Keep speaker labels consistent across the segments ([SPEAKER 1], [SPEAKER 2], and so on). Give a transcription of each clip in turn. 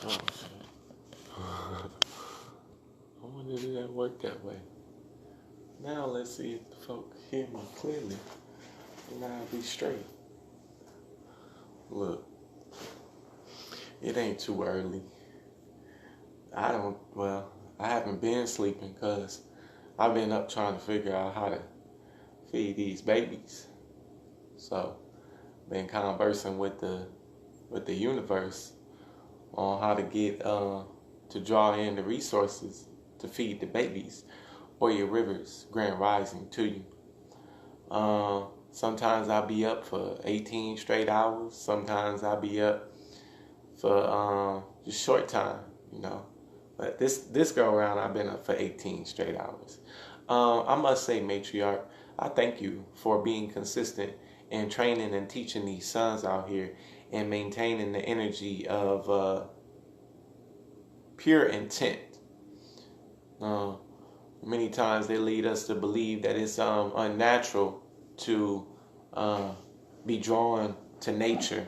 [SPEAKER 1] Oh, shit. I wonder if that worked that way. Now let's see if the folk hear me clearly. And I'll be straight. Look, it ain't too early. I haven't been sleeping because I've been up trying to figure out how to feed these babies. So, been conversing with the universe on how to get to draw in the resources to feed the babies. Oya Rivers, Grand Rising to you. Sometimes I'll be up for 18 straight hours. Sometimes I'll be up for just short time, you know. But this go around, I've been up for 18 straight hours. I must say, Matriarch, I thank you for being consistent in training and teaching these sons out here and maintaining the energy of pure intent. Many times they lead us to believe that it's unnatural to be drawn to nature,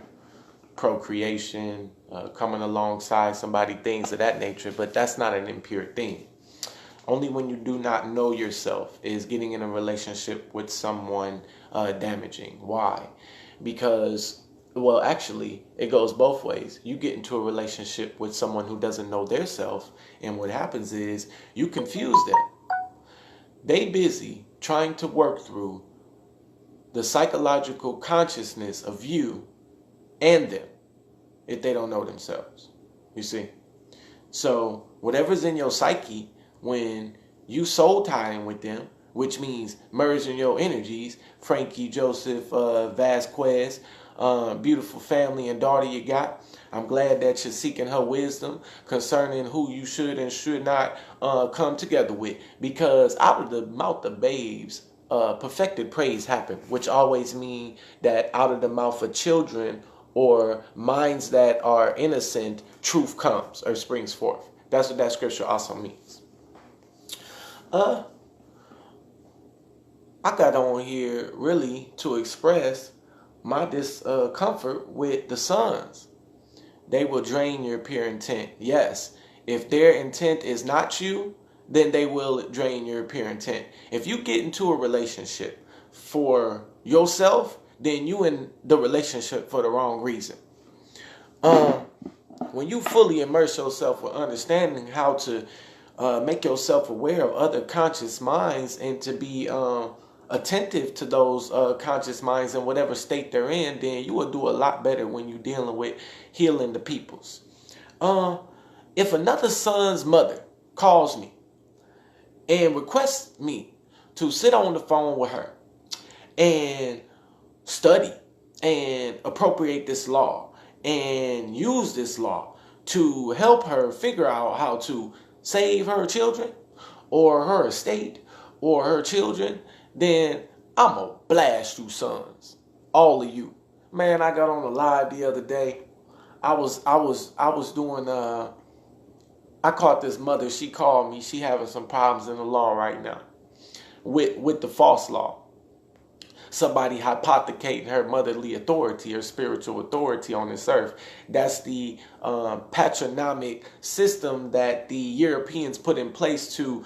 [SPEAKER 1] procreation, coming alongside somebody, things of that nature, but that's not an impure thing. Only when you do not know yourself is getting in a relationship with someone damaging. Why? Because, well, actually, it goes both ways. You get into a relationship with someone who doesn't know their self, and what happens is you confuse them. They busy trying to work through the psychological consciousness of you and them if they don't know themselves. You see? So whatever's in your psyche when you soul tying with them, which means merging your energies, Frankie, Joseph, Vasquez, beautiful family and daughter you got. I'm glad that you're seeking her wisdom concerning who you should and should not come together with, because out of the mouth of babes, perfected praise happen, which always mean that out of the mouth of children or minds that are innocent, truth comes or springs forth. That's what that scripture also means. I got on here really to express my discomfort with the sons. They will drain your pure intent. Yes, if their intent is not you, then they will drain your pure intent. If you get into a relationship for yourself, then you in the relationship for the wrong reason. When you fully immerse yourself with understanding how to make yourself aware of other conscious minds and to be attentive to those conscious minds in whatever state they're in, then you will do a lot better when you're dealing with healing the peoples. If another son's mother calls me and requests me to sit on the phone with her and study and appropriate this law and use this law to help her figure out how to save her children or her estate or her children, then I'm going to blast you sons. All of you. Man, I got on a live the other day. I was doing, I caught this mother. She called me. She having some problems in the law right now with the false law. Somebody hypothecating her motherly authority, her spiritual authority on this earth. That's the patronymic system that the Europeans put in place to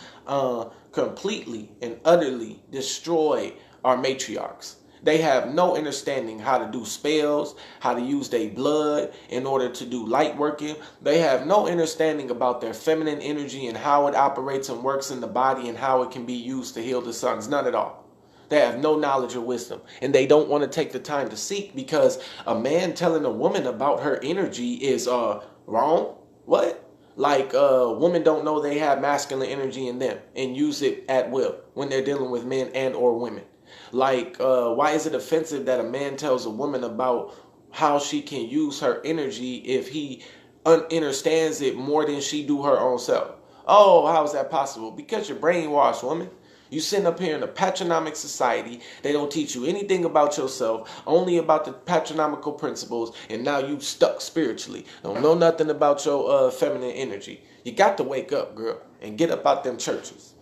[SPEAKER 1] completely and utterly destroy our matriarchs. They have no understanding how to do spells, how to use their blood in order to do light working. They have no understanding about their feminine energy and how it operates and works in the body and how it can be used to heal the sons. None at all. They have no knowledge or wisdom, and they don't want to take the time to seek, because a man telling a woman about her energy is wrong. What? Like women don't know they have masculine energy in them and use it at will when they're dealing with men and or women. Like why is it offensive that a man tells a woman about how she can use her energy if he understands it more than she do her own self? Oh, how is that possible? Because you're brainwashed, woman. You sitting up here in a patronymic society. They don't teach you anything about yourself, only about the patronymical principles, and now you stuck spiritually. Don't know nothing about your feminine energy. You got to wake up, girl, and get up out them churches.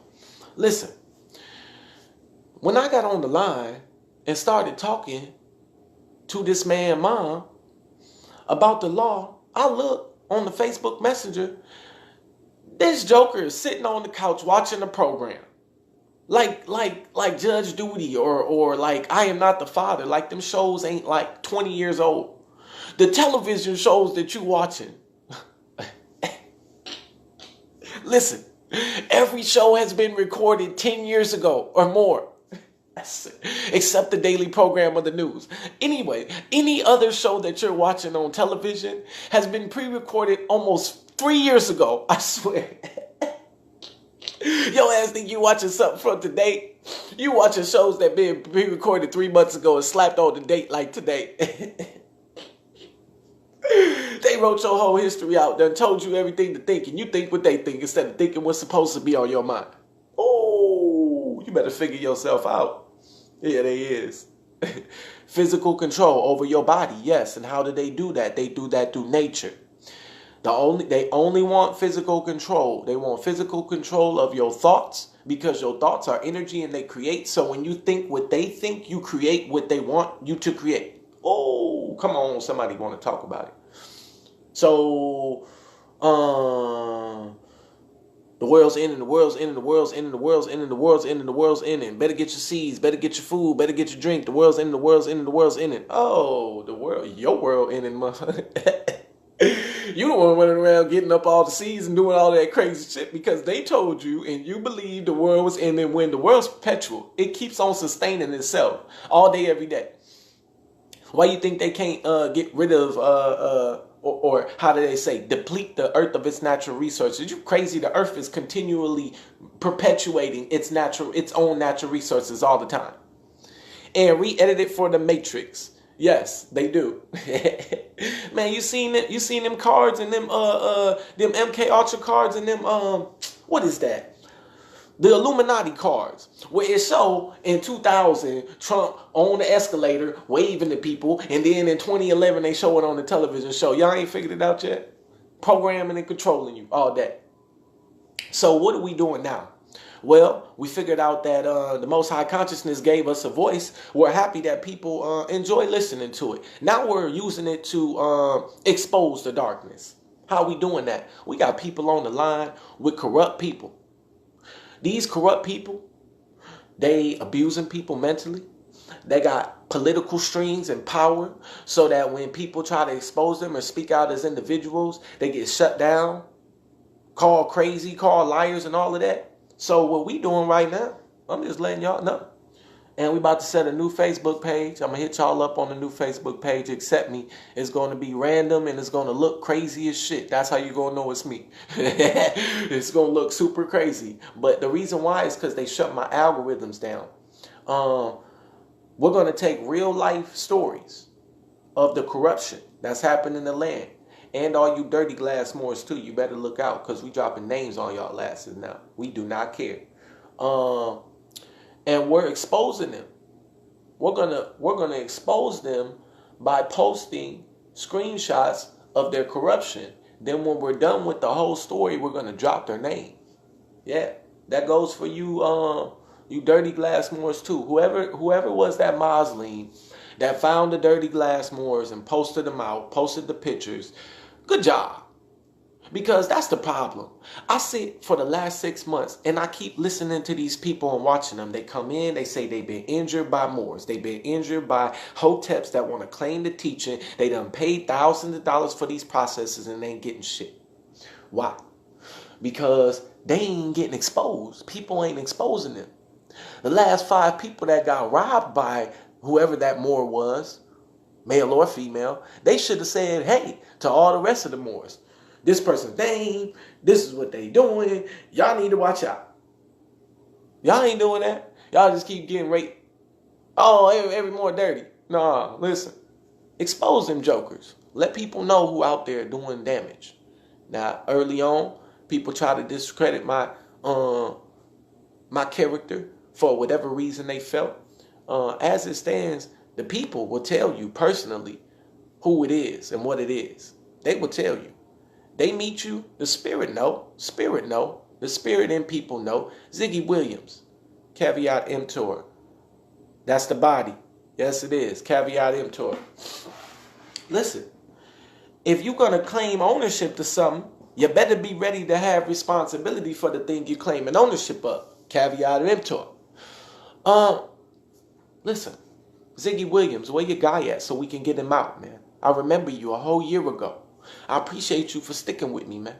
[SPEAKER 1] Listen, when I got on the line and started talking to this man, mom, about the law, I looked on the Facebook Messenger, this joker is sitting on the couch watching the program. Like Judge Judy or like I Am Not the Father. Like them shows ain't like 20 years old. The television shows that you watching. Listen, every show has been recorded 10 years ago or more. Except the daily program of the news. Anyway, any other show that you're watching on television has been pre-recorded almost 3 years ago. I swear. Your ass think you watching something from today? You watching shows that been pre-recorded 3 months ago and slapped on the date like today. They wrote your whole history out, done told you everything to think, and you think what they think instead of thinking what's supposed to be on your mind. Oh, you better figure yourself out. Yeah, they is. Physical control over your body, yes. And how do they do that? They do that through nature. They only want physical control. They want physical control of your thoughts because your thoughts are energy and they create. So when you think what they think, you create what they want you to create. Oh, come on, somebody want to talk about it. So, the world's ending, the world's ending, the world's ending, the world's ending, the world's ending, the world's ending. Better get your seeds, better get your food, better get your drink. The world's ending, the world's ending, the world's ending. Oh, the world, your world ending, motherfucker. You the one running around getting up all the seeds and doing all that crazy shit because they told you and you believed the world was ending when the world's perpetual. It keeps on sustaining itself all day, every day. Why you think they can't get rid of or how do they say, deplete the earth of its natural resources? You crazy? The earth is continually perpetuating its own natural resources all the time. And re-edited for the Matrix. Yes, they do. Man, you seen it? You seen them cards and them MK Ultra cards and them what is that? The Illuminati cards, where it showed in 2000 Trump on the escalator waving to people, and then in 2011 they show it on the television show. Y'all ain't figured it out yet? Programming and controlling you all day. So what are we doing now? Well, we figured out that the Most High Consciousness gave us a voice. We're happy that people enjoy listening to it. Now we're using it to expose the darkness. How are we doing that? We got people on the line with corrupt people. These corrupt people, they abusing people mentally. They got political strings and power so that when people try to expose them or speak out as individuals, they get shut down, called crazy, called liars and all of that. So what we doing right now, I'm just letting y'all know. And we about to set a new Facebook page. I'm going to hit y'all up on the new Facebook page. Accept me. It's going to be random and it's going to look crazy as shit. That's how you're going to know it's me. It's going to look super crazy. But the reason why is because they shut my algorithms down. We're going to take real life stories of the corruption that's happening in the land. And all you dirty glass Moors too. You better look out because we dropping names on y'all asses now. We do not care. And we're exposing them. We're gonna expose them by posting screenshots of their corruption. Then when we're done with the whole story, we're gonna drop their name. Yeah, that goes for you, you dirty glass Moors too. Whoever was that Muslim that found the dirty glass Moors and posted them out, posted the pictures. Good job. Because that's the problem. I sit for the last 6 months and I keep listening to these people and watching them. They come in, they say they've been injured by Moors. They've been injured by hoteps that want to claim the teaching. They done paid thousands of dollars for these processes and they ain't getting shit. Why? Because they ain't getting exposed. People ain't exposing them. The last 5 people that got robbed by whoever that Moor was, male or female, they should have said, hey, to all the rest of the Moors. This person's name, this is what they doing. Y'all need to watch out. Y'all ain't doing that. Y'all just keep getting raped. Oh, every more dirty. Nah, listen. Expose them jokers. Let people know who out there doing damage. Now, early on, people try to discredit my character for whatever reason they felt. As it stands, the people will tell you personally who it is and what it is. They will tell you. They meet you, the spirit know. Spirit know. The spirit in people know. Ziggy Williams, caveat emptor. That's the body. Yes, it is. Caveat emptor. Listen, if you're going to claim ownership to something, you better be ready to have responsibility for the thing you're claiming ownership of. Caveat emptor. Listen, Ziggy Williams, where your guy at so we can get him out, man? I remember you a whole year ago. I appreciate you for sticking with me, man.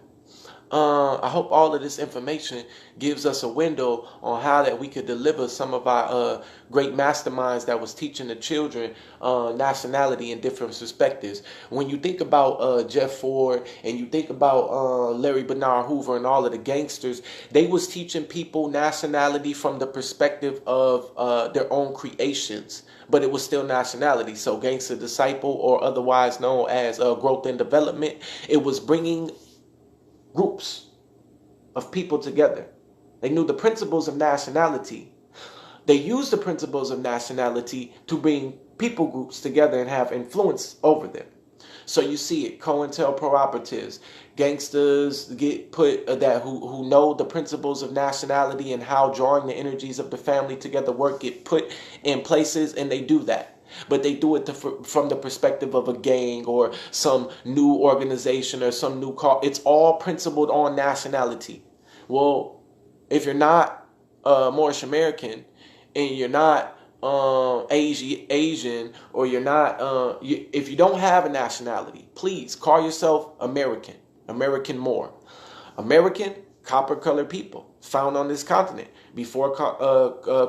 [SPEAKER 1] I hope all of this information gives us a window on how that we could deliver some of our great masterminds that was teaching the children nationality and different perspectives. When you think about Jeff Ford and you think about Larry Bernard Hoover and all of the gangsters, they was teaching people nationality from the perspective of their own creations. But it was still nationality. So Gangster Disciple, or otherwise known as Growth and Development, it was bringing groups of people together. They knew the principles of nationality. They used the principles of nationality to bring people groups together and have influence over them. So you see it, COINTELPRO operatives, gangsters get put that who know the principles of nationality and how drawing the energies of the family together work, get put in places, and they do that. But they do it from the perspective of a gang or some new organization or some new car. It's all principled on nationality. Well, if you're not Moorish American and you're not Asian, or you're not, if you don't have a nationality, please call yourself American. American Moor. American, copper-colored people found on this continent before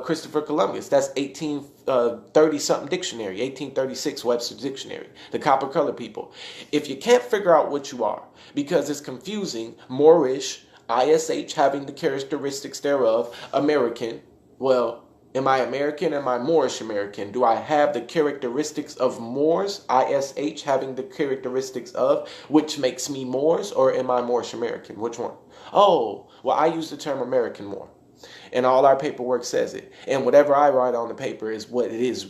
[SPEAKER 1] Christopher Columbus. That's 1830-something dictionary, 1836 Webster Dictionary, the copper-colored people. If you can't figure out what you are, because it's confusing, Moorish, ISH having the characteristics thereof, American, well, am I American? Am I Moorish American? Do I have the characteristics of Moors? ISH having the characteristics of, which makes me Moors, or am I Moorish American? Which one? Oh, well, I use the term American more. And all our paperwork says it. And whatever I write on the paper is what it is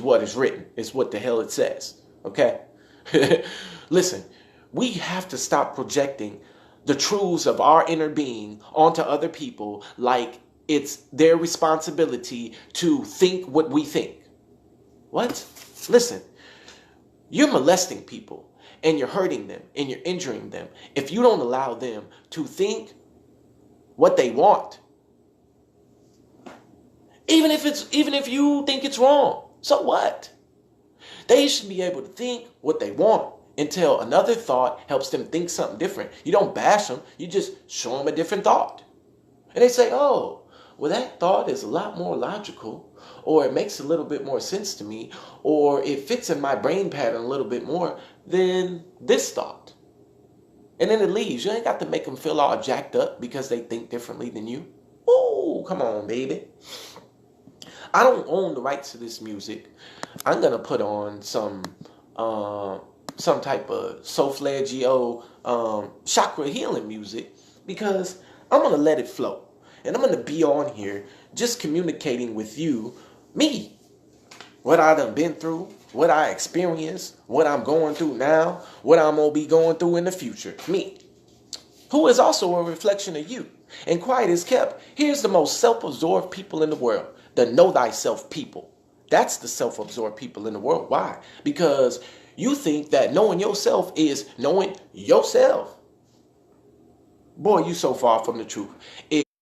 [SPEAKER 1] what is written. It's what the hell it says. Okay? Listen, we have to stop projecting the truths of our inner being onto other people like it's their responsibility to think what we think. What? Listen, you're molesting people and you're hurting them and you're injuring them if you don't allow them to think what they want. Even if you think it's wrong, so what? They should be able to think what they want until another thought helps them think something different. You don't bash them, you just show them a different thought. And they say, oh, well, that thought is a lot more logical, or it makes a little bit more sense to me, or it fits in my brain pattern a little bit more than this thought. And then it leaves. You ain't got to make them feel all jacked up because they think differently than you. Oh, come on, baby. I don't own the rights to this music. I'm going to put on some type of solfeggio chakra healing music because I'm going to let it flow. And I'm going to be on here just communicating with you, me, what I done been through, what I experienced, what I'm going through now, what I'm going to be going through in the future. Me, who is also a reflection of you. And quiet is kept. Here's the most self-absorbed people in the world. The know thyself people. That's the self-absorbed people in the world. Why? Because you think that knowing yourself is knowing yourself. Boy, you so far from the truth.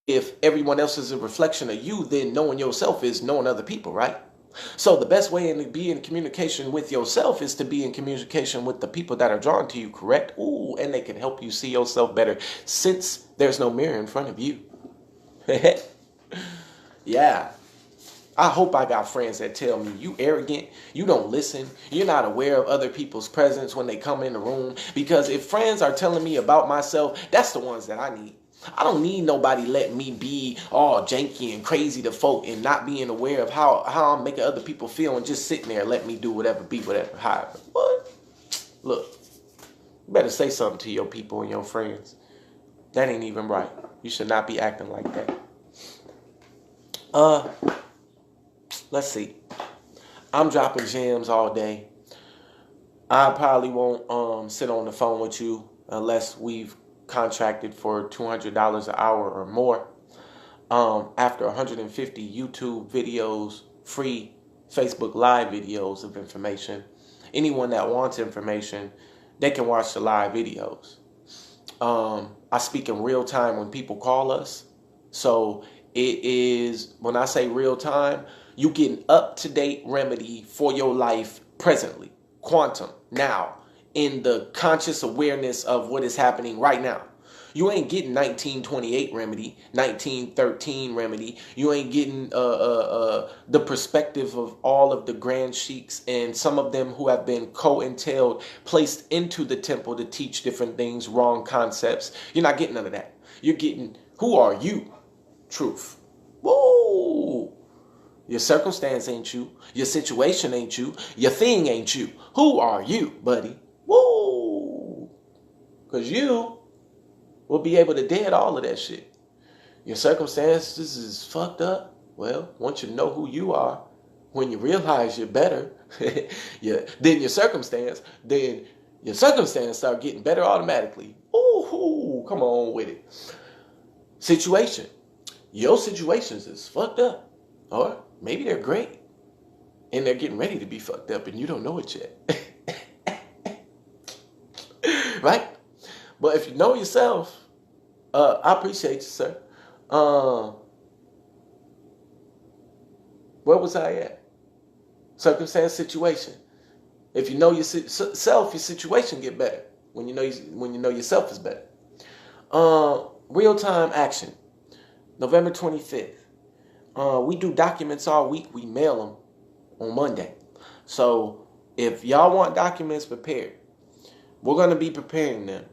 [SPEAKER 1] If everyone else is a reflection of you, then knowing yourself is knowing other people, right? So the best way to be in communication with yourself is to be in communication with the people that are drawn to you, correct? Ooh, and they can help you see yourself better since there's no mirror in front of you. Yeah. I hope I got friends that tell me, you arrogant, you don't listen, you're not aware of other people's presence when they come in the room. Because if friends are telling me about myself, that's the ones that I need. I don't need nobody letting me be all janky and crazy to folk and not being aware of how I'm making other people feel and just sitting there and let me do whatever, be whatever, however. What? Look, you better say something to your people and your friends. That ain't even right. You should not be acting like that. Let's see. I'm dropping gems all day. I probably won't sit on the phone with you unless we've contracted for $200 an hour or more. After 150 YouTube videos, free Facebook Live videos of information. Anyone that wants information, they can watch the live videos. I speak in real time when people call us. So it is, when I say real time, you get an up-to-date remedy for your life presently, quantum, now, in the conscious awareness of what is happening right now. You ain't getting 1928 remedy, 1913 remedy. You ain't getting the perspective of all of the grand sheiks and some of them who have been co-entailed, placed into the temple to teach different things, wrong concepts. You're not getting none of that. You're getting, who are you? Truth. Woo! Your circumstance ain't you. Your situation ain't you. Your thing ain't you. Who are you, buddy? Woo! Because you will be able to dead all of that shit. Your circumstances is fucked up. Well, once you know who you are, when you realize you're better than your circumstance, then your circumstance start getting better automatically. Ooh, come on with it. Situation. Your situations is fucked up. Or maybe they're great. And they're getting ready to be fucked up and you don't know it yet. Right? But if you know yourself, I appreciate you, sir. Where was I at? Circumstance, situation. If you know yourself, your situation get better. When you know yourself is better. Real time action. November 25th. We do documents all week. We mail them on Monday. So if y'all want documents prepared, we're going to be preparing them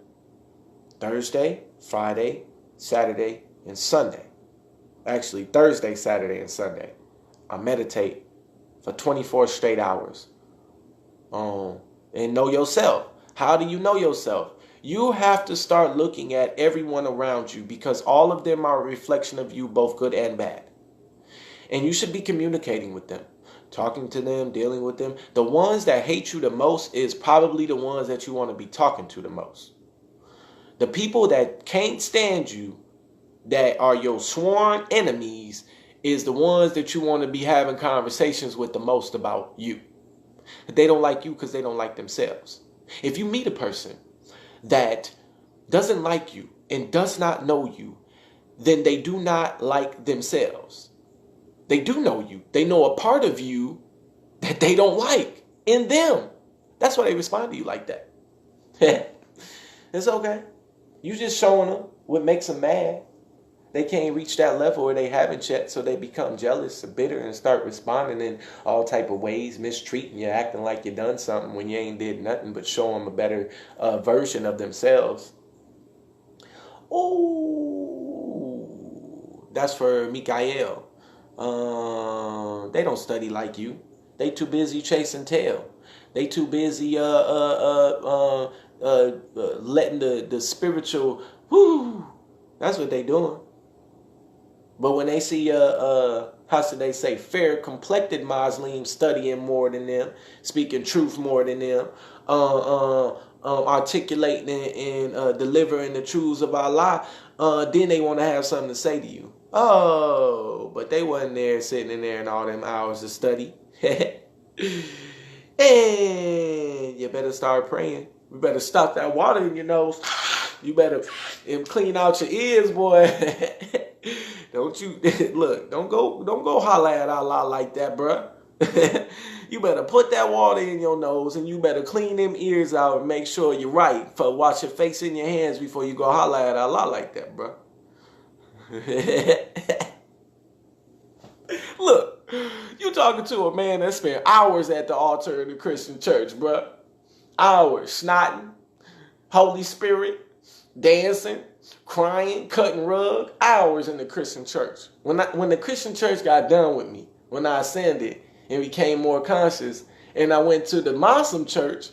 [SPEAKER 1] Thursday, Friday, Saturday, and Sunday. Actually, Thursday, Saturday, and Sunday. I meditate for 24 straight hours. And know yourself. How do you know yourself? You have to start looking at everyone around you because all of them are a reflection of you, both good and bad. And you should be communicating with them, talking to them, dealing with them. The ones that hate you the most is probably the ones that you want to be talking to the most. The people that can't stand you, that are your sworn enemies, is the ones that you want to be having conversations with the most about you. They don't like you because they don't like themselves. If you meet a person that doesn't like you and does not know you, then they do not like themselves. They do know you. They know a part of you that they don't like in them. That's why they respond to you like that. It's okay. You just showing them what makes them mad. They can't reach that level or they haven't yet, so they become jealous or bitter and start responding in all type of ways, mistreating you, acting like you done something when you ain't did nothing but show them a better version of themselves. Oh, that's for Mikael. They don't study like you. They too busy chasing tail. They too busy letting the spiritual, that's what they doing. But when they see how should they say, fair complected Muslims studying more than them, speaking truth more than them, articulating and delivering the truths of Allah, then they want to have something to say to you. Oh, but they wasn't there sitting in there in all them hours to study. And you better start praying. You better stop that water in your nose. You better clean out your ears, boy. Don't you look? Don't go holla at Allah like that, bruh. You better put that water in your nose and you better clean them ears out and make sure you're right. Wash your face in your hands before you go holla at Allah like that, bruh. Look, you talking to a man that spent hours at the altar in the Christian church, bruh. Hours snotting, Holy Spirit, dancing, crying, cutting rug, hours in the Christian church. When the Christian church got done with me, when I ascended and became more conscious, and I went to the Muslim church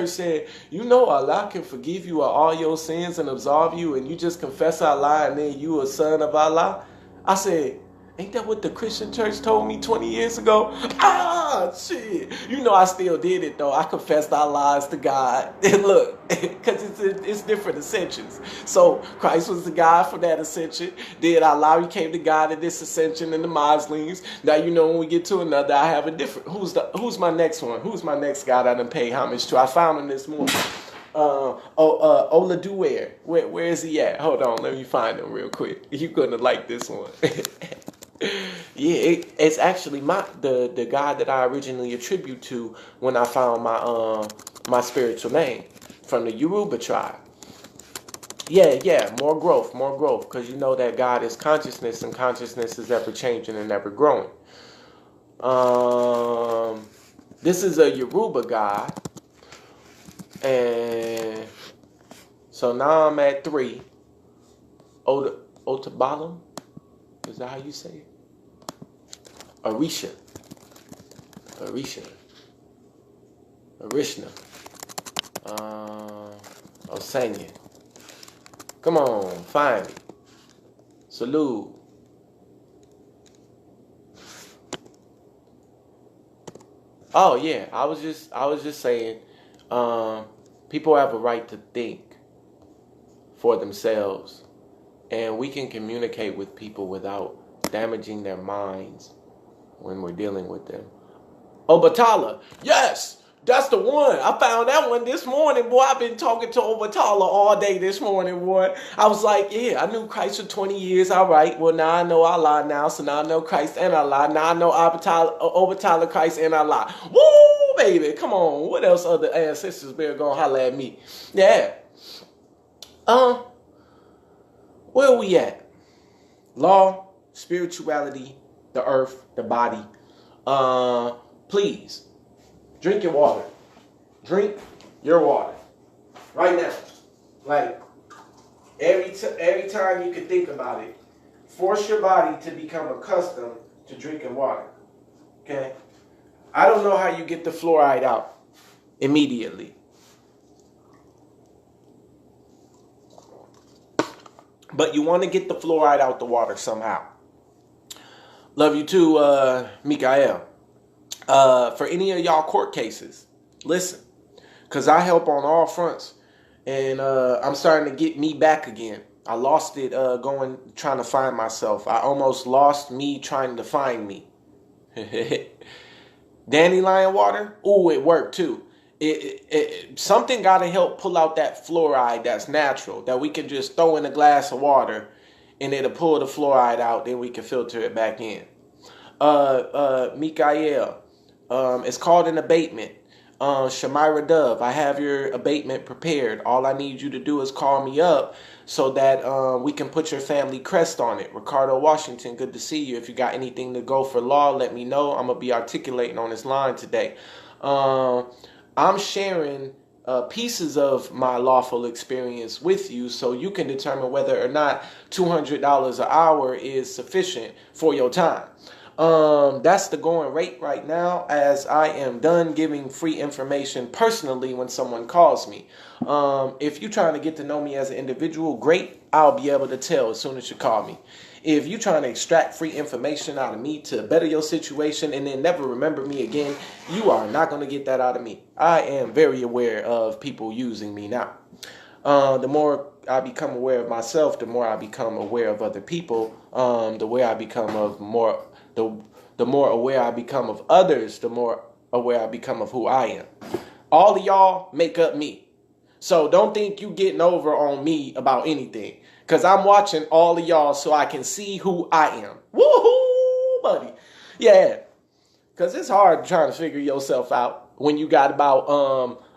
[SPEAKER 1] said, you know Allah can forgive you of all your sins and absolve you, and you just confess Allah and then you a son of Allah. I said, ain't that what the Christian church told me 20 years ago? Ah! Shit. You know I still did it though. I confessed our lies to God. And look, because it's different ascensions. So Christ was the God for that ascension. Then Allah became the God of this ascension in the Muslims. Now you know when we get to another, I have a different. Who's my next one? Who's my next God I done pay homage to? I found him this morning. Oladuware. Where is he at? Hold on, let me find him real quick. You're gonna like this one. Yeah, it's actually the God that I originally attribute to when I found my spiritual name from the Yoruba tribe. Yeah, more growth, because you know that God is consciousness, and consciousness is ever changing and ever growing. This is a Yoruba God, and so now I'm at 3. Otabalam, is that how you say it? Arishna. Osanya. Come on, find me. Salute. Oh yeah, I was just saying, people have a right to think for themselves, and we can communicate with people without damaging their minds when we're dealing with them. Obatala, yes, that's the one. I found that one this morning, boy. I've been talking to Obatala all day this morning, boy. I was like, yeah, I knew Christ for 20 years. All right, well, now I know Allah now, so now I know Christ and Allah. Now I know Obatala, Christ, and Allah. Woo, baby, come on. What else other ancestors better gonna holler at me? Yeah. Where we at? Law, spirituality, the earth, the body. Please, drink your water. Drink your water. Right now. Like, every time you can think about it, force your body to become accustomed to drinking water. Okay? I don't know how you get the fluoride out immediately. But you want to get the fluoride out the water somehow. Love you too, Mikael. For any of y'all court cases, listen, because I help on all fronts, and I'm starting to get me back again. I lost it trying to find myself. I almost lost me trying to find me. Dandelion water, ooh, it worked too. Something got to help pull out that fluoride that's natural, that we can just throw in a glass of water and it'll pull the fluoride out, then we can filter it back in. Mikael, it's called an abatement. Shamira Dove, I have your abatement prepared. All I need you to do is call me up so that we can put your family crest on it. Ricardo Washington, good to see you. If you got anything to go for law, let me know. I'm going to be articulating on this line today. I'm sharing pieces of my lawful experience with you so you can determine whether or not $200 an hour is sufficient for your time. That's the going rate right now, as I am done giving free information personally when someone calls me. If you're trying to get to know me as an individual, great. I'll be able to tell as soon as you call me. If you're trying to extract free information out of me to better your situation and then never remember me again, you are not going to get that out of me. I am very aware of people using me now. The more I become aware of myself, the more I become aware of other people. The more aware I become of others, the more aware I become of who I am. All of y'all make up me. So don't think you getting over on me about anything. Because I'm watching all of y'all so I can see who I am. Woohoo, buddy. Yeah. Because it's hard trying to figure yourself out when you got about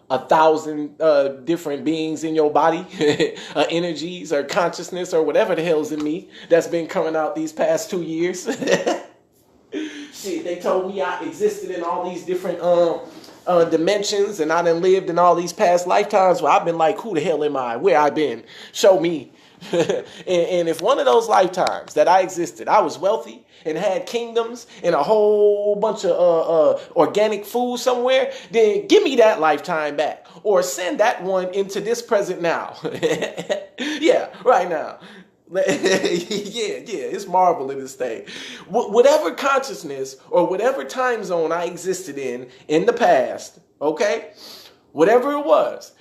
[SPEAKER 1] 1,000 different beings in your body, energies or consciousness or whatever the hell's in me that's been coming out these past 2 years. Shit, they told me I existed in all these different dimensions and I done lived in all these past lifetimes. Well, I've been like, who the hell am I? Where I been? Show me. And if one of those lifetimes that I existed, I was wealthy and had kingdoms and a whole bunch of organic food somewhere, then give me that lifetime back or send that one into this present now. Yeah, right now. It's Marvel in this thing. Whatever consciousness or whatever time zone I existed in the past, okay, whatever it was,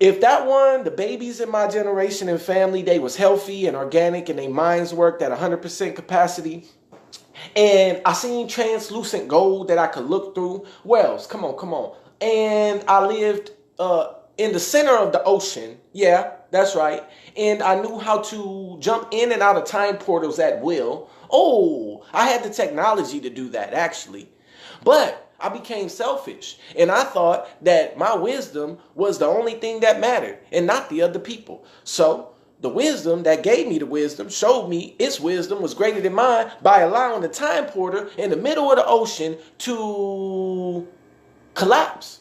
[SPEAKER 1] if that one, the babies in my generation and family, they was healthy and organic and their minds worked at 100% capacity, and I seen translucent gold that I could look through. Wells, come on. And I lived in the center of the ocean. Yeah, that's right. And I knew how to jump in and out of time portals at will. Oh, I had the technology to do that, actually. But I became selfish. And I thought that my wisdom was the only thing that mattered and not the other people. So the wisdom that gave me the wisdom showed me its wisdom was greater than mine by allowing the time portal in the middle of the ocean to collapse.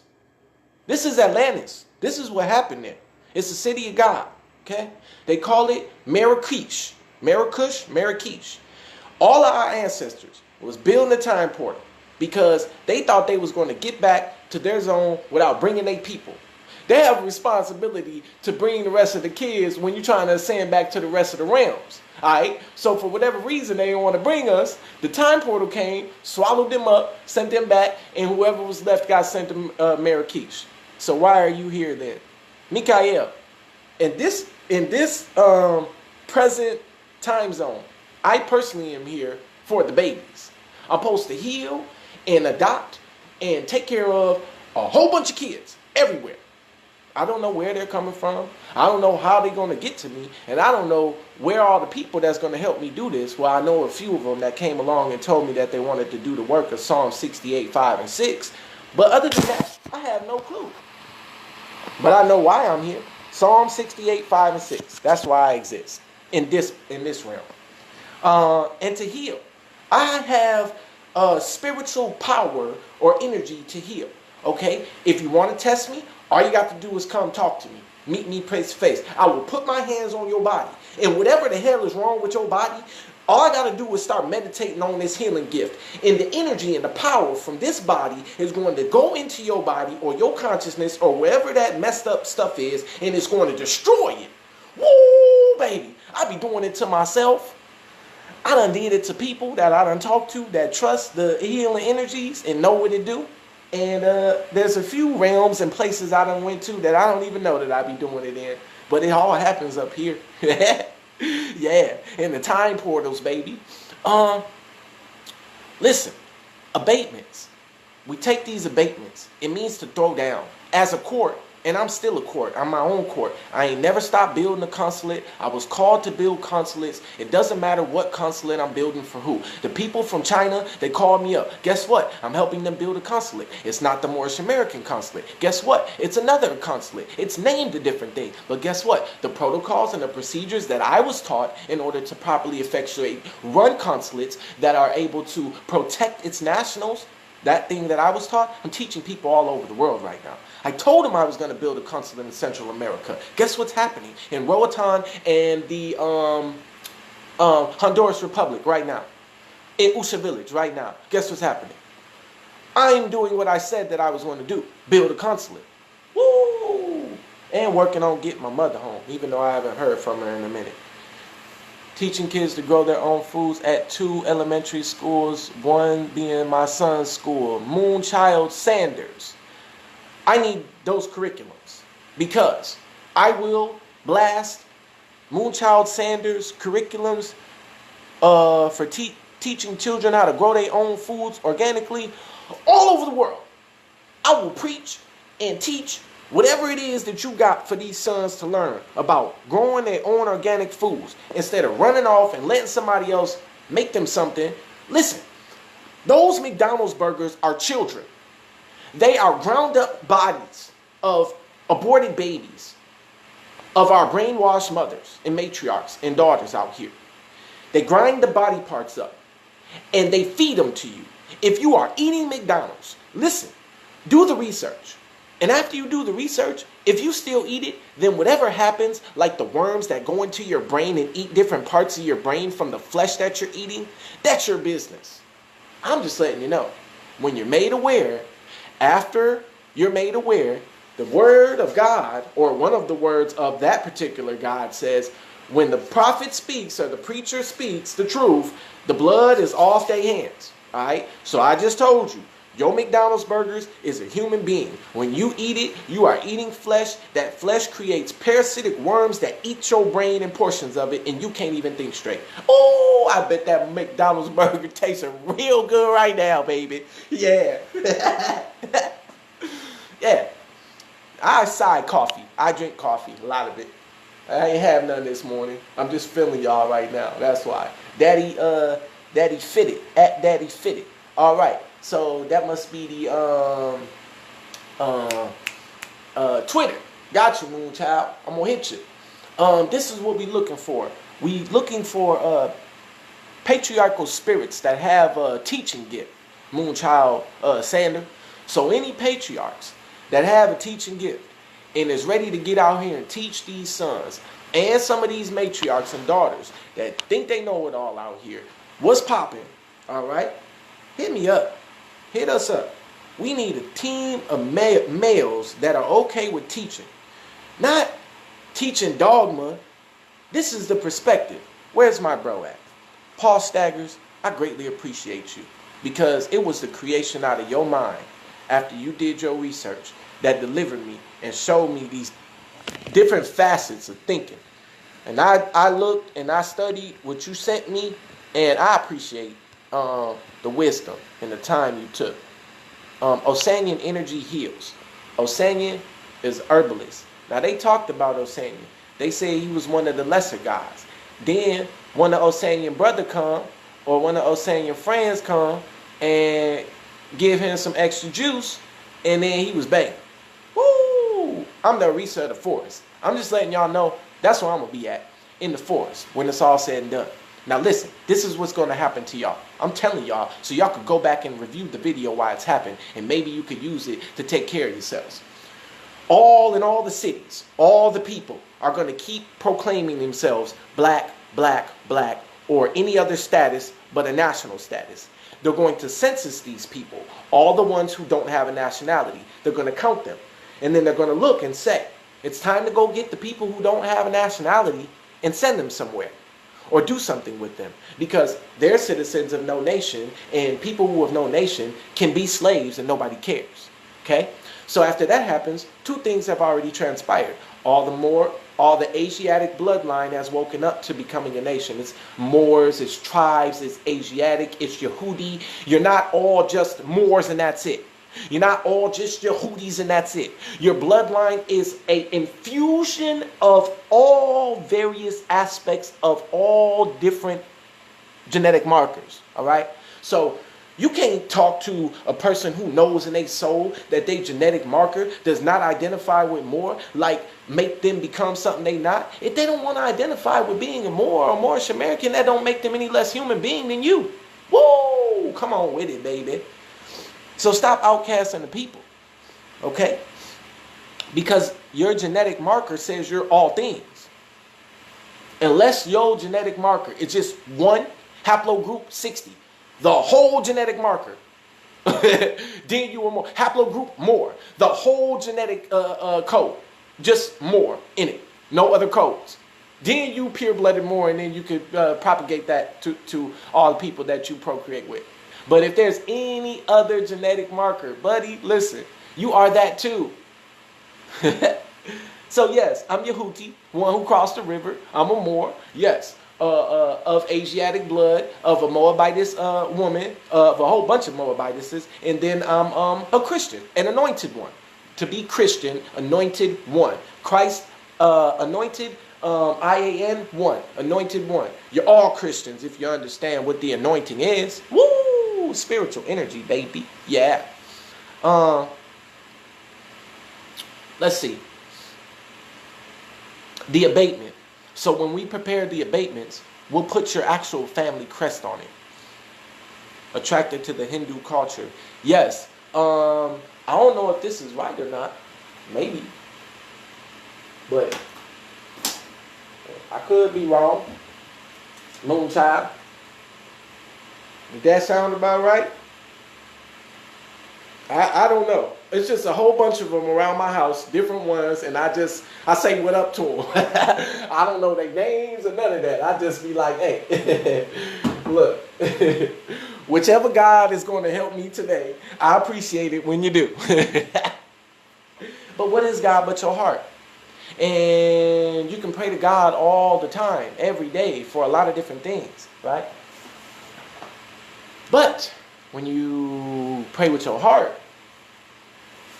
[SPEAKER 1] This is Atlantis. This is what happened there. It's the city of God. Okay? They call it Marrakesh. Marrakesh. All of our ancestors was building the time portal because they thought they was going to get back to their zone without bringing their people. They have a responsibility to bring the rest of the kids when you're trying to ascend back to the rest of the realms. Alright? So for whatever reason they didn't want to bring us, the time portal came, swallowed them up, sent them back, and whoever was left got sent to Marrakesh. So why are you here then? Mikael, in this present time zone, I personally am here for the babies. I'm supposed to heal and adopt and take care of a whole bunch of kids everywhere. I don't know where they're coming from. I don't know how they're going to get to me. And I don't know where all the people that's going to help me do this. Well, I know a few of them that came along and told me that they wanted to do the work of Psalm 68, 5, and 6. But other than that, I have no clue. But I know why I'm here. Psalm 68, 5, and 6. That's why I exist in this realm. And to heal. I have spiritual power or energy to heal. Okay? If you want to test me, all you got to do is come talk to me. Meet me face to face. I will put my hands on your body. And whatever the hell is wrong with your body, all I got to do is start meditating on this healing gift. And the energy and the power from this body is going to go into your body or your consciousness or wherever that messed up stuff is, and it's going to destroy it. Woo, baby. I be doing it to myself. I done did it to people that I done talked to that trust the healing energies and know what it do. And there's a few realms and places I done went to that I don't even know that I be doing it in. But it all happens up here. Yeah, in the time portals, baby. Listen, abatements. We take these abatements. It means to throw down. As a court, and I'm still a court. I'm my own court. I ain't never stopped building a consulate. I was called to build consulates. It doesn't matter what consulate I'm building for who. The people from China, they called me up. Guess what? I'm helping them build a consulate. It's not the Moorish American consulate. Guess what? It's another consulate. It's named a different thing. But guess what? The protocols and the procedures that I was taught in order to properly effectuate run consulates that are able to protect its nationals, that thing that I was taught, I'm teaching people all over the world right now. I told him I was going to build a consulate in Central America. Guess what's happening in Roatan and the Honduras Republic right now? In Usha Village right now. Guess what's happening? I'm doing what I said that I was going to do. Build a consulate. Woo! And working on getting my mother home, even though I haven't heard from her in a minute. Teaching kids to grow their own foods at 2 elementary schools, one being my son's school, Moonchild Sanders. I need those curriculums because I will blast Moonchild Sanders curriculums for teaching children how to grow their own foods organically all over the world. I will preach and teach whatever it is that you got for these sons to learn about growing their own organic foods instead of running off and letting somebody else make them something. Listen, those McDonald's burgers are children. They are ground up bodies of aborted babies, of our brainwashed mothers and matriarchs and daughters out here. They grind the body parts up and they feed them to you. If you are eating McDonald's, listen, do the research. And after you do the research, if you still eat it, then whatever happens, like the worms that go into your brain and eat different parts of your brain from the flesh that you're eating, that's your business. I'm just letting you know. When you're made aware, after you're made aware, the word of God, or one of the words of that particular God says, when the prophet speaks or the preacher speaks the truth, the blood is off their hands. All right. So I just told you, your McDonald's burgers is a human being. When you eat it, you are eating flesh. That flesh creates parasitic worms that eat your brain and portions of it, and you can't even think straight. Oh, I bet that McDonald's burger tastes real good right now, baby. Yeah. Yeah. I side coffee. I drink coffee, a lot of it. I ain't have none this morning. I'm just feeling y'all right now. That's why. Daddy fitted. At Daddy fitted. All right. So that must be the Twitter. Got you, Moonchild. I'm gonna hit you. This is what we looking for. We looking for patriarchal spirits that have a teaching gift. Moonchild Sander. So any patriarchs that have a teaching gift and is ready to get out here and teach these sons and some of these matriarchs and daughters that think they know it all out here, what's popping? All right, hit me up. Hit us up. We need a team of males that are okay with teaching. Not teaching dogma. This is the perspective. Where's my bro at? Paul Staggers, I greatly appreciate you because it was the creation out of your mind after you did your research that delivered me and showed me these different facets of thinking. And I looked and I studied what you sent me, and I appreciate the wisdom and the time you took. Osanian energy heals. Osanian is herbalist. Now they talked about Osanian. They say he was one of the lesser guys. Then one of Osanian brother come, or one of Osanian friends come and give him some extra juice, and then he was banging. Woo! I'm the Orisa of the forest. I'm just letting y'all know that's where I'm gonna be at, in the forest, when it's all said and done. Now listen, this is what's going to happen to y'all. I'm telling y'all, so y'all could go back and review the video why it's happened, and maybe you could use it to take care of yourselves. All in all the cities, all the people are going to keep proclaiming themselves black, black, black, or any other status but a national status. They're going to census these people, all the ones who don't have a nationality. They're going to count them, and then they're going to look and say, it's time to go get the people who don't have a nationality and send them somewhere. Or do something with them, because they're citizens of no nation, and people who have no nation can be slaves and nobody cares. Okay? So after that happens, two things have already transpired. All the Asiatic bloodline has woken up to becoming a nation. It's Moors, it's tribes, it's Asiatic, it's Yehudi. You're not all just Moors and that's it. You're not all just Yehudis and that's it. Your bloodline is an infusion of all various aspects of all different genetic markers. All right? So you can't talk to a person who knows in their soul that their genetic marker does not identify with Moor, like make them become something they not. If they don't want to identify with being a Moor or Moorish American, that don't make them any less human being than you. Woo! Come on with it, baby. So stop outcasting the people, okay? Because your genetic marker says you're all things. Unless your genetic marker is just one haplogroup 60, the whole genetic marker, then you were more. Haplogroup more, the whole genetic code, just more in it, no other codes. Then you pure-blooded more, and then you could propagate that to all the people that you procreate with. But if there's any other genetic marker, buddy, listen, you are that too. So yes, I'm Yehudi, one who crossed the river. I'm a Moor, yes, of Asiatic blood, of a Moabitess woman, of a whole bunch of Moabitesses, and then I'm a Christian, an anointed one. To be Christian, anointed one. Christ, anointed, IAN, one. Anointed one. You're all Christians if you understand what the anointing is. Woo! Spiritual energy, baby. Yeah. Let's see. The abatement. So when we prepare the abatements, we'll put your actual family crest on it. Attracted to the Hindu culture. Yes. I don't know if this is right or not. Maybe. But I could be wrong. Moonchild. Did that sound about right? I don't know. It's just a whole bunch of them around my house, different ones, and I say what up to them. I don't know their names or none of that. I just be like, hey, look, whichever God is going to help me today, I appreciate it when you do. But what is God but your heart? And you can pray to God all the time, every day, for a lot of different things, right? But when you pray with your heart,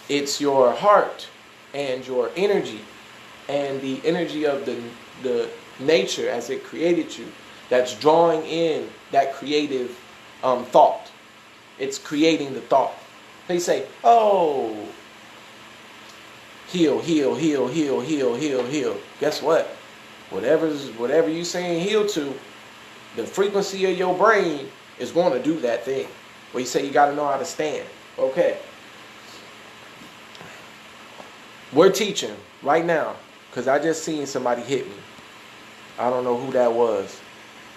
[SPEAKER 1] it's your heart and your energy and the energy of the nature as it created you that's drawing in that creative thought. It's creating the thought. They say, oh, heal, heal, heal, heal, heal, heal, heal. Guess what? Whatever you saying heal to, the frequency of your brain is going to do that thing. Where you say you got to know how to stand. Okay. We're teaching right now because I just seen somebody hit me. I don't know who that was.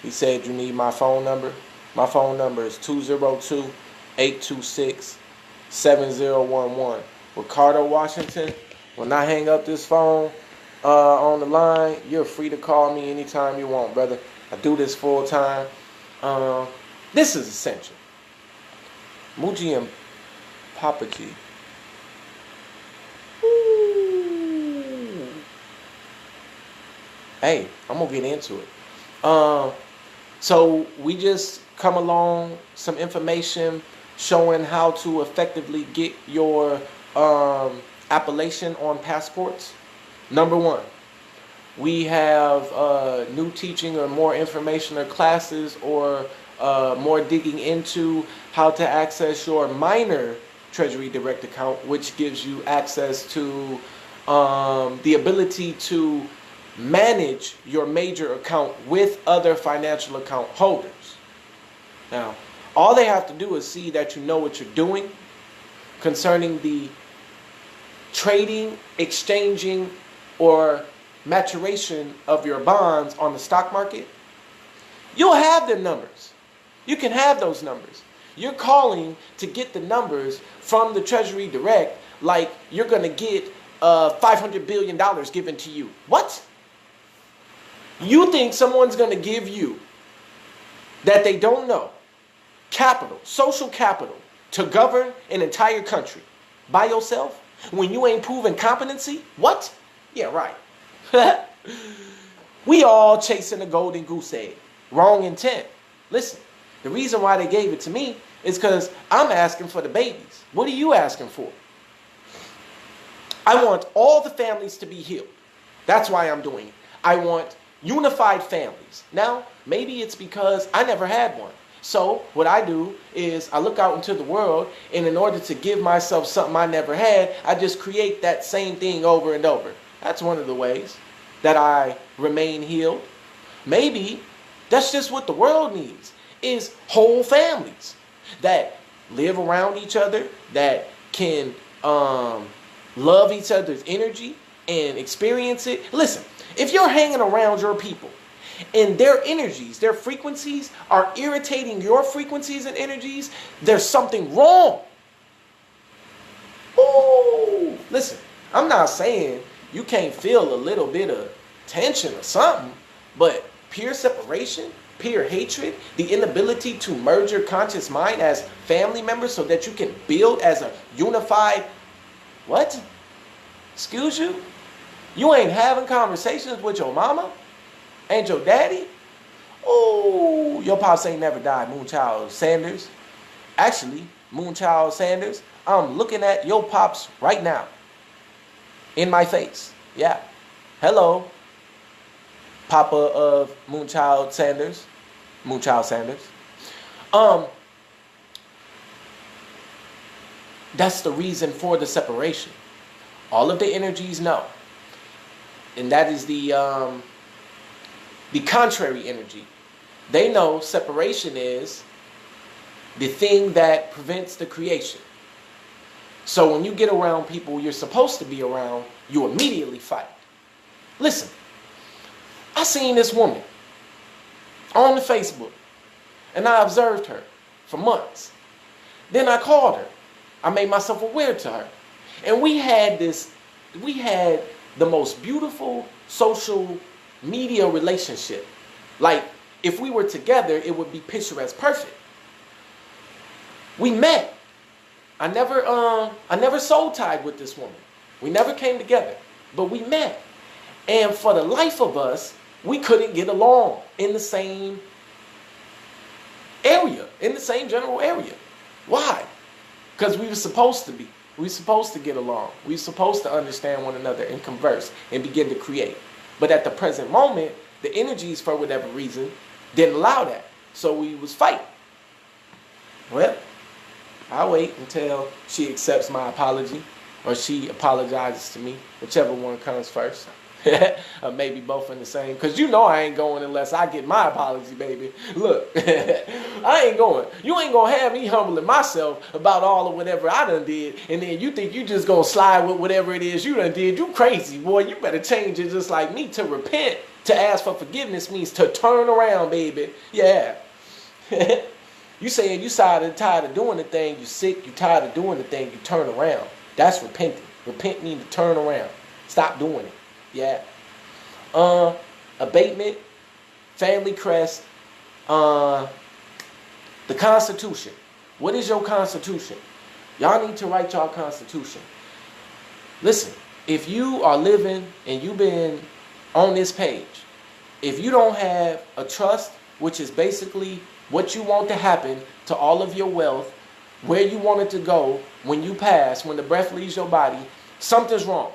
[SPEAKER 1] He said, you need my phone number? My phone number is 202-826-7011. Ricardo Washington, when I hang up this phone on the line, you're free to call me anytime you want, brother. I do this full time. This is essential. Muji and Papa G. Hey, I'm going to get into it. So we just come along, some information showing how to effectively get your appellation on passports. Number one, we have new teaching or more information or classes or more digging into how to access your minor Treasury Direct account, which gives you access to the ability to manage your major account with other financial account holders. Now, all they have to do is see that you know what you're doing concerning the trading, exchanging, or maturation of your bonds on the stock market. You'll have the numbers. You can have those numbers. You're calling to get the numbers from the Treasury Direct like you're going to get $500 billion given to you. What? You think someone's going to give you that they don't know capital, social capital, to govern an entire country by yourself when you ain't proven competency? What? Yeah, right. We all chasing a golden goose egg. Wrong intent. Listen, the reason why they gave it to me is because I'm asking for the babies. What are you asking for? I want all the families to be healed. That's why I'm doing it. I want unified families. Now, maybe it's because I never had one. So what I do is I look out into the world, and in order to give myself something I never had, I just create that same thing over and over. That's one of the ways that I remain healed. Maybe that's just what the world needs, is whole families that live around each other, that can love each other's energy and experience it. Listen, if you're hanging around your people and their energies, their frequencies are irritating your frequencies and energies, there's something wrong. Ooh, listen, I'm not saying you can't feel a little bit of tension or something, but pure separation, pure hatred, the inability to merge your conscious mind as family members so that you can build as a unified, what? Excuse you? You ain't having conversations with your mama and your daddy? Oh, your pops ain't never died, Moonchild Sanders. Actually, Moonchild Sanders, I'm looking at your pops right now. In my face. Yeah. Hello. Papa of Moonchild Sanders. Moonchild Sanders. That's the reason for the separation. All of the energies know. And that is the contrary energy. They know separation is the thing that prevents the creation. So when you get around people you're supposed to be around, you immediately fight. Listen, I seen this woman on the Facebook, and I observed her for months. Then I called her. I made myself aware to her. And we had the most beautiful social media relationship. Like, if we were together, it would be picturesque perfect. We met. I never soul tied with this woman. We never came together, but we met. And for the life of us, we couldn't get along in the same area, in the same general area. Why? Because we were supposed to be. We were supposed to get along. We were supposed to understand one another and converse and begin to create. But at the present moment, the energies, for whatever reason, didn't allow that. So we was fighting. Well, I'll wait until she accepts my apology or she apologizes to me, whichever one comes first. Or maybe both in the same. Because you know I ain't going unless I get my apology, baby. Look, I ain't going. You ain't going to have me humbling myself about all of whatever I done did. And then you think you just going to slide with whatever it is you done did. You crazy, boy. You better change it just like me. To repent, to ask for forgiveness means to turn around, baby. Yeah. You saying you tired of doing the thing. You sick. You tired of doing the thing. You turn around. That's repenting. Repent means to turn around. Stop doing it. Yeah. Abatement, family crest, the Constitution. What is your Constitution? Y'all need to write y'all Constitution. Listen, if you are living and you've been on this page, if you don't have a trust, which is basically what you want to happen to all of your wealth, where you want it to go when you pass, when the breath leaves your body, something's wrong.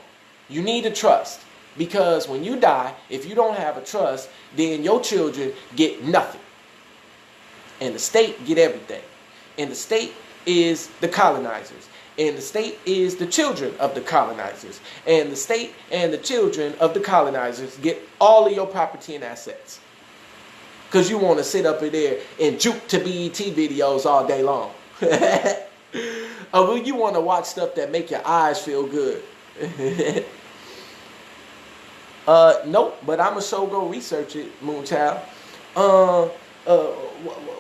[SPEAKER 1] You need a trust. Because when you die, if you don't have a trust, then your children get nothing. And the state get everything. And the state is the colonizers. And the state is the children of the colonizers. And the state and the children of the colonizers get all of your property and assets. Because you want to sit up in there and juke to BET videos all day long. Or you want to watch stuff that make your eyes feel good. Nope, but I'm going to go research it, Moonchild.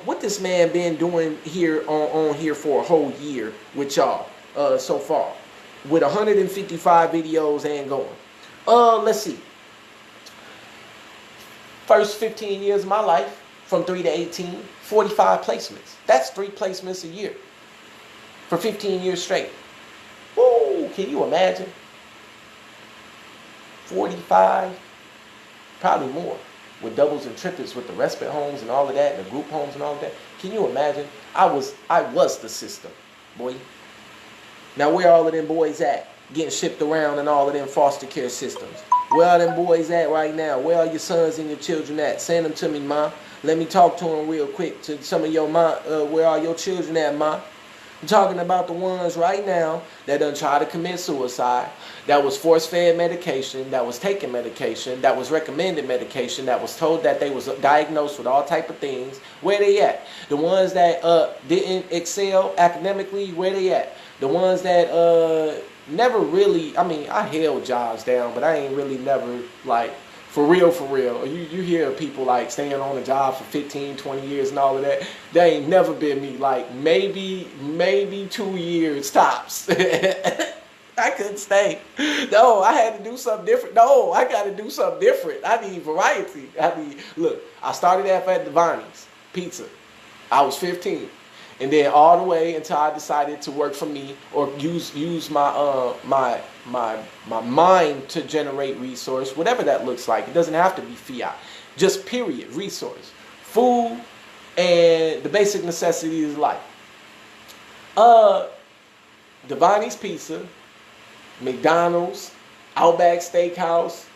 [SPEAKER 1] What this man been doing here on here for a whole year with y'all so far, with 155 videos and going. Let's see. First 15 years of my life, from 3 to 18, 45 placements. That's 3 placements a year for 15 years straight. Woo, can you imagine? 45, probably more, with doubles and triplets, with the respite homes and all of that, and the group homes and all of that. Can you imagine? I was the system, boy. Now where all of them boys at? Getting shipped around in all of them foster care systems. Where are them boys at right now? Where are your sons and your children at? Send them to me, Ma. Let me talk to them real quick. To some of your Ma, where are your children at, Ma? I'm talking about the ones right now that done try to commit suicide, that was force-fed medication, that was taking medication, that was recommended medication, that was told that they was diagnosed with all type of things. Where they at? The ones that didn't excel academically, where they at? The ones that never really, I mean, I held jobs down, but I ain't really never, like, for real. You hear people like staying on a job for 15, 20 years and all of that. That ain't never been me. Like maybe 2 years tops. I couldn't stay. No, I had to do something different. No, I got to do something different. I need variety. Look, I started off at Devani's Pizza. I was 15. And then all the way until I decided to work for me or use my my mind to generate resource, whatever that looks like. It doesn't have to be fiat. Just period, resource. Food and the basic necessities of life. Devani's Pizza, McDonald's, Outback Steakhouse.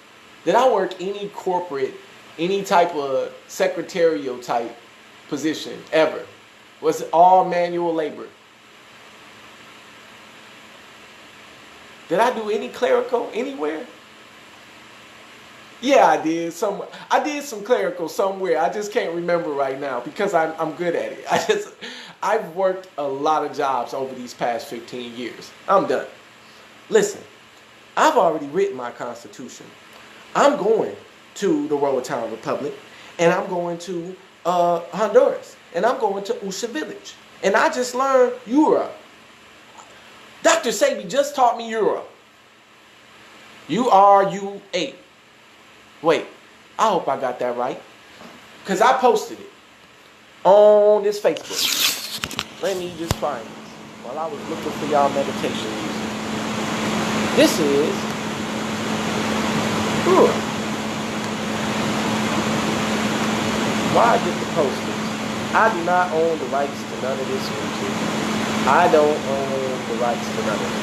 [SPEAKER 1] Did I work any corporate, any type of secretarial type position ever? Was it all manual labor? Did I do any clerical anywhere? Yeah, I did. I did some clerical somewhere. I just can't remember right now because I'm good at it. I've worked a lot of jobs over these past 15 years. I'm done. Listen, I've already written my Constitution. I'm going to the Roatan Republic, and I'm going to Honduras. And I'm going to Usha Village. And I just learned Yura. Dr. Sebi just taught me Euro. U-R-U-8. Wait, I hope I got that right. Because I posted it on this Facebook. Let me just find this while I was looking for y'all meditation music. This is why I get to post this? I do not own the rights to none of this music. I don't own the rights to none of it.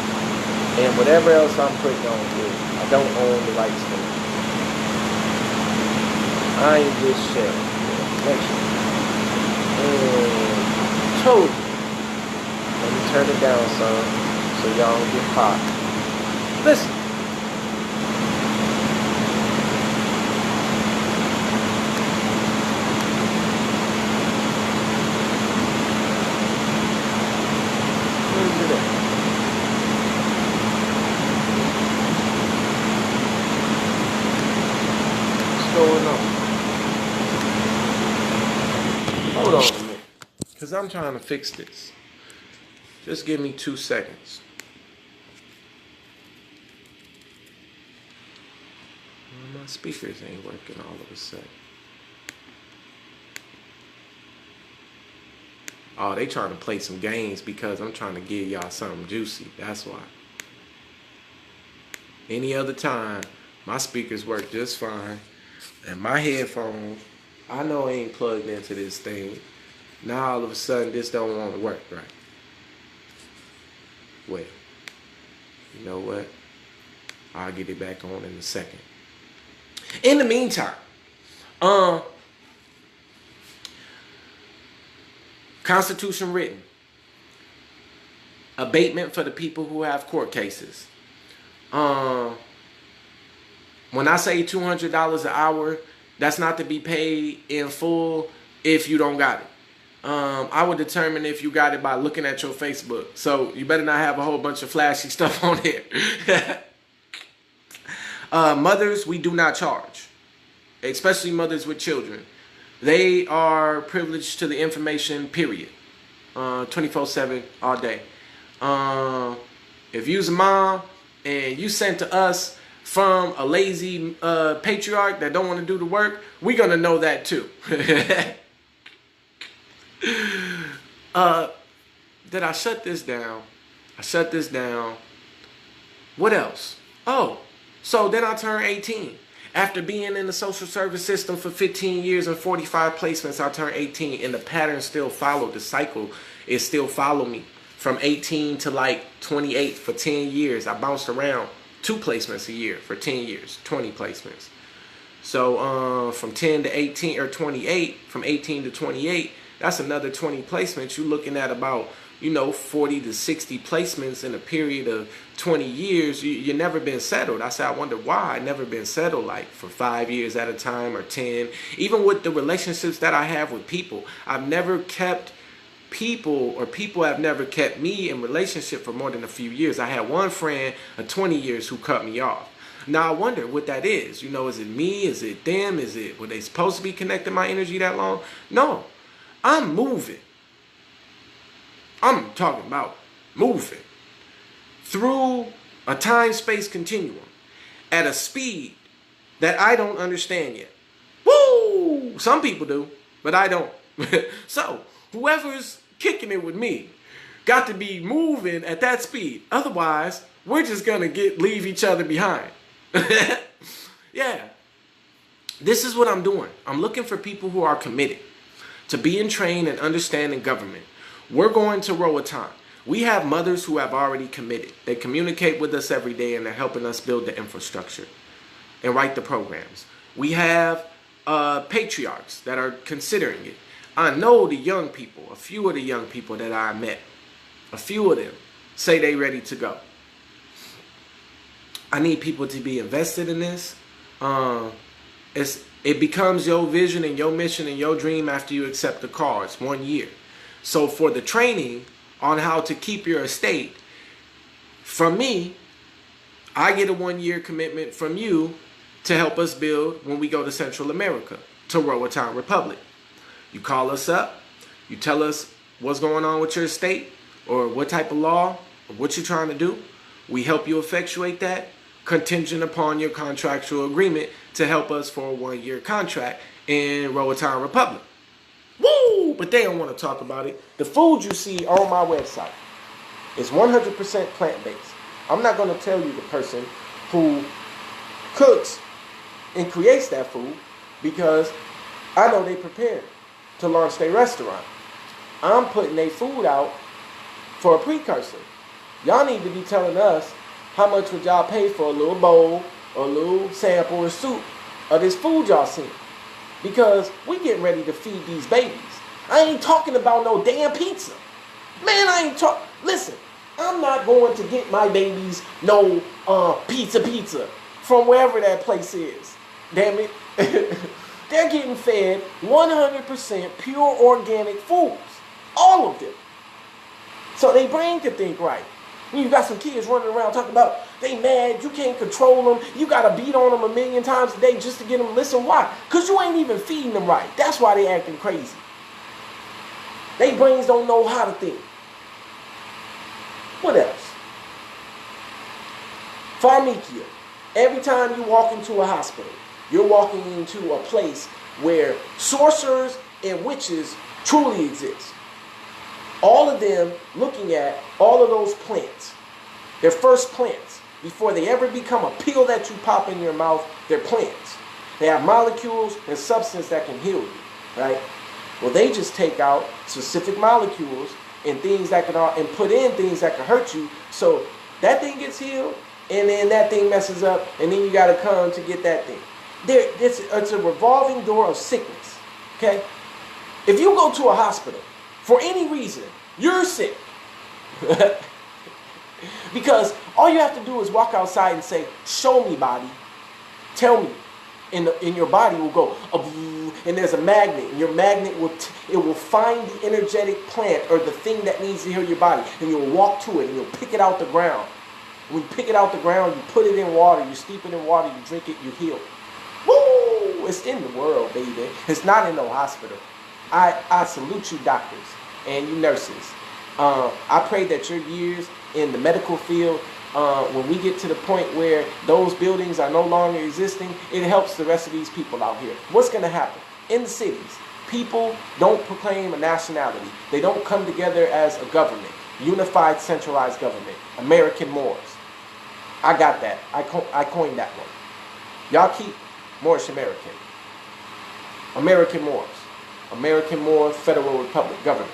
[SPEAKER 1] And whatever else I'm putting on here, I don't own the rights to it. I ain't just sharing. Make sure. And told you. Let me turn it down some so y'all don't get popped. Listen. Where's it at? What's going on? Hold on a minute, because I'm trying to fix this. Just give me 2 seconds. Well, my speakers ain't working all of a sudden. Oh, they trying to play some games because I'm trying to give y'all something juicy. That's why. Any other time, my speakers work just fine. And my headphones, I know I ain't plugged into this thing. Now all of a sudden this don't want to work right. Well, you know what? I'll get it back on in a second. In the meantime, Constitution written. Abatement for the people who have court cases. When I say $200 an hour, that's not to be paid in full if you don't got it. I would determine if you got it by looking at your Facebook. So you better not have a whole bunch of flashy stuff on there. Mothers, we do not charge. Especially mothers with children. They are privileged to the information, period. 24/7, all day. If you's a mom and you sent to us from a lazy patriarch that don't want to do the work, we're going to know that too. Did I shut this down? I shut this down. What else? Oh, so then I turned 18. After being in the social service system for 15 years and 45 placements, I turned 18, and the pattern still followed. The cycle is still followed me from 18 to like 28 for 10 years. I bounced around 2 placements a year for 10 years, 20 placements. So from 10 to 18 or 28, from 18 to 28, that's another 20 placements. You're looking at about, 40 to 60 placements in a period of 20 years. You've never been settled. I said, I wonder why I never been settled, like for 5 years at a time or 10. Even with the relationships that I have with people, I've never kept people, or people have never kept me in relationship for more than a few years. I had one friend of 20 years who cut me off. Now I wonder what that is. Is it me? Is it them? Were they supposed to be connecting my energy that long? No, I'm moving. I'm talking about moving through a time-space continuum at a speed that I don't understand yet. Woo! Some people do, but I don't. So whoever's kicking it with me got to be moving at that speed. Otherwise, we're just gonna leave each other behind. Yeah. This is what I'm doing. I'm looking for people who are committed to being trained and understanding government. We're going to Roatan. We have mothers who have already committed. They communicate with us every day, and they're helping us build the infrastructure and write the programs. We have patriarchs that are considering it. I know the young people, a few of the young people that I met, a few of them say they ready to go. I need people to be invested in this. It becomes your vision and your mission and your dream after you accept the call. It's 1 year. So for the training on how to keep your estate, from me, I get a 1 year commitment from you to help us build when we go to Central America, to Roatan Republic. You call us up, you tell us what's going on with your estate or what type of law What you trying to do? We help you effectuate that, contingent upon your contractual agreement to help us for a 1-year contract in Roatan Republic. Woo! But they don't want to talk about it. The food you see on my website is 100% plant-based. I'm not going to tell you the person who cooks and creates that food because I know they prepared to launch their restaurant. I'm putting their food out for a precursor. Y'all need to be telling us how much would y'all pay for a little bowl or a little sample or soup of this food y'all seen. Because we getting ready to feed these babies. I ain't talking about no damn pizza. Man, I ain't talking. Listen, I'm not going to get my babies no pizza from wherever that place is. Damn it. They're getting fed 100% pure organic foods. All of them. So their brain can think right. When you got some kids running around talking about they mad, you can't control them, you got to beat on them 1,000,000 times a day just to get them to listen. Why? Because you ain't even feeding them right. That's why they acting crazy. Their brains don't know how to think. What else? Pharmakia. Every time you walk into a hospital, you're walking into a place where sorcerers and witches truly exist. All of them looking at all of those plants, their first plants, before they ever become a pill that you pop in your mouth, they're plants. They have molecules and substance that can heal you, right? Well, they just take out specific molecules and things that can, and put in things that can hurt you. So that thing gets healed, and then that thing messes up, and then you got to come to get that thing. It's a revolving door of sickness, okay? If you go to a hospital, for any reason, you're sick. Because all you have to do is walk outside and say, show me, body. Tell me. And your body will go, and there's a magnet. And your magnet will find the energetic plant or the thing that needs to heal your body. And you'll walk to it and you'll pick it out the ground. When you pick it out the ground, you put it in water. You steep it in water. You drink it. You heal. Woo! It's in the world, baby. It's not in no hospital. I salute you doctors and you nurses. I pray that your years in the medical field, when we get to the point where those buildings are no longer existing, it helps the rest of these people out here. What's going to happen? In the cities, people don't proclaim a nationality. They don't come together as a government, unified, centralized government, American Moors. I got that. I coined that one. Y'all keep Moorish American. American Moors. American Moor Federal Republic government.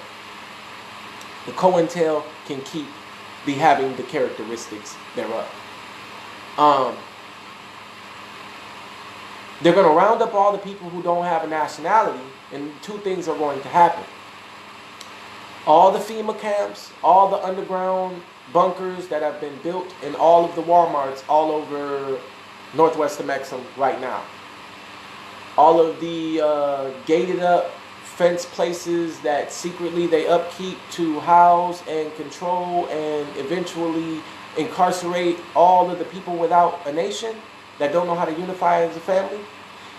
[SPEAKER 1] The COINTEL can keep having the characteristics thereof. They're going to round up all the people who don't have a nationality, and two things are going to happen. All the FEMA camps, all the underground bunkers that have been built in all of the Walmarts all over northwest of Mexico right now. All of the gated up fence places that secretly they upkeep to house and control and eventually incarcerate all of the people without a nation that don't know how to unify as a family.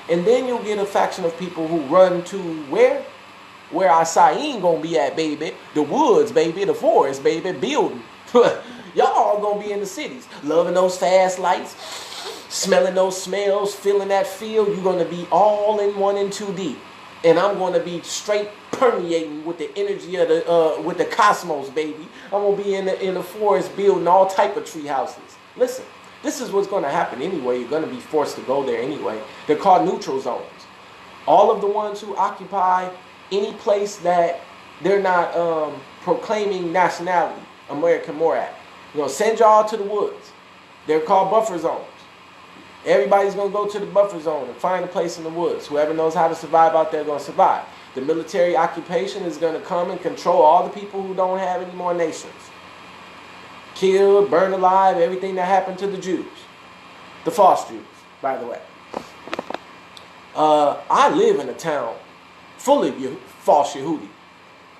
[SPEAKER 1] And then you'll get a faction of people who run to where? Where Asain gonna be at, baby. The woods, baby. The forest, baby. Building. Y'all all gonna be in the cities. Loving those fast lights. Smelling those smells. Feeling that feel. You're gonna be all in 1 and 2 deep. And I'm going to be straight permeating with the energy of with the cosmos, baby. I'm going to be in the forest building all type of tree houses. Listen, this is what's going to happen anyway. You're going to be forced to go there anyway. They're called neutral zones. All of the ones who occupy any place that they're not proclaiming nationality, American Moor Act. We're going to send y'all to the woods. They're called buffer zones. Everybody's going to go to the buffer zone and find a place in the woods. Whoever knows how to survive out there is going to survive. The military occupation is going to come and control all the people who don't have any more nations. Killed, burned alive, everything that happened to the Jews. The false Jews, by the way. I live in a town full of false Yehudi.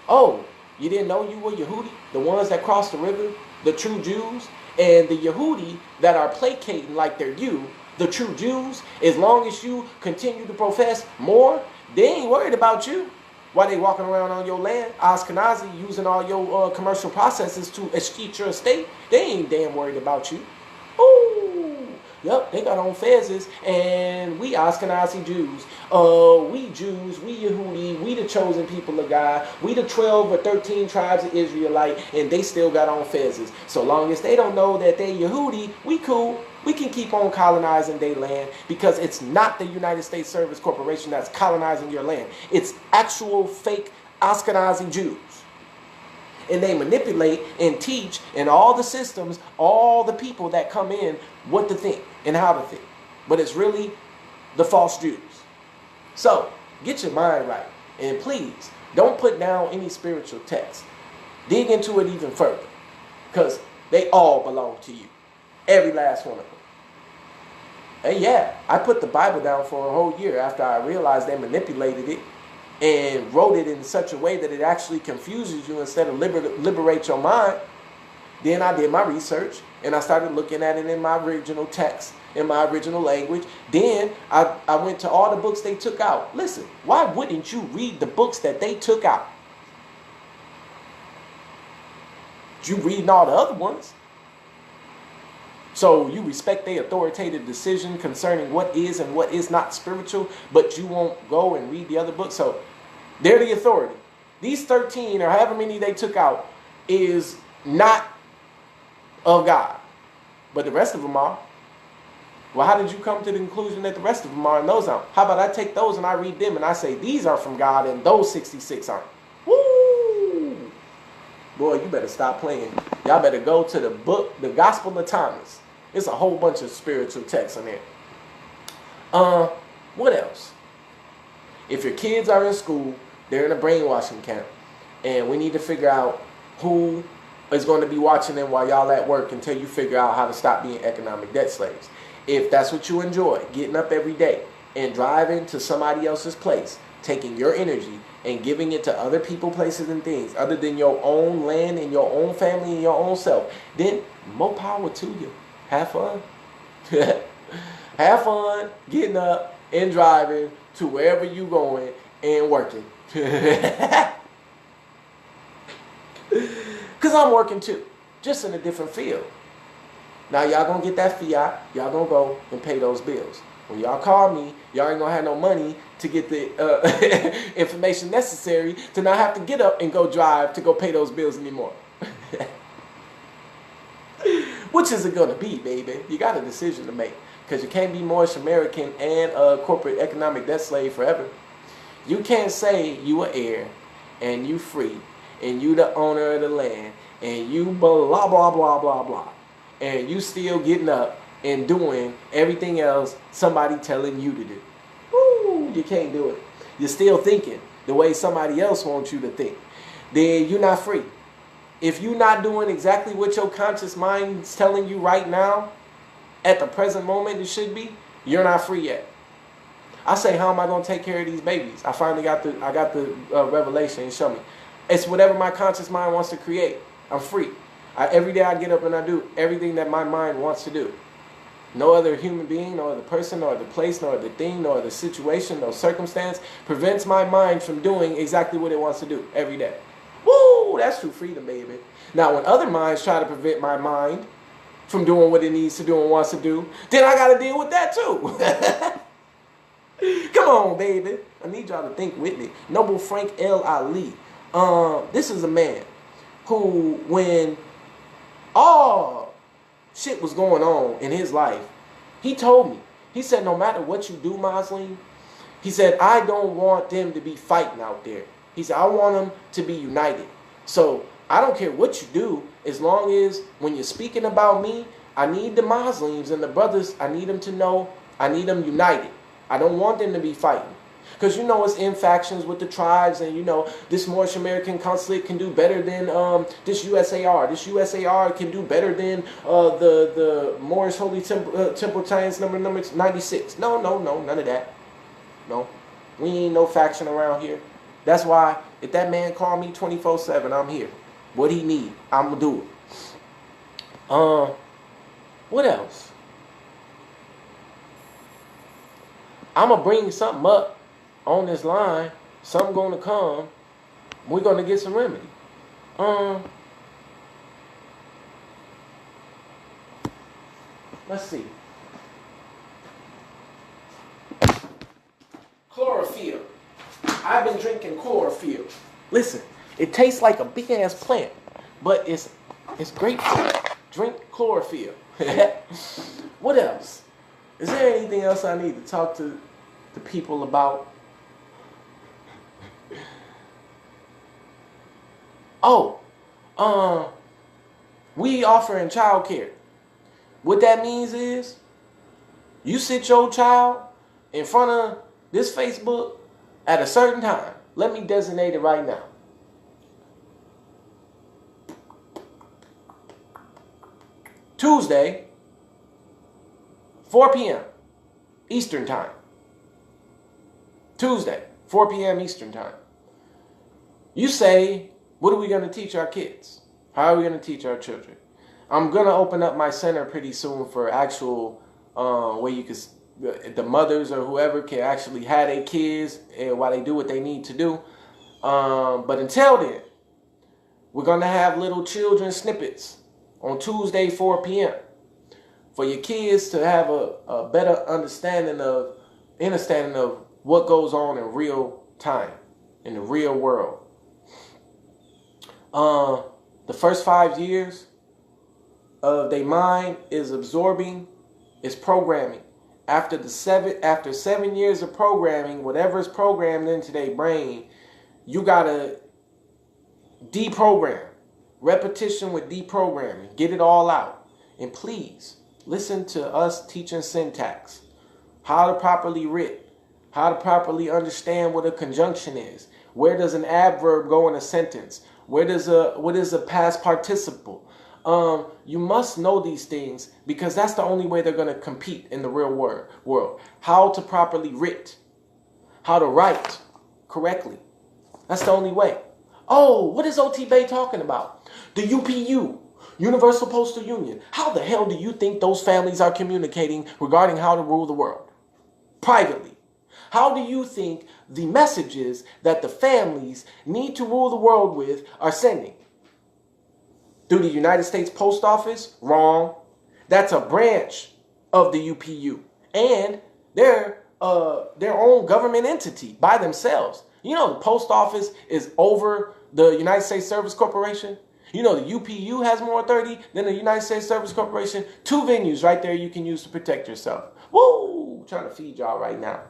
[SPEAKER 1] Oh, you didn't know you were Yehudi? The ones that crossed the river? The true Jews? And the Yehudi that are placating like they're you, the true Jews, as long as you continue to profess more, they ain't worried about you. Why they walking around on your land, Ashkenazi, using all your commercial processes to escheat your estate? They ain't damn worried about you. Ooh, yep, they got on fezzes, and we Ashkenazi Jews. We Jews, we Yehudi, we the chosen people of God, we the 12 or 13 tribes of Israelite, and they still got on fezzes. So long as they don't know that they Yehudi, we cool. We can keep on colonizing their land, because it's not the United States Service Corporation that's colonizing your land. It's actual fake Ashkenazi Jews. And they manipulate and teach in all the systems, all the people that come in, what to think and how to think. But it's really the false Jews. So, get your mind right. And please, don't put down any spiritual text. Dig into it even further. Because they all belong to you. Every last one of them. And yeah, I put the Bible down for a whole year after I realized they manipulated it and wrote it in such a way that it actually confuses you instead of liberate your mind. Then I did my research and I started looking at it in my original text, in my original language. Then I went to all the books they took out. Listen, why wouldn't you read the books that they took out? You reading all the other ones. So you respect their authoritative decision concerning what is and what is not spiritual, but you won't go and read the other books. So they're the authority. These 13 or however many they took out is not of God. But the rest of them are. Well, how did you come to the conclusion that the rest of them are and those aren't? How about I take those and I read them and I say these are from God and those 66 aren't? Woo! Boy, you better stop playing. Y'all better go to the book, the Gospel of Thomas. It's a whole bunch of spiritual texts in there. What else? If your kids are in school, they're in a brainwashing camp, and we need to figure out who is going to be watching them while y'all at work until you figure out how to stop being economic debt slaves. If that's what you enjoy, getting up every day and driving to somebody else's place, taking your energy and giving it to other people, places, and things other than your own land and your own family and your own self, then more power to you. Have fun. Have fun getting up and driving to wherever you going and working. Because I'm working too, just in a different field. Now y'all gonna get that fiat, y'all gonna go and pay those bills. When y'all call me, y'all ain't gonna have no money to get the information necessary to not have to get up and go drive to go pay those bills anymore. Which is it gonna be, baby? You got a decision to make, because you can't be Moorish American and a corporate economic debt slave forever. You can't say you are heir and you free and you the owner of the land and you blah blah blah blah blah and you still getting up and doing everything else somebody telling you to do. Woo, you can't do it. You're still thinking the way somebody else wants you to think. Then you're not free. If you're not doing exactly what your conscious mind is telling you right now, at the present moment it should be, you're not free yet. I say, how am I going to take care of these babies? I finally got the revelation and show me. It's whatever my conscious mind wants to create. I'm free. Every day I get up and I do everything that my mind wants to do. No other human being, no other person, no other place, no other thing, no other situation, no circumstance prevents my mind from doing exactly what it wants to do every day. Woo! That's true freedom, baby. Now, when other minds try to prevent my mind from doing what it needs to do and wants to do, then I got to deal with that too. Come on, baby. I need y'all to think with me. Noble Frank L. Ali. This is a man who, when all shit was going on in his life, he told me, he said, no matter what you do, Muslim, he said, I don't want them to be fighting out there. He said, I want them to be united. So I don't care what you do, as long as when you're speaking about me, I need the Muslims and the brothers, I need them to know, I need them united. I don't want them to be fighting. Because you know it's in factions with the tribes, and you know this Moorish American consulate can do better than this USAR. This USAR can do better than the Moorish Holy Temple Giants number 96. No, none of that. No, we ain't no faction around here. That's why if that man call me 24/7, I'm here. What he need, I'm gonna do it. What else? I'm gonna bring something up on this line Something gonna come. We're gonna get some remedy. Let's see. Chlorophyll. I've been drinking chlorophyll. Listen, it tastes like a big ass plant, but it's great for you. Drink chlorophyll. What else? Is there anything else I need to talk to the people about? Oh, we offering childcare. What that means is, you sit your child in front of this Facebook at a certain time. Let me designate it right now. Tuesday, 4 p.m. Eastern Time. Tuesday, 4 p.m. Eastern Time. You say, what are we going to teach our kids? How are we going to teach our children? I'm going to open up my center pretty soon for actual, where you can, the mothers or whoever can actually have their kids while they do what they need to do. But until then, we're going to have little children snippets on Tuesday, 4 p.m. for your kids to have a better understanding of what goes on in real time, in the real world. The first 5 years of their mind is absorbing, is programming. After 7 years of programming, whatever is programmed into their brain, you gotta deprogram. Repetition with deprogramming. Get it all out. And please, listen to us teaching syntax. How to properly write. How to properly understand what a conjunction is. Where does an adverb go in a sentence? What is a past participle? You must know these things because that's the only way they're going to compete in the real world. How to properly write. How to write correctly. That's the only way. Oh, what is OT Bay talking about? The UPU, Universal Postal Union. How the hell do you think those families are communicating regarding how to rule the world? Privately. How do you think the messages that the families need to rule the world with are sending? Through the United States Post Office? Wrong. That's a branch of the UPU. And they're their own government entity by themselves. You know the Post Office is over the United States Service Corporation? You know the UPU has more authority than the United States Service Corporation? 2 venues right there you can use to protect yourself. Woo! I'm trying to feed y'all right now.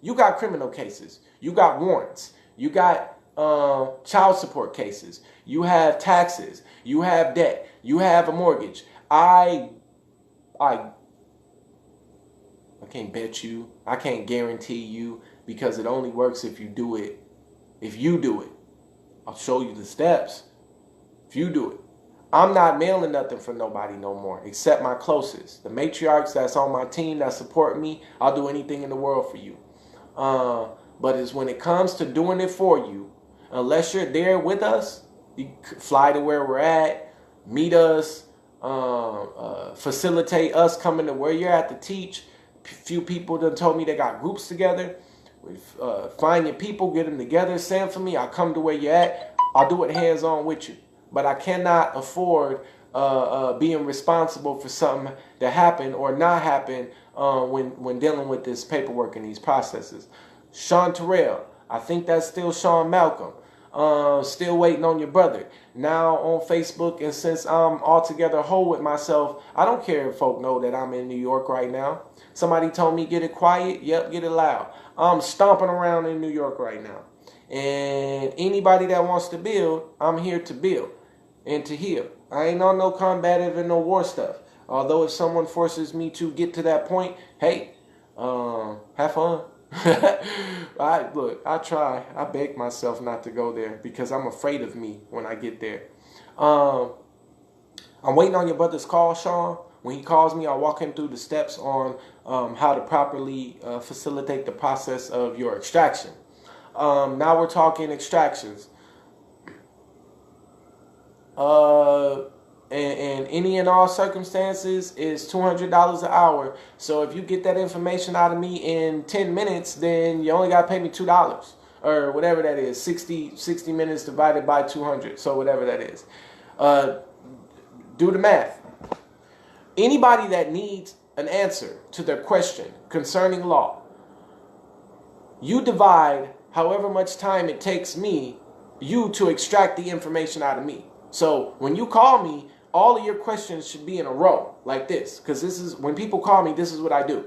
[SPEAKER 1] You got criminal cases. You got warrants. You got child support cases. You have taxes. You have debt. You have a mortgage. I can't bet you. I can't guarantee you because it only works if you do it. If you do it. I'll show you the steps. If you do it. I'm not mailing nothing for nobody no more except my closest. The matriarchs that's on my team that support me, I'll do anything in the world for you. But it's when it comes to doing it for you, unless you're there with us, you fly to where we're at, meet us, facilitate us coming to where you're at to teach. Few people done told me they got groups together. Find your people, get them together, send for me. I'll come to where you're at. I'll do it hands-on with you. But I cannot afford being responsible for something that happened or not happened when dealing with this paperwork and these processes. Sean Terrell, I think that's still Sean Malcolm. Still waiting on your brother. Now on Facebook, and since I'm altogether whole with myself, I don't care if folk know that I'm in New York right now. Somebody told me get it quiet. Yep, get it loud. I'm stomping around in New York right now. And anybody that wants to build, I'm here to build and to heal. I ain't on no combative and no war stuff. Although if someone forces me to get to that point, hey, have fun. I try. I beg myself not to go there because I'm afraid of me when I get there. I'm waiting on your brother's call, Sean. When he calls me, I'll walk him through the steps on how to properly facilitate the process of your extraction. Now we're talking extractions. and any and all circumstances is $200 an hour. So if you get that information out of me in 10 minutes, then you only got to pay me $2 or whatever that is. 60 minutes divided by 200. So whatever that is. Do the math. Anybody that needs an answer to their question concerning law, you divide however much time it takes you to extract the information out of me. So when you call me, all of your questions should be in a row like this. Because this is, when people call me, this is what I do.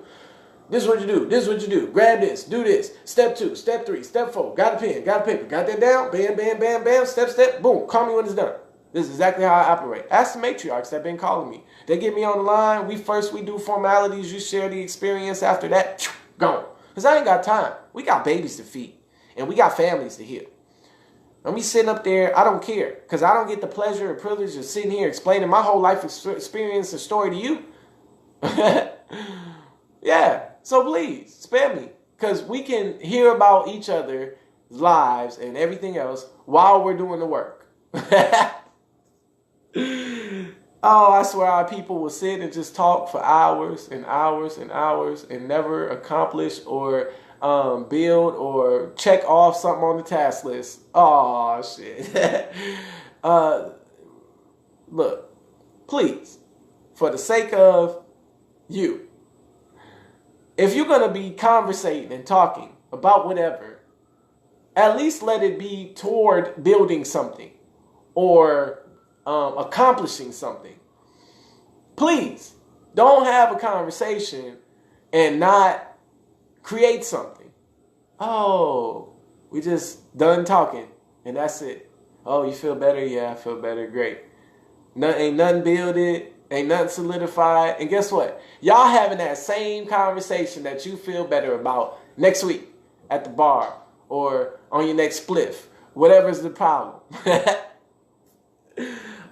[SPEAKER 1] This is what you do. This is what you do. Grab this. Do this. Step 2. Step 3. Step 4. Got a pen. Got a paper. Got that down. Bam, bam, bam, bam. Step. Boom. Call me when it's done. This is exactly how I operate. Ask the matriarchs that have been calling me. They get me on the line. We do formalities. You share the experience. After that, gone. Because I ain't got time. We got babies to feed. And we got families to heal. And me sitting up there, I don't care. Because I don't get the pleasure or privilege of sitting here explaining my whole life experience and story to you. Yeah. So please, spare me. Because we can hear about each other's lives and everything else while we're doing the work. Oh, I swear our people will sit and just talk for hours and hours and hours and never accomplish or build or check off something on the task list. Oh, shit. Look, please, for the sake of you, if you're going to be conversating and talking about whatever, at least let it be toward building something or accomplishing something. Please don't have a conversation and not create something. Oh, we just done talking and that's it. Oh, you feel better? Yeah, I feel better. Great. Ain't nothing builded. Ain't nothing solidified. And guess what? Y'all having that same conversation that you feel better about next week at the bar or on your next spliff. Whatever's the problem.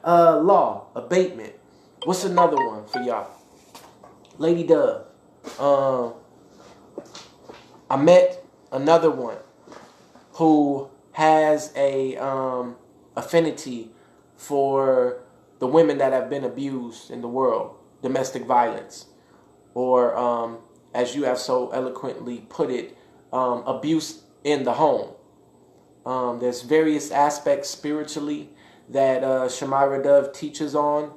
[SPEAKER 1] Law, abatement. What's another one for y'all? Lady Dove. I met another one who has a affinity for the women that have been abused in the world, domestic violence, or as you have so eloquently put it, abuse in the home. There's various aspects spiritually that Shamira Dove teaches on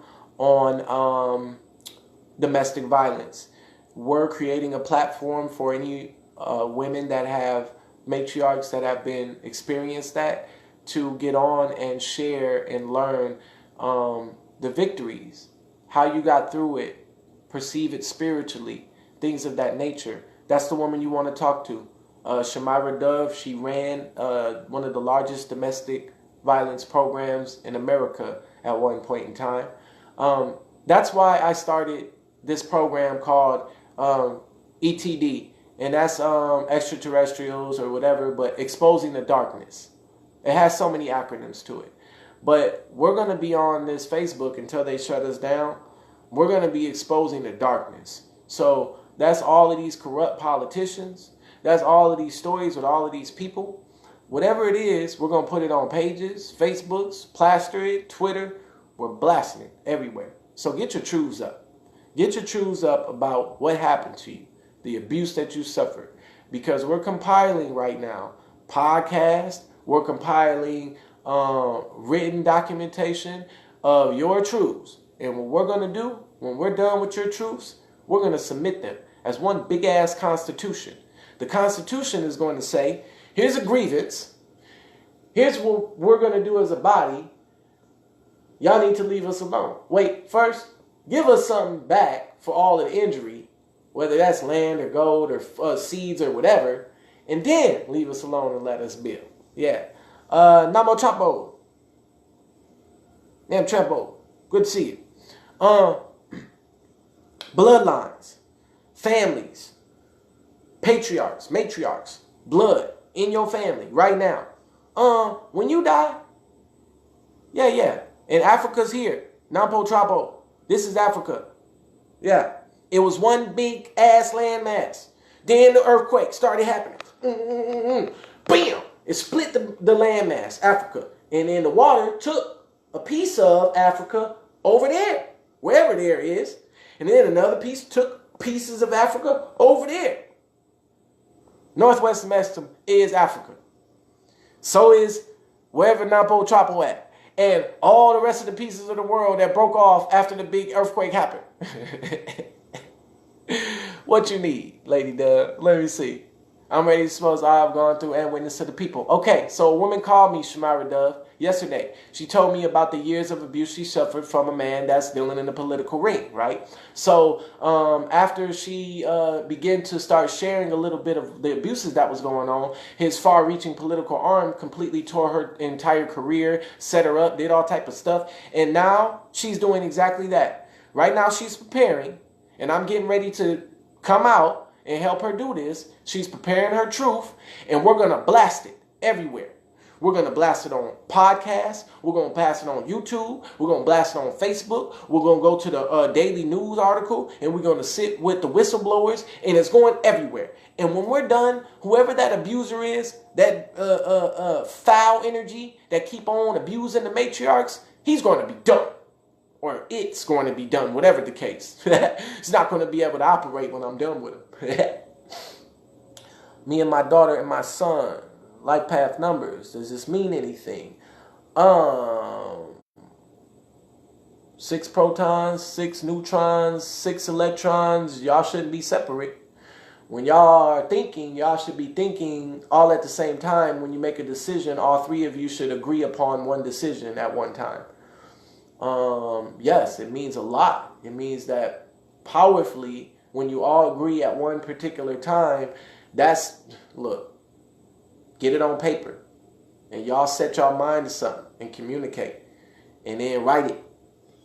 [SPEAKER 1] domestic violence. We're creating a platform for any women that have matriarchs that have been experienced that to get on and share and learn the victories, how you got through it, perceive it spiritually, things of that nature. That's the woman you want to talk to. Shamira Dove, she ran one of the largest domestic violence programs in America at one point in time. That's why I started this program called ETD, and that's extraterrestrials or whatever, but exposing the darkness. It has so many acronyms to it. But we're going to be on this Facebook until they shut us down. We're going to be exposing the darkness. So that's all of these corrupt politicians. That's all of these stories with all of these people. Whatever it is, we're going to put it on pages, Facebooks, plaster it, Twitter. We're blasting it everywhere. So get your truths up. Get your truths up about what happened to you, the abuse that you suffered. Because we're compiling right now podcasts. We're compiling written documentation of your truths. And what we're going to do, when we're done with your truths, we're going to submit them as one big-ass constitution. The Constitution is going to say, here's a grievance. Here's what we're going to do as a body. Y'all need to leave us alone. Wait, first, give us something back for all of the injury, whether that's land or gold or seeds or whatever, and then leave us alone and let us build. Yeah. Namo Trampo. Damn Trampo. Good to see you. Bloodlines, families, patriarchs, matriarchs, blood in your family right now. When you die, yeah. And Africa's here. Nampo Trapo. This is Africa. Yeah. It was one big ass landmass. Then the earthquake started happening. Bam! It split the landmass, Africa. And then the water took a piece of Africa over there, wherever there is. And then another piece took pieces of Africa over there. Northwest Mestem is Africa. So is wherever Napo Trapo at. And all the rest of the pieces of the world that broke off after the big earthquake happened. What you need, Lady Dove? Let me see. I'm ready to suppose I have gone through and witness to the people. Okay, so a woman called me, Shamira Dove, yesterday. She told me about the years of abuse she suffered from a man that's dealing in the political ring, right? So after she began to start sharing a little bit of the abuses that was going on, his far-reaching political arm completely tore her entire career, set her up, did all type of stuff. And now she's doing exactly that. Right now she's preparing, and I'm getting ready to come out and help her do this. She's preparing her truth, and we're going to blast it everywhere. We're going to blast it on podcasts. We're going to blast it on YouTube. We're going to blast it on Facebook. We're going to go to the daily news article, and we're going to sit with the whistleblowers, and it's going everywhere. And when we're done, whoever that abuser is, that foul energy that keep on abusing the matriarchs, he's going to be done. Or it's going to be done, whatever the case. It's not going to be able to operate when I'm done with him. Me and my daughter and my son, life path numbers. Does this mean anything? 6 protons, 6 neutrons, 6 electrons. Y'all shouldn't be separate. When y'all are thinking, y'all should be thinking all at the same time. When you make a decision, all 3 of you should agree upon one decision at one time. Yes, it means a lot. It means that powerfully, when you all agree at one particular time, look, get it on paper. And y'all set your mind to something and communicate. And then write it.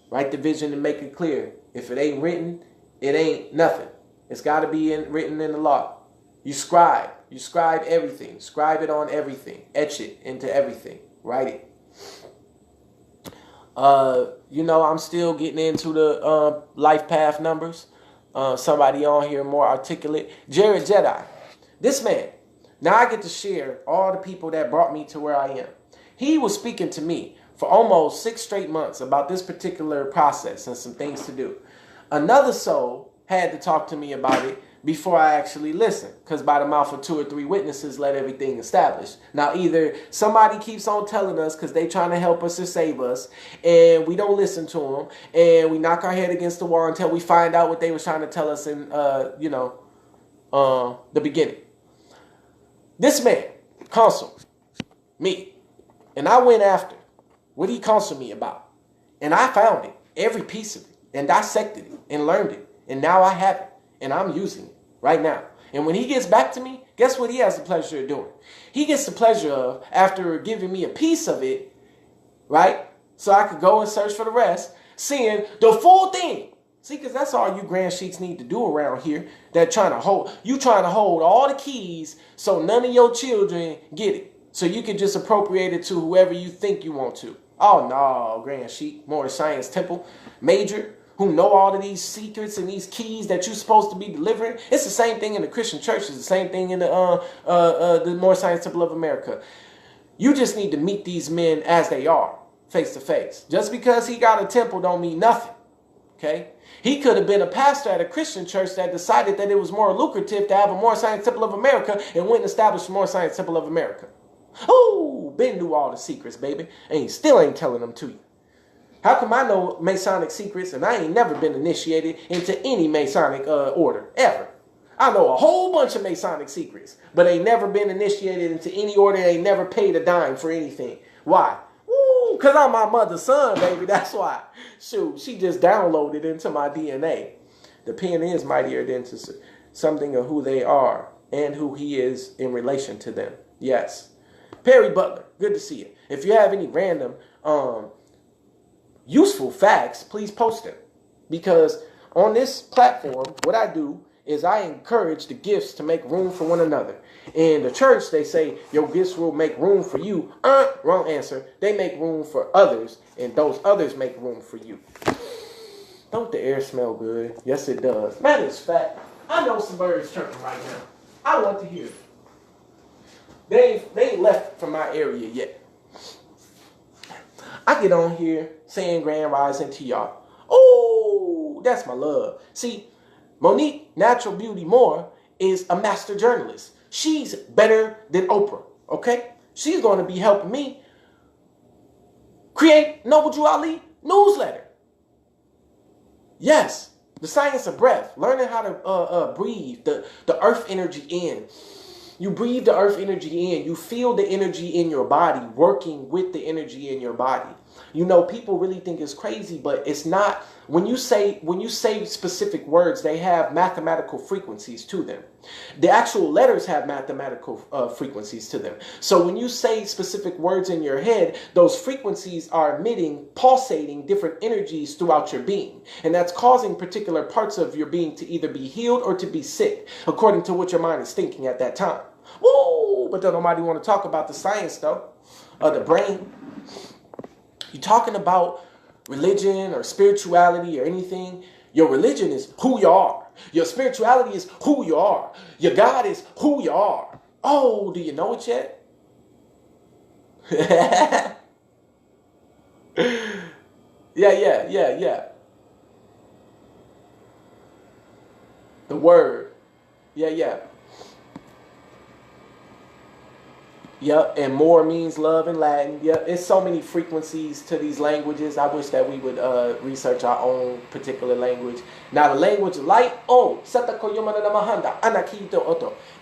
[SPEAKER 1] Write the vision and make it clear. If it ain't written, it ain't nothing. It's got to be written in the law. You scribe. You scribe everything. Scribe it on everything. Etch it into everything. Write it. I'm still getting into the life path numbers. Somebody on here more articulate. Jared Jedi. This man. Now I get to share all the people that brought me to where I am. He was speaking to me for almost 6 straight months about this particular process and some things to do. Another soul had to talk to me about it before I actually listened, because by the mouth of 2 or 3 witnesses, let everything establish. Now, either somebody keeps on telling us because they trying to help us or save us, and we don't listen to them, and we knock our head against the wall until we find out what they were trying to tell us in, the beginning. This man counseled me, and I went after what he counseled me about, and I found it, every piece of it, and dissected it, and learned it, and now I have it. And I'm using it right now. And when he gets back to me, guess what he has the pleasure of doing? He gets the pleasure of, after giving me a piece of it, right? So I could go and search for the rest, seeing the full thing. See, because that's all you grand sheiks need to do around here. They're trying to hold all the keys so none of your children get it. So you can just appropriate it to whoever you think you want to. Oh, no, grand sheik, more Science Temple, major, who know all of these secrets and these keys that you're supposed to be delivering. It's the same thing in the Christian church. It's the same thing in the More Science Temple of America. You just need to meet these men as they are, face to face. Just because he got a temple don't mean nothing, okay? He could have been a pastor at a Christian church that decided that it was more lucrative to have a More Science Temple of America and went and established More Science Temple of America. Oh, Ben knew all the secrets, baby, and he still ain't telling them to you. How come I know Masonic secrets and I ain't never been initiated into any Masonic order, ever? I know a whole bunch of Masonic secrets, but ain't never been initiated into any order, ain't never paid a dime for anything. Why? Woo, because I'm my mother's son, baby, that's why. Shoot, she just downloaded into my DNA. The pen is mightier than something of who they are and who he is in relation to them. Yes. Perry Butler, good to see you. If you have any random useful facts, please post them. Because on this platform, what I do is I encourage the gifts to make room for one another. In the church, they say your gifts will make room for you. Wrong answer. They make room for others, and those others make room for you. Don't the air smell good? Yes, it does. Matter of fact, I know some birds chirping right now. I want to hear them. They ain't left from my area yet. I get on here saying grand rising to y'all. Oh, that's my love. See, Monique Natural Beauty Moore is a master journalist. She's better than Oprah, okay? She's going to be helping me create Noble Drew Ali newsletter. Yes, the science of breath, learning how to breathe the earth energy in. You breathe the earth energy in. You feel the energy in your body, working with the energy in your body. You know, people really think it's crazy, but it's not. When you say specific words, they have mathematical frequencies to them. The actual letters have mathematical frequencies to them. So when you say specific words in your head, those frequencies are emitting, pulsating different energies throughout your being. And that's causing particular parts of your being to either be healed or to be sick, according to what your mind is thinking at that time. Woo! But don't nobody want to talk about the science, though, of the brain. You're talking about religion or spirituality or anything. Your religion is who you are. Your spirituality is who you are. Your God is who you are. Oh, do you know it yet? Yeah. The word. Yeah. Yep, and more means love in Latin. Yep, it's so many frequencies to these languages. I wish that we would research our own particular language. Now, the language of light,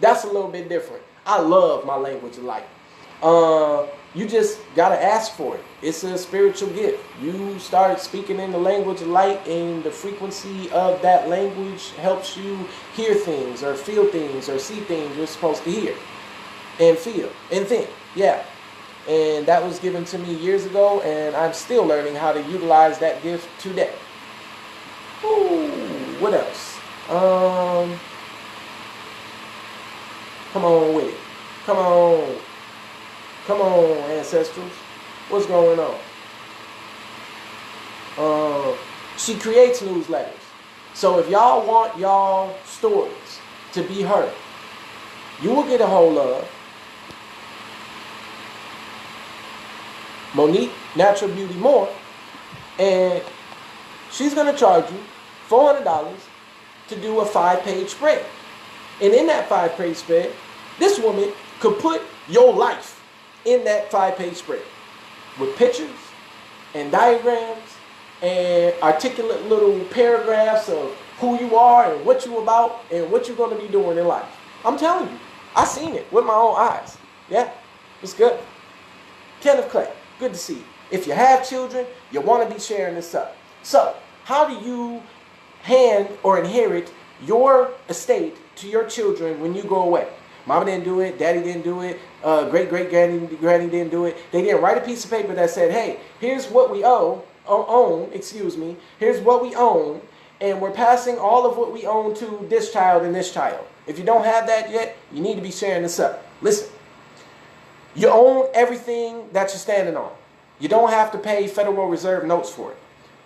[SPEAKER 1] that's a little bit different. I love my language of light. You just got to ask for it. It's a spiritual gift. You start speaking in the language of light, and the frequency of that language helps you hear things or feel things or see things you're supposed to hear and feel and think. Yeah. And that was given to me years ago, and I'm still learning how to utilize that gift today. Ooh, what else? Come on with it. Come on, ancestrals. What's going on? She creates newsletters. So if y'all want y'all stories to be heard, you will get a hold of Monique Natural Beauty Moore, and she's going to charge you $400 to do a 5-page spread. And in that 5-page spread, this woman could put your life in that 5-page spread with pictures and diagrams and articulate little paragraphs of who you are and what you're about and what you're going to be doing in life. I'm telling you, I seen it with my own eyes. Yeah, it's good. Kenneth Clay, good to see you. If you have children, you want to be sharing this up. So, how do you hand or inherit your estate to your children when you go away? Mama didn't do it, daddy didn't do it, great-great-granny didn't do it. They didn't write a piece of paper that said, hey, here's what we here's what we own, and we're passing all of what we own to this child and this child. If you don't have that yet, you need to be sharing this up. Listen, you own everything that you're standing on. You don't have to pay Federal Reserve notes for it.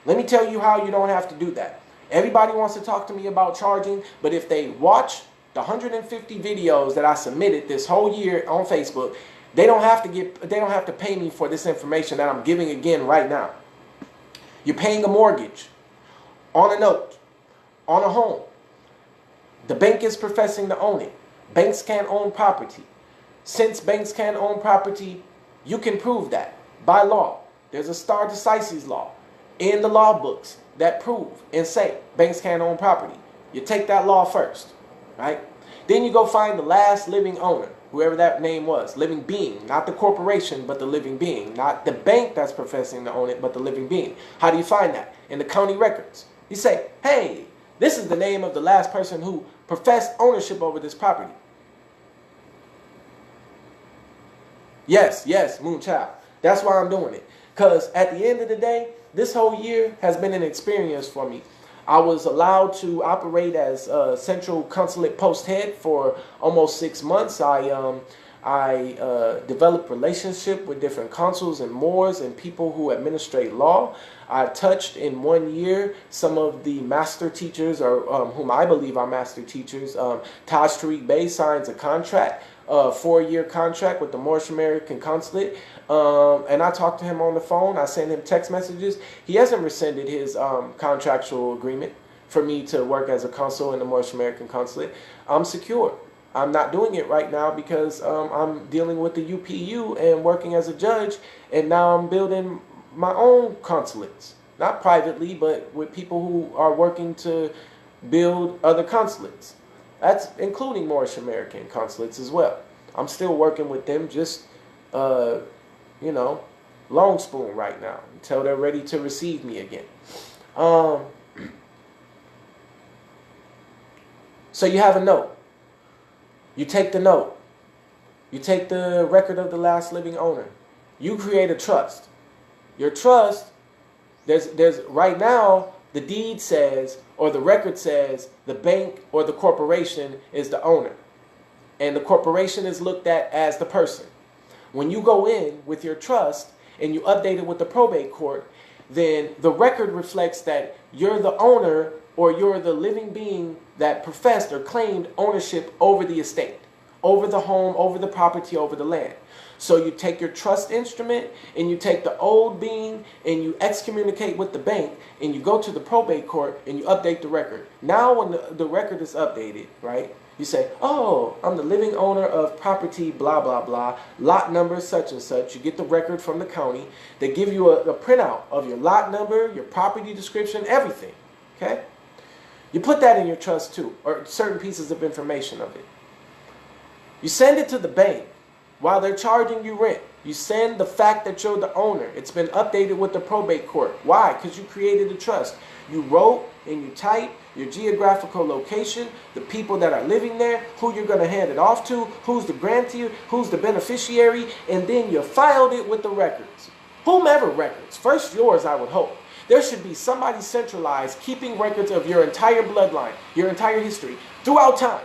[SPEAKER 1] Let me tell you how you don't have to do that. Everybody wants to talk to me about charging, but if they watch the 150 videos that I submitted this whole year on Facebook, they don't have to pay me for this information that I'm giving again right now. You're paying a mortgage on a note, on a home. The bank is professing to own it. Banks can't own property. Since banks can't own property, you can prove that by law. There's a stare decisis law in the law books that prove and say banks can't own property. You take that law first, right? Then you go find the last living owner, whoever that name was, living being, not the corporation, but the living being, not the bank that's professing to own it, but the living being. How do you find that? In the county records. You say, hey, this is the name of the last person who professed ownership over this property. Yes, Moonchild. That's why I'm doing it. Because at the end of the day, this whole year has been an experience for me. I was allowed to operate as Central Consulate Post Head for almost 6 months. I developed relationship with different consuls and Moors and people who administrate law. I touched in 1 year some of the master teachers, or whom I believe are master teachers. Taj Tariq Bey signs a contract 4-year contract with the Moorish American Consulate. And I talked to him on the phone. I sent him text messages. He hasn't rescinded his contractual agreement for me to work as a consul in the Moorish American Consulate. I'm secure. I'm not doing it right now because I'm dealing with the UPU and working as a judge, and now I'm building my own consulates. Not privately, but with people who are working to build other consulates. That's including Moorish American consulates as well. I'm still working with them, just, you know, long spoon right now until they're ready to receive me again. So you have a note. You take the note. You take the record of the last living owner. You create a trust. Your trust, there's right now, the deed says, or the record says, the bank or the corporation is the owner. And the corporation is looked at as the person. When you go in with your trust and you update it with the probate court, then the record reflects that you're the owner, or you're the living being that professed or claimed ownership over the estate, over the home, over the property, over the land. So you take your trust instrument and you take the old being and you excommunicate with the bank and you go to the probate court and you update the record. Now when the record is updated, right, you say, oh, I'm the living owner of property, blah, blah, blah, lot number such and such. You get the record from the county. They give you a printout of your lot number, your property description, everything, okay? You put that in your trust too, or certain pieces of information of it. You send it to the bank while they're charging you rent. You send the fact that you're the owner. It's been updated with the probate court. Why? Because you created a trust. You wrote and you typed your geographical location, the people that are living there, who you're going to hand it off to, who's the grantee, who's the beneficiary, and then you filed it with the records. Whomever records. First yours, I would hope. There should be somebody centralized keeping records of your entire bloodline, your entire history, throughout time.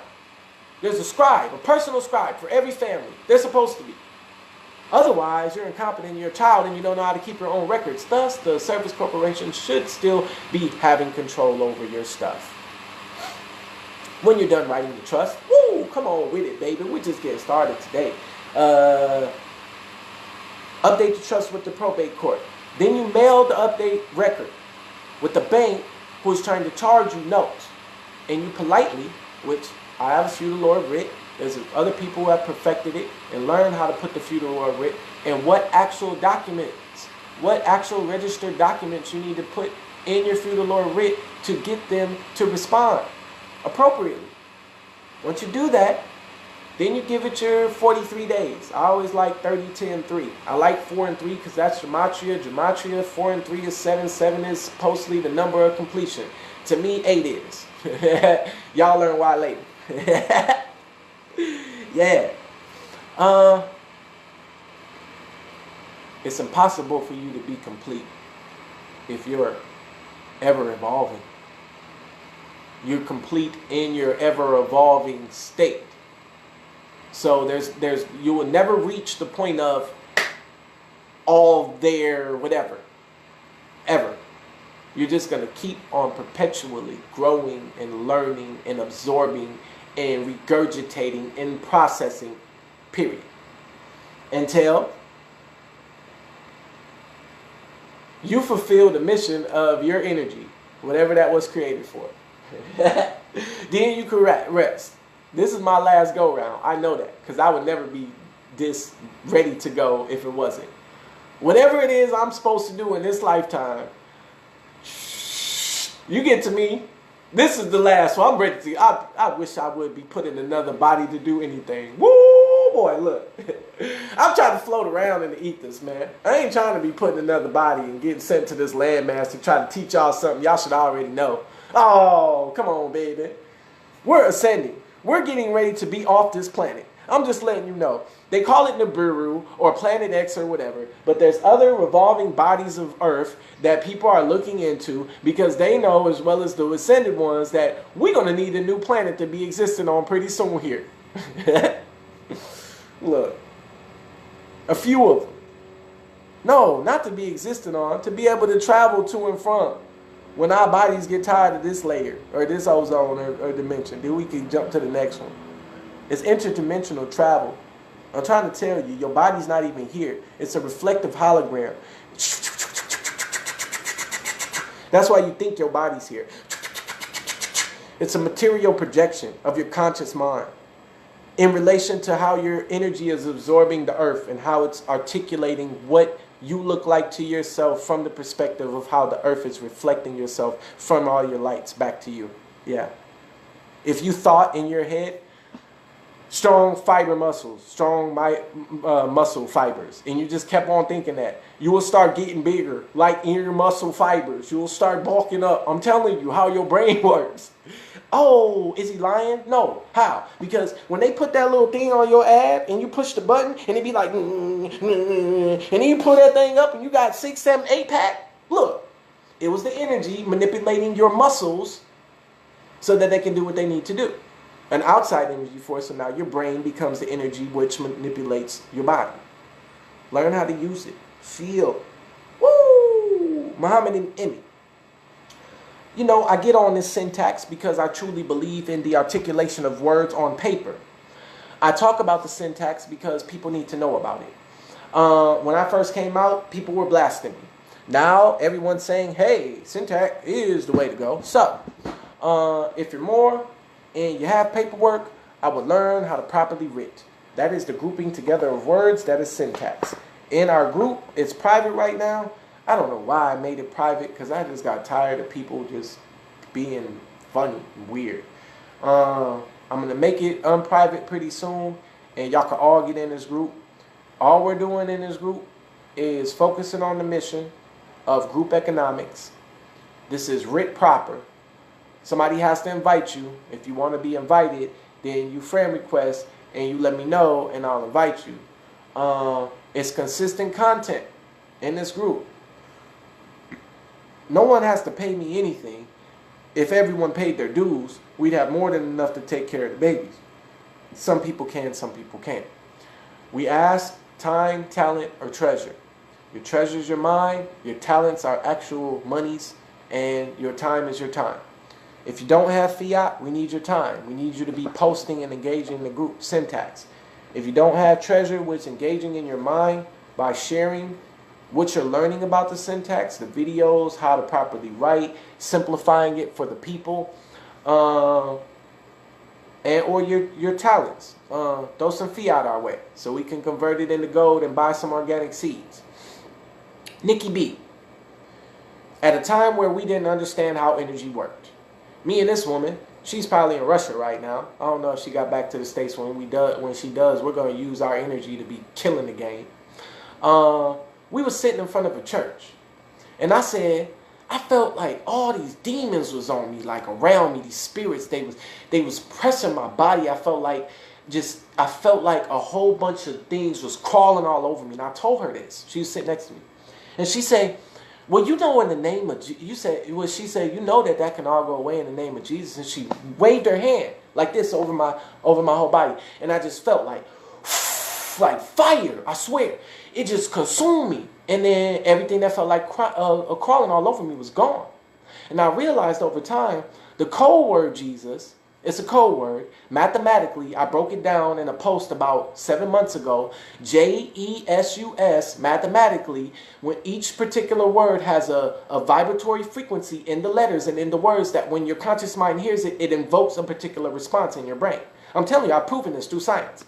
[SPEAKER 1] There's a scribe, a personal scribe for every family. They're supposed to be. Otherwise, you're incompetent, you're a child, and you don't know how to keep your own records. Thus, the Service Corporation should still be having control over your stuff. When you're done writing the trust, woo, come on with it, baby. We're just getting started today. Update the trust with the probate court. Then you mail the update record with the bank who is trying to charge you notes. And you politely, which I have a feudal or writ, there's other people who have perfected it and learned how to put the feudal or writ and what actual documents, what actual registered documents you need to put in your feudal or writ to get them to respond appropriately. Once you do that, then you give it your 43 days. I always like 30, 10, 3. I like 4 and 3 because that's gematria. Gematria, 4 and 3 is 7. 7 is supposedly the number of completion. To me, 8 is. Y'all learn why later. Yeah. It's impossible for you to be complete if you're ever evolving. You're complete in your ever evolving state. So you will never reach the point of all there, whatever, ever. You're just going to keep on perpetually growing and learning and absorbing and regurgitating and processing, period. Until you fulfill the mission of your energy, whatever that was created for. Then you can rest. This is my last go round. I know that because I would never be this ready to go if it wasn't. Whatever it is I'm supposed to do in this lifetime, you get to me. This is the last one. I'm ready to. I wish I would be put in another body to do anything. Woo, boy, look. I'm trying to float around in the ethers, man. I ain't trying to be put in another body and getting sent to this landmass to try to teach y'all something y'all should already know. Oh, come on, baby. We're ascending. We're getting ready to be off this planet. I'm just letting you know. They call it Nibiru or Planet X or whatever, but there's other revolving bodies of Earth that people are looking into because they know, as well as the ascended ones, that we're going to need a new planet to be existing on pretty soon here. Look. A few of them. No, not to be existing on, to be able to travel to and from. When our bodies get tired of this layer or this ozone or dimension, then we can jump to the next one. It's interdimensional travel. I'm trying to tell you, your body's not even here. It's a reflective hologram. That's why you think your body's here. It's a material projection of your conscious mind in relation to how your energy is absorbing the earth and how it's articulating what you look like to yourself from the perspective of how the earth is reflecting yourself from all your lights back to you. Yeah. If you thought in your head, strong fiber muscles, strong muscle fibers, and you just kept on thinking that, you will start getting bigger, like in your muscle fibers. You will start bulking up. I'm telling you how your brain works. Oh, is he lying? No. How? Because when they put that little thing on your ab and you push the button and it be like, and then you pull that thing up and you got 6, 7, 8 pack. Look, it was the energy manipulating your muscles so that they can do what they need to do. An outside energy force, so now your brain becomes the energy which manipulates your body. Learn how to use it. Feel. Woo! Muhammad and Emmy. You know, I get on this syntax because I truly believe in the articulation of words on paper. I talk about the syntax because people need to know about it. When I first came out, people were blasting me. Now, everyone's saying, hey, syntax is the way to go. So, if you're more and you have paperwork, I would learn how to properly write. That is the grouping together of words. That is syntax. In our group, it's private right now. I don't know why I made it private, because I just got tired of people just being funny and weird. I'm going to make it unprivate pretty soon, and y'all can all get in this group. All we're doing in this group is focusing on the mission of group economics. This is writ proper. Somebody has to invite you. If you want to be invited, then you friend request and you let me know and I'll invite you. It's consistent content in this group. No one has to pay me anything. If everyone paid their dues, we'd have more than enough to take care of the babies. Some people can, some people can't. We ask time, talent, or treasure. Your treasure is your mind, your talents are actual monies, and your time is your time. If you don't have fiat, we need your time. We need you to be posting and engaging in the group syntax. If you don't have treasure, which engaging in your mind by sharing what you're learning about the syntax, the videos, how to properly write, simplifying it for the people, or your talents. Throw some fiat our way so we can convert it into gold and buy some organic seeds. Nikki B. At a time where we didn't understand how energy worked. Me and this woman, she's probably in Russia right now. I don't know if she got back to the States when she does. We're going to use our energy to be killing the game. We were sitting in front of a church. And I said, I felt like all these demons was on me, like around me, these spirits, they was pressing my body. I felt like a whole bunch of things was crawling all over me. And I told her this. She was sitting next to me. And she said, well, you know, in the name of she said, you know that can all go away in the name of Jesus. And she waved her hand like this over my whole body. And I just felt like fire, I swear. It just consumed me. And then everything that felt like crawling all over me was gone. And I realized over time, the code word Jesus, it's a code word. Mathematically, I broke it down in a post about 7 months ago. JESUS, mathematically, when each particular word has a vibratory frequency in the letters and in the words that when your conscious mind hears it, it invokes a particular response in your brain. I'm telling you, I've proven this through science.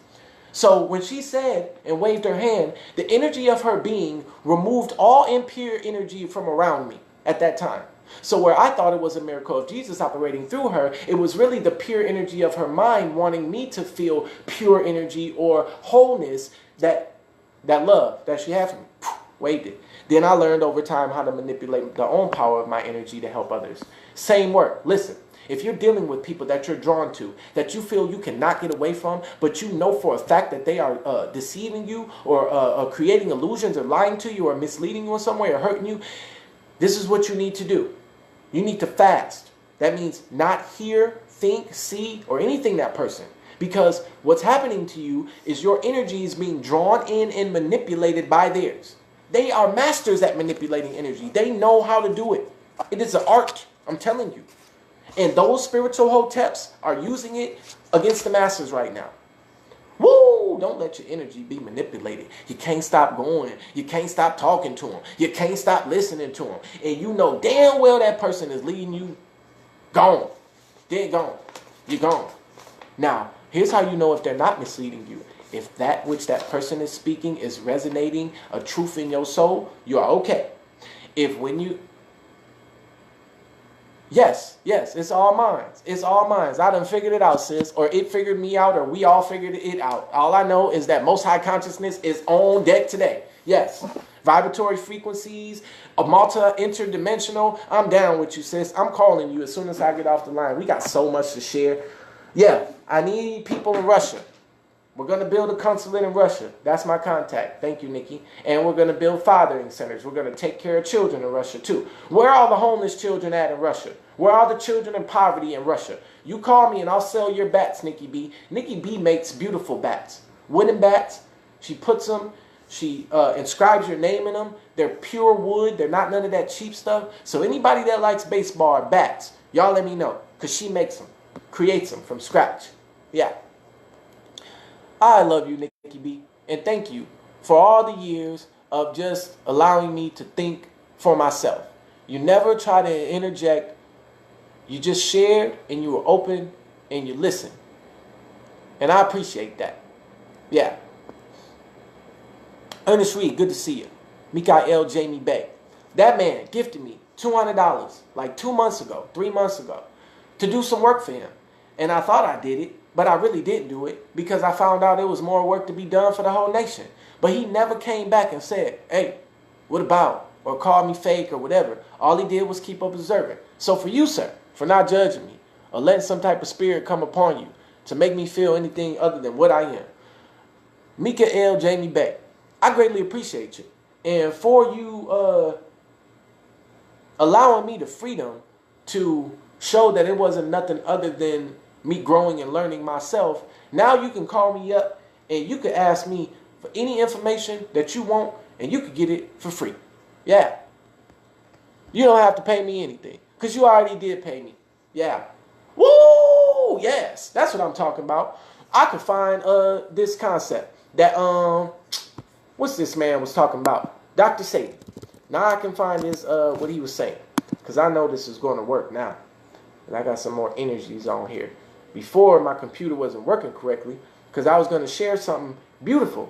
[SPEAKER 1] So when she said and waved her hand, the energy of her being removed all impure energy from around me at that time. So where I thought it was a miracle of Jesus operating through her, it was really the pure energy of her mind wanting me to feel pure energy or wholeness, that love that she had for me. Waved it. Then I learned over time how to manipulate the own power of my energy to help others. Same work. Listen. If you're dealing with people that you're drawn to, that you feel you cannot get away from, but you know for a fact that they are deceiving you or creating illusions or lying to you or misleading you in some way or hurting you, this is what you need to do. You need to fast. That means not hear, think, see, or anything that person. Because what's happening to you is your energy is being drawn in and manipulated by theirs. They are masters at manipulating energy. They know how to do it. It is an art, I'm telling you. And those spiritual hoteps are using it against the masses right now. Ooh, don't let your energy be manipulated. You can't stop going. You can't stop talking to them. You can't stop listening to them. And you know damn well that person is leading you gone. They're gone. You're gone. Now, here's how you know if they're not misleading you. If that which that person is speaking is resonating a truth in your soul, you are okay. If when you... Yes, it's all minds. It's all minds. I done figured it out, sis. Or it figured me out, or we all figured it out. All I know is that Most High Consciousness is on deck today. Yes. Vibratory frequencies, a interdimensional. I'm down with you, sis. I'm calling you as soon as I get off the line. We got so much to share. Yeah, I need people in Russia. We're going to build a consulate in Russia. That's my contact. Thank you, Nikki. And we're going to build fathering centers. We're going to take care of children in Russia, too. Where are all the homeless children at in Russia? Where are the children in poverty in Russia? You call me and I'll sell your bats, Nikki B. Nikki B makes beautiful bats. Wooden bats. She puts them, she inscribes your name in them. They're pure wood. They're not none of that cheap stuff. So anybody that likes baseball or bats, y'all let me know. Because she makes them, creates them from scratch. Yeah. I love you, Nikki B, and thank you for all the years of just allowing me to think for myself. You never try to interject. You just shared, and you were open, and you listened. And I appreciate that. Yeah. Ernest Reed, good to see you. Mikael Jamie Bay. That man gifted me $200 like 2 months ago, 3 months ago, to do some work for him. And I thought I did it. But I really didn't do it because I found out there was more work to be done for the whole nation. But he never came back and said, hey, what about? Or called me fake or whatever. All he did was keep up observing. So for you, sir, for not judging me or letting some type of spirit come upon you to make me feel anything other than what I am, Mikael Jamie Bay, I greatly appreciate you. And for you allowing me the freedom to show that it wasn't nothing other than me growing and learning myself. Now you can call me up and you can ask me for any information that you want and you can get it for free. Yeah. You don't have to pay me anything because you already did pay me. Yeah. Woo! Yes. That's what I'm talking about. I could find this concept that, what's this man was talking about? Dr. Satan. Now I can find his, what he was saying because I know this is going to work now. And I got some more energies on here. Before, my computer wasn't working correctly because I was going to share something beautiful.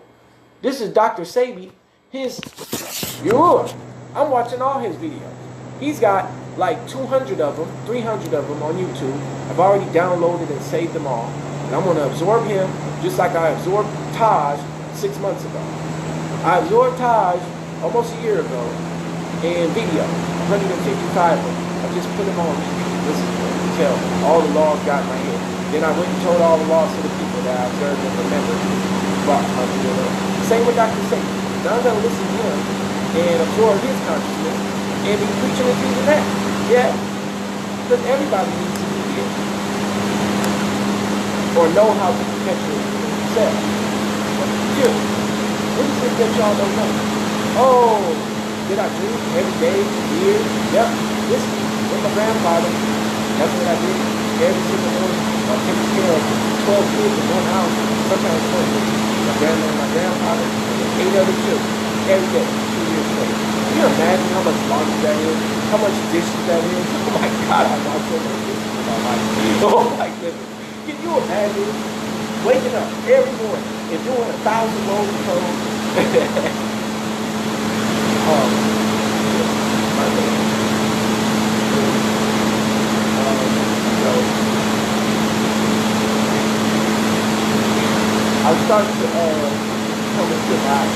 [SPEAKER 1] This is Dr. Sebi. I'm watching all his videos. He's got like 200 of them, 300 of them on YouTube. I've already downloaded and saved them all. And I'm going to absorb him just like I absorbed Taj 6 months ago. I absorbed Taj almost a year ago in video, 155 of them. I just put them on. Listen to them. Tell all the laws got in my head. Then I went and told all the laws to the people that I observed and remembered. Same with Dr. Satan. Now I'm going to listen to him and absorb his consciousness and be preaching and teaching that. Yeah. Because everybody needs to be here. Or know how to perpetuate themselves. You. What is it that y'all don't know? Oh, did I do every day, year? Yep. This with my grandfather. That's what I did every single morning. I take care of 12 kids in one house, sometimes 20 kids. My grandma and my grandfather, and then 8 other children. Every day, 2 years straight. Can you imagine how much laundry that is? How much dishes that is? Oh my God, I wash so much dishes in my life. Oh my goodness. Can you imagine waking up every morning and doing 1,000 rolls of clothes? Oh, my God. I'm starting to come into my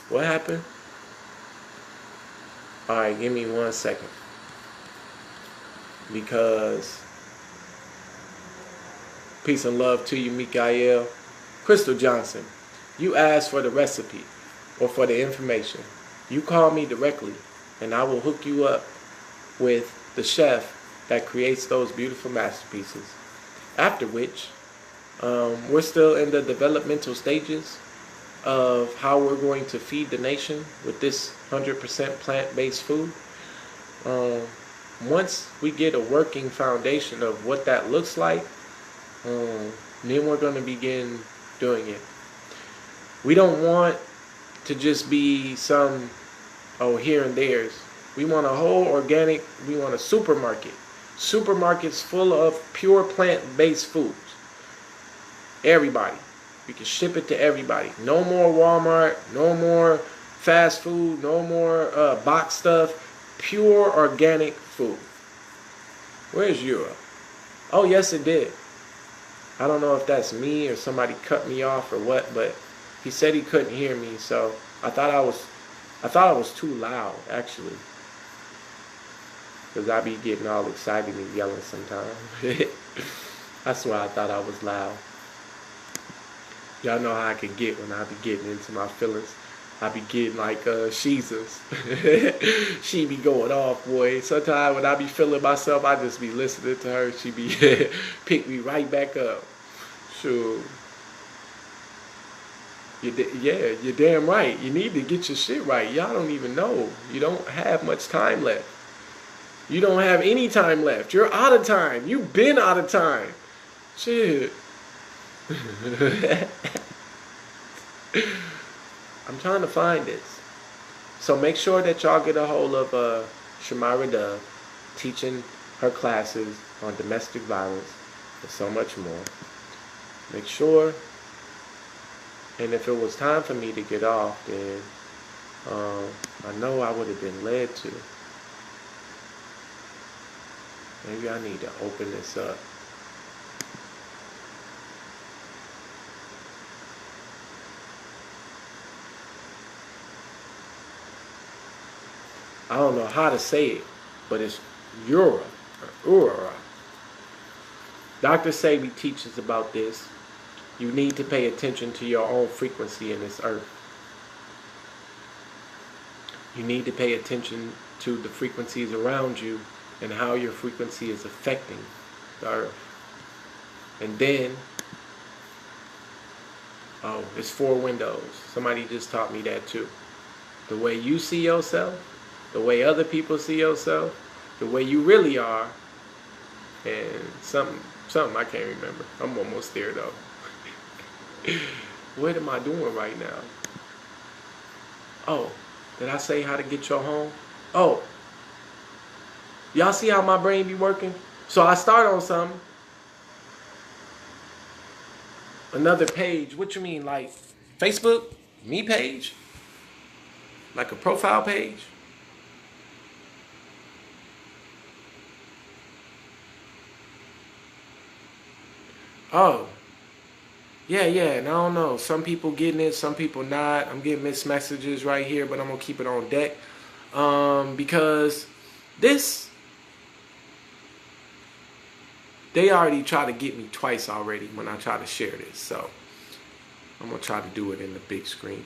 [SPEAKER 1] what happened? Alright, give me 1 second. Because peace and love to you, Mikael. Crystal Johnson, you asked for the recipe or for the information. You call me directly and I will hook you up with the chef that creates those beautiful masterpieces. After which, we're still in the developmental stages of how we're going to feed the nation with this 100% plant-based food. once we get a working foundation of what that looks like, then we're going to begin doing it. We don't want to just be some, here and there's. We want a whole organic, we want a supermarket. Supermarkets full of pure plant-based foods. Everybody. We can ship it to everybody. No more Walmart, no more fast food, no more box stuff. Pure organic food. Where's Europe? Oh, yes, it did. I don't know if that's me or somebody cut me off or what, but he said he couldn't hear me, so I thought I was too loud, actually. Because I be getting all excited and yelling sometimes. That's why I thought I was loud. Y'all know how I can get when I be getting into my feelings. I be getting like Sheezus. She be going off, boy. Sometimes when I be feeling myself, I just be listening to her. She be pick me right back up. Sure. You're damn right. You need to get your shit right. Y'all don't even know. You don't have much time left. You don't have any time left. You're out of time. You've been out of time. Shit. I'm trying to find this. So make sure that y'all get a hold of Shamira Dove, teaching her classes on domestic violence and so much more. Make sure. And if it was time for me to get off, then I know I would have been led to. Maybe I need to open this up. I don't know how to say it, but it's Ura. Dr. Sebi teaches about this. You need to pay attention to your own frequency in this earth. You need to pay attention to the frequencies around you and how your frequency is affecting the earth. And then, it's 4 windows. Somebody just taught me that too. The way you see yourself, the way other people see yourself, the way you really are, and something I can't remember. I'm almost there though. What am I doing right now? Oh, did I say how to get your home? Oh, y'all see how my brain be working? So I start on something. Another page. What you mean, like Facebook? Me page? Like a profile page? Oh. Yeah, and I don't know. Some people getting it, some people not. I'm getting mixed messages right here, but I'm going to keep it on deck. Because this, they already tried to get me twice already when I try to share this. So I'm going to try to do it in the big screen.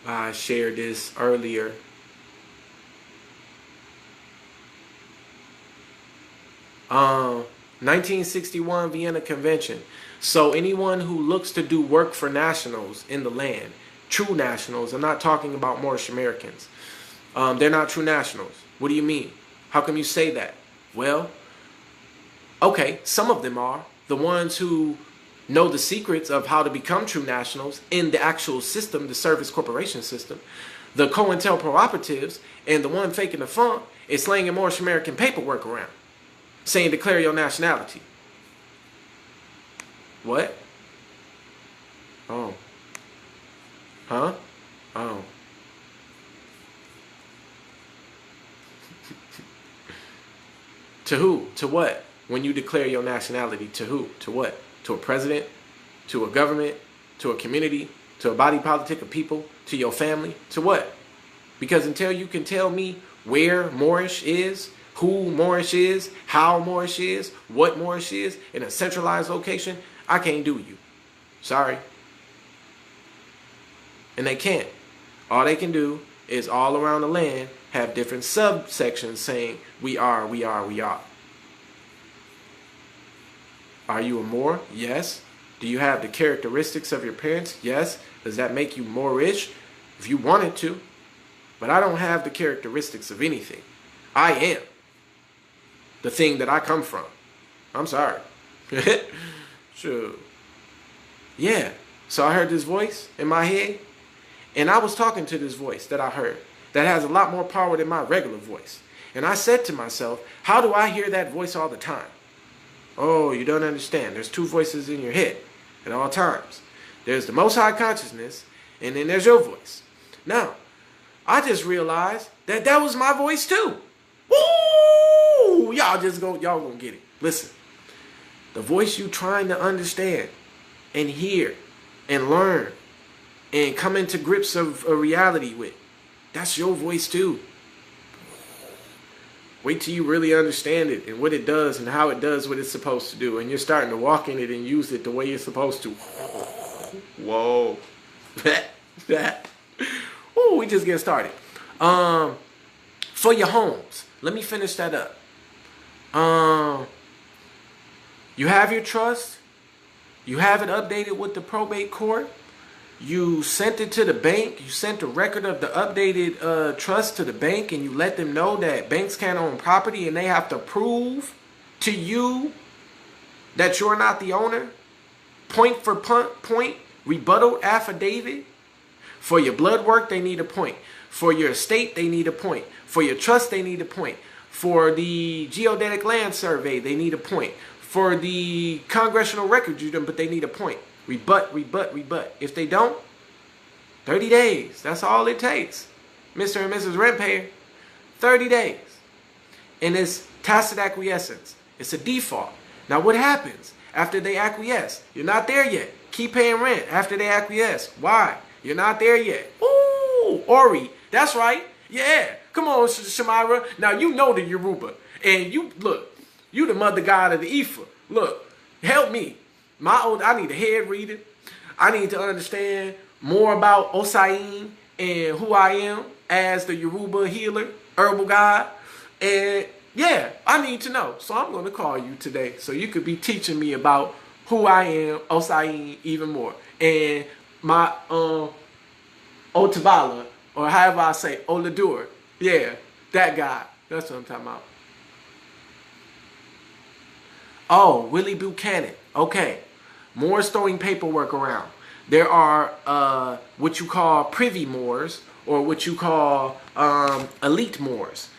[SPEAKER 1] I shared this earlier. Um... 1961 Vienna Convention. So anyone who looks to do work for nationals in the land, true nationals, I'm not talking about Moorish Americans. They're not true nationals. What do you mean? How come you say that? Well, okay, some of them are. The ones who know the secrets of how to become true nationals in the actual system, the service corporation system. The COINTELPRO operatives and the one faking the funk is slanging Moorish American paperwork around, saying declare your nationality. What? Oh. Huh? Oh. To who? To what? When you declare your nationality, to who? To what? To a president? To a government? To a community? To a body politic of people? To your family? To what? Because until you can tell me where Moorish is, who Moorish is, how Moorish is, what Moorish is, in a centralized location, I can't do you. Sorry. And they can't. All they can do is all around the land have different subsections saying, we are, we are, we are. Are you a Moor? Yes. Do you have the characteristics of your parents? Yes. Does that make you Moorish? If you wanted to. but I don't have the characteristics of anything. I am the thing that I come from. I'm sorry. Sure. Yeah. So I heard this voice in my head, and I was talking to this voice that I heard that has a lot more power than my regular voice. And I said to myself, how do I hear that voice all the time? Oh, you don't understand. There's two voices in your head at all times. There's the Most High Consciousness, and then there's your voice. Now, I just realized that that was my voice too. Woo! Y'all gonna get it. Listen, the voice you trying to understand and hear and learn and come into grips of a reality with, that's your voice too. Wait till you really understand it and what it does and how it does what it's supposed to do, and you're starting to walk in it and use it the way you're supposed to. Whoa. Ooh, we just getting started. For your homes, let me finish that up. You have your trust. You have it updated with the probate court. You sent it to the bank. You sent a record of the updated trust to the bank, and you let them know that banks can't own property and they have to prove to you that you're not the owner. Point for point, rebuttal affidavit. For your blood work, they need a point. For your estate, they need a point. For your trust, they need a point. For the geodetic land survey, they need a point. For the congressional records, but they need a point. Rebut, rebut, rebut. If they don't, 30 days. That's all it takes. Mr. and Mrs. Rentpayer, 30 days. And it's tacit acquiescence. It's a default. Now what happens after they acquiesce? You're not there yet. Keep paying rent after they acquiesce. Why? You're not there yet. Ooh, Ori. That's right. Yeah. Come on, Shamira. Now you know the Yoruba. And you, look, you the mother god of the Ifa. Look, help me. I need a head reader. I need to understand more about Osain and who I am as the Yoruba healer, herbal god. And yeah, I need to know. So I'm going to call you today so you could be teaching me about who I am, Osain, even more. And my Otabala, or however I say, Oladur. Yeah, that guy. That's what I'm talking about. Oh, Willie Buchanan. Okay. Moors throwing paperwork around. There are what you call privy Moors, or what you call elite Moors.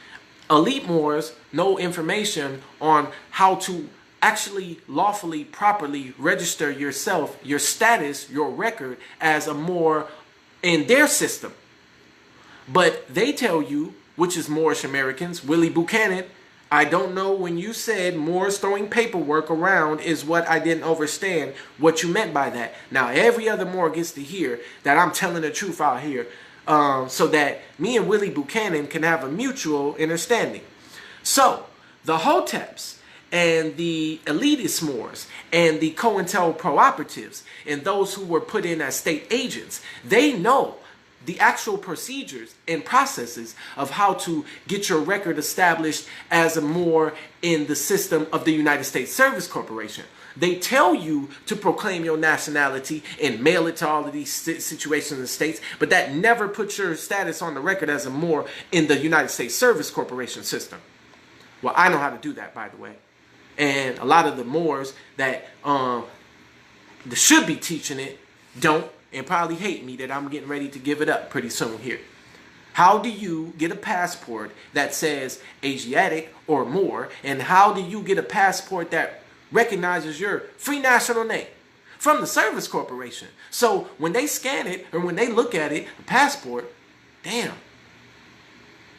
[SPEAKER 1] Elite Moors know information on how to actually lawfully, properly register yourself, your status, your record as a Moor in their system. But they tell you, which is Moorish Americans, Willie Buchanan, I don't know, when you said Moors throwing paperwork around is what I didn't understand what you meant by that. Now every other Moor gets to hear that I'm telling the truth out here, so that me and Willie Buchanan can have a mutual understanding. So the Hoteps and the elitist Moors and the COINTELPRO operatives and those who were put in as state agents, they know the actual procedures and processes of how to get your record established as a Moor in the system of the United States Service Corporation. They tell you to proclaim your nationality and mail it to all of these situations and states, but that never puts your status on the record as a Moor in the United States Service Corporation system. Well, I know how to do that, by the way. And a lot of the Moors that should be teaching it don't, and probably hate me that I'm getting ready to give it up pretty soon here. How do you get a passport that says Asiatic or Moor? And how do you get a passport that recognizes your free national name? From the Service Corporation. So when they scan it, or when they look at it, a passport, damn.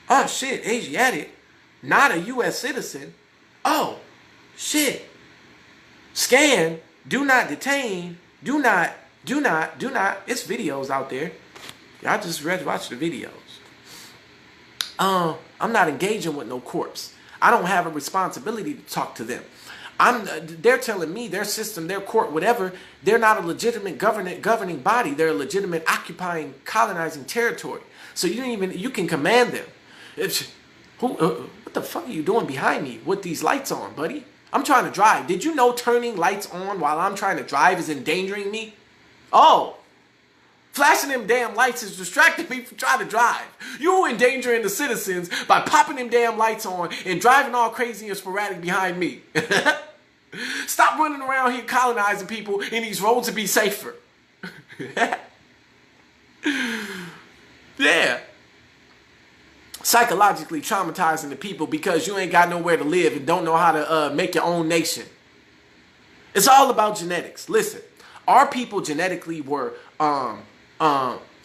[SPEAKER 1] Oh shit, Asiatic, not a U.S. citizen. Oh shit. Scan, do not detain, do not. It's videos out there. Y'all just watch the videos. I'm not engaging with no corpse. I don't have a responsibility to talk to them. They're telling me their system, their court, whatever, they're not a legitimate governing body. They're a legitimate occupying, colonizing territory. So you can command them. What the fuck are you doing behind me with these lights on, buddy? I'm trying to drive. Did you know turning lights on while I'm trying to drive is endangering me? Oh, Flashing them damn lights is distracting me from trying to drive. You endangering the citizens by popping them damn lights on and driving all crazy and sporadic behind me. Stop running around here colonizing people in these roads to be safer. Yeah. Psychologically traumatizing the people because you ain't got nowhere to live and don't know how to make your own nation. It's all about genetics. Listen, our people genetically were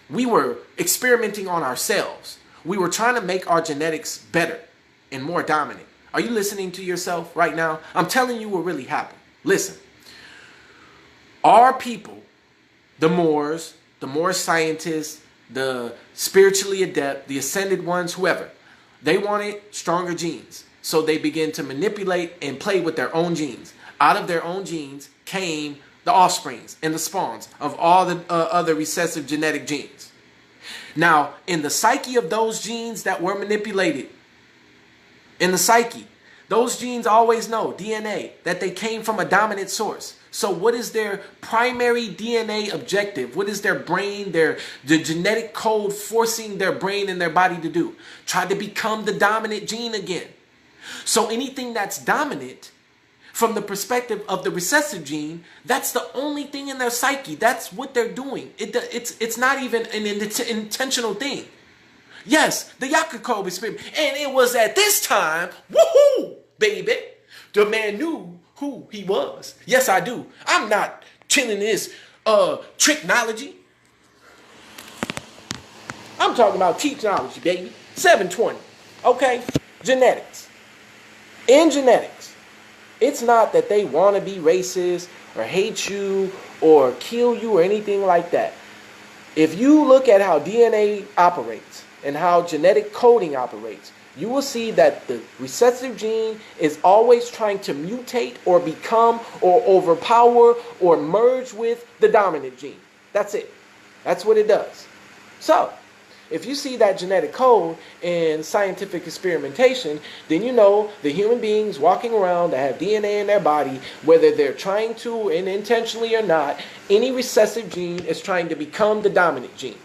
[SPEAKER 1] we were experimenting on ourselves. We were trying to make our genetics better and more dominant. Are you listening to yourself right now? I'm telling you what really happened. Listen, our people, the Moors scientists, the spiritually adept, the ascended ones, whoever, they wanted stronger genes. So they began to manipulate and play with their own genes. Out of their own genes came the offsprings and the spawns of all the other recessive genetic genes. Now, in the psyche of those genes that were manipulated, in the psyche, those genes always know, DNA, that they came from a dominant source. So what is their primary DNA objective? What is their brain, the genetic code forcing their brain and their body to do? Try to become the dominant gene again. So anything that's dominant, from the perspective of the recessive gene, that's the only thing in their psyche. That's what they're doing. It's not even an intentional thing. Yes, the Yaakov experiment. And it was at this time, woohoo, baby, the man knew who he was. Yes, I do. I'm not chilling this technology. I'm talking about technology, baby. 720. Okay? Genetics. In genetics, it's not that they want to be racist or hate you or kill you or anything like that. If you look at how DNA operates and how genetic coding operates, you will see that the recessive gene is always trying to mutate or become or overpower or merge with the dominant gene. That's it. That's what it does. So, if you see that genetic code in scientific experimentation, then you know the human beings walking around that have DNA in their body, whether they're trying to and intentionally or not, any recessive gene is trying to become the dominant gene.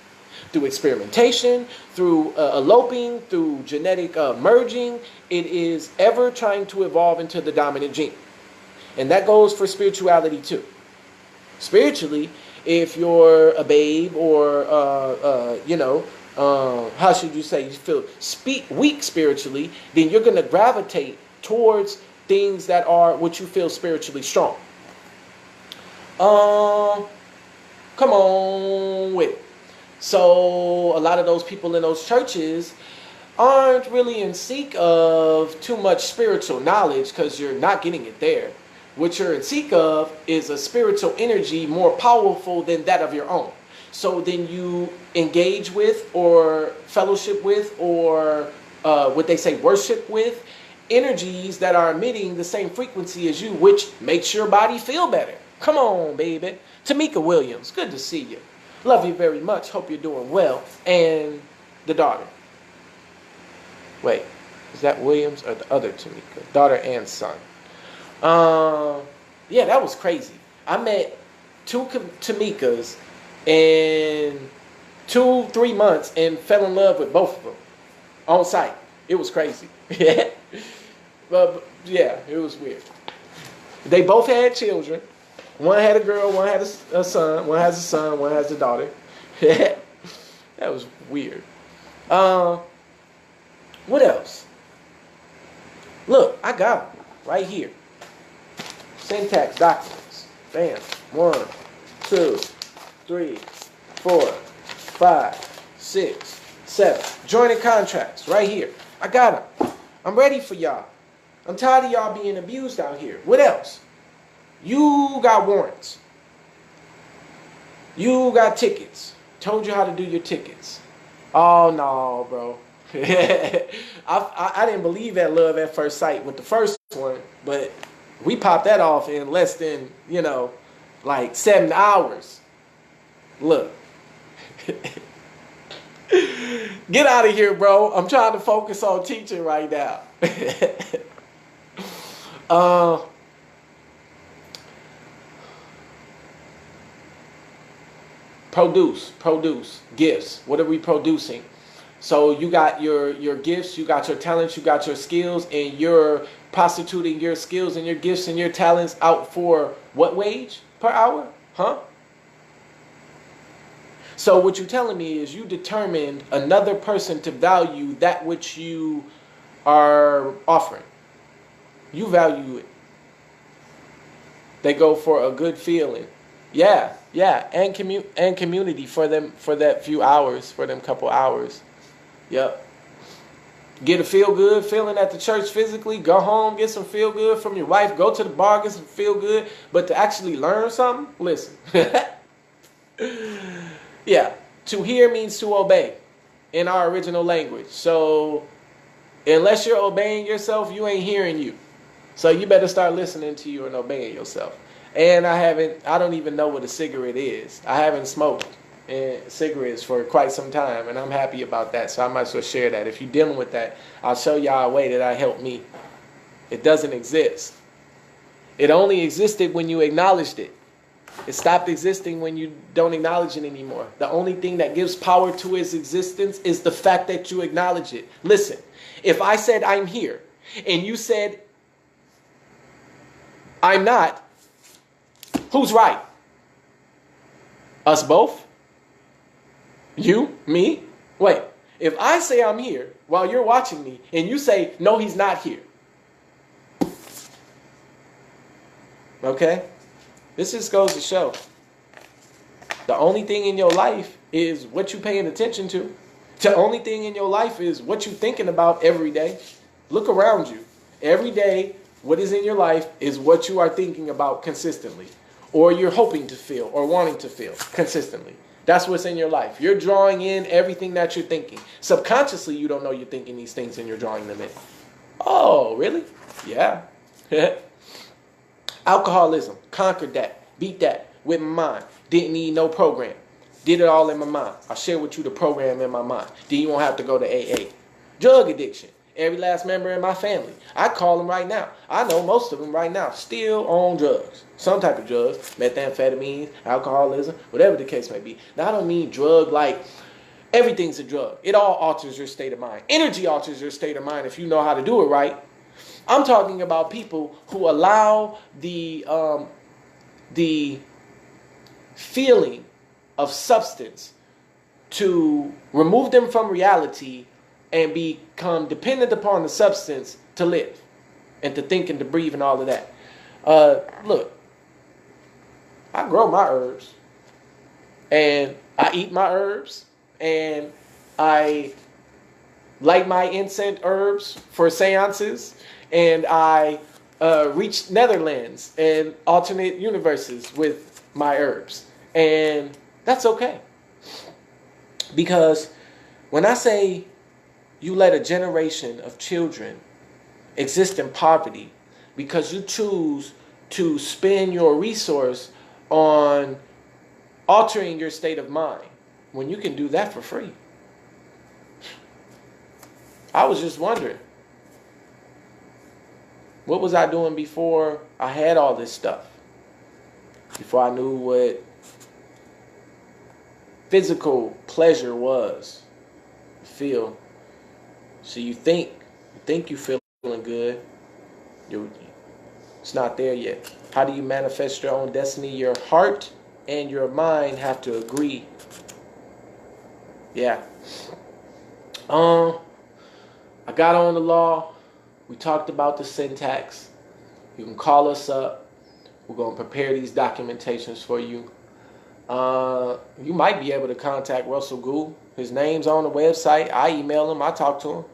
[SPEAKER 1] Through experimentation, through eloping, through genetic merging, it is ever trying to evolve into the dominant gene. And that goes for spirituality too. Spiritually, if you're a babe or, how should you say, you feel weak spiritually, then you're going to gravitate towards things that are what you feel spiritually strong. Come on with it. So a lot of those people in those churches aren't really in seek of too much spiritual knowledge because you're not getting it there. What you're in seek of is a spiritual energy more powerful than that of your own. So then you engage with or fellowship with or what they say worship with energies that are emitting the same frequency as you, which makes your body feel better. Come on, baby. Tamika Williams, good to see you. Love you very much. Hope you're doing well. And the daughter. Wait, is that Williams or the other Tamika? Daughter and son. Yeah, that was crazy. I met 2 Tamikas in 2-3 months and fell in love with both of them on site. It was crazy. But yeah, it was weird. They both had children. One had a girl, one had a son. One has a son, one has a daughter. That was weird. What else? Look, I got them right here. Syntax documents. Bam. 1, 2, 3, 4, 5, 6, 7. Joining contracts right here. I got them. I'm ready for y'all. I'm tired of y'all being abused out here. What else? You got warrants. You got tickets. Told you how to do your tickets. Oh, no, bro. I didn't believe that love at first sight with the first one, but we popped that off in less than, like 7 hours. Look. Get out of here, bro. I'm trying to focus on teaching right now. Produce gifts. What are we producing? So you got your gifts, you got your talents, you got your skills, and you're prostituting your skills and your gifts and your talents out for what wage per hour? Huh? So what you're telling me is you determined another person to value that which you are offering. You value it. They go for a good feeling. Yeah, and community for them, for that few hours, for them couple hours. Yep. Get a feel good feeling at the church physically. Go home, get some feel good from your wife. Go to the bar, get some feel good. But to actually learn something, listen. Yeah, to hear means to obey in our original language. So unless you're obeying yourself, you ain't hearing you. So you better start listening to you and obeying yourself. And I don't even know what a cigarette is. I haven't smoked cigarettes for quite some time, and I'm happy about that. So I might as well share that. If you're dealing with that, I'll show y'all a way that helped me. It doesn't exist. It only existed when you acknowledged it. It stopped existing when you don't acknowledge it anymore. The only thing that gives power to its existence is the fact that you acknowledge it. Listen, if I said I'm here, and you said I'm not, who's right? Us both? You? Me? Wait. If I say I'm here while you're watching me and you say, no, he's not here. Okay? This just goes to show. The only thing in your life is what you're paying attention to. The only thing in your life is what you're thinking about every day. Look around you. Every day, what is in your life is what you are thinking about consistently. Or you're hoping to feel or wanting to feel consistently. That's what's in your life. You're drawing in everything that you're thinking. Subconsciously, you don't know you're thinking these things and you're drawing them in. Oh, really? Yeah. Alcoholism. Conquered that. Beat that with my mind. Didn't need no program. Did it all in my mind. I'll share with you the program in my mind. Then you won't have to go to AA. Drug addiction. Every last member in my family. I call them right now. I know most of them right now still on drugs. Some type of drugs. Methamphetamines, alcoholism, whatever the case may be. Now, I don't mean drug like everything's a drug. It all alters your state of mind. Energy alters your state of mind if you know how to do it right. I'm talking about people who allow the feeling of substance to remove them from reality and become dependent upon the substance to live and to think and to breathe and all of that. Look, I grow my herbs and I eat my herbs and I light my incense herbs for seances and I reach Netherlands and alternate universes with my herbs. And that's okay. Because when I say you let a generation of children exist in poverty because you choose to spend your resource on altering your state of mind when you can do that for free. I was just wondering, what was I doing before I had all this stuff? Before I knew what physical pleasure was. Feel. So you think you're feeling good. It's not there yet. How do you manifest your own destiny? Your heart and your mind have to agree. Yeah. I got on the law. We talked about the syntax. You can call us up. We're going to prepare these documentations for you. You might be able to contact Russell Gould. His name's on the website. I email him. I talk to him.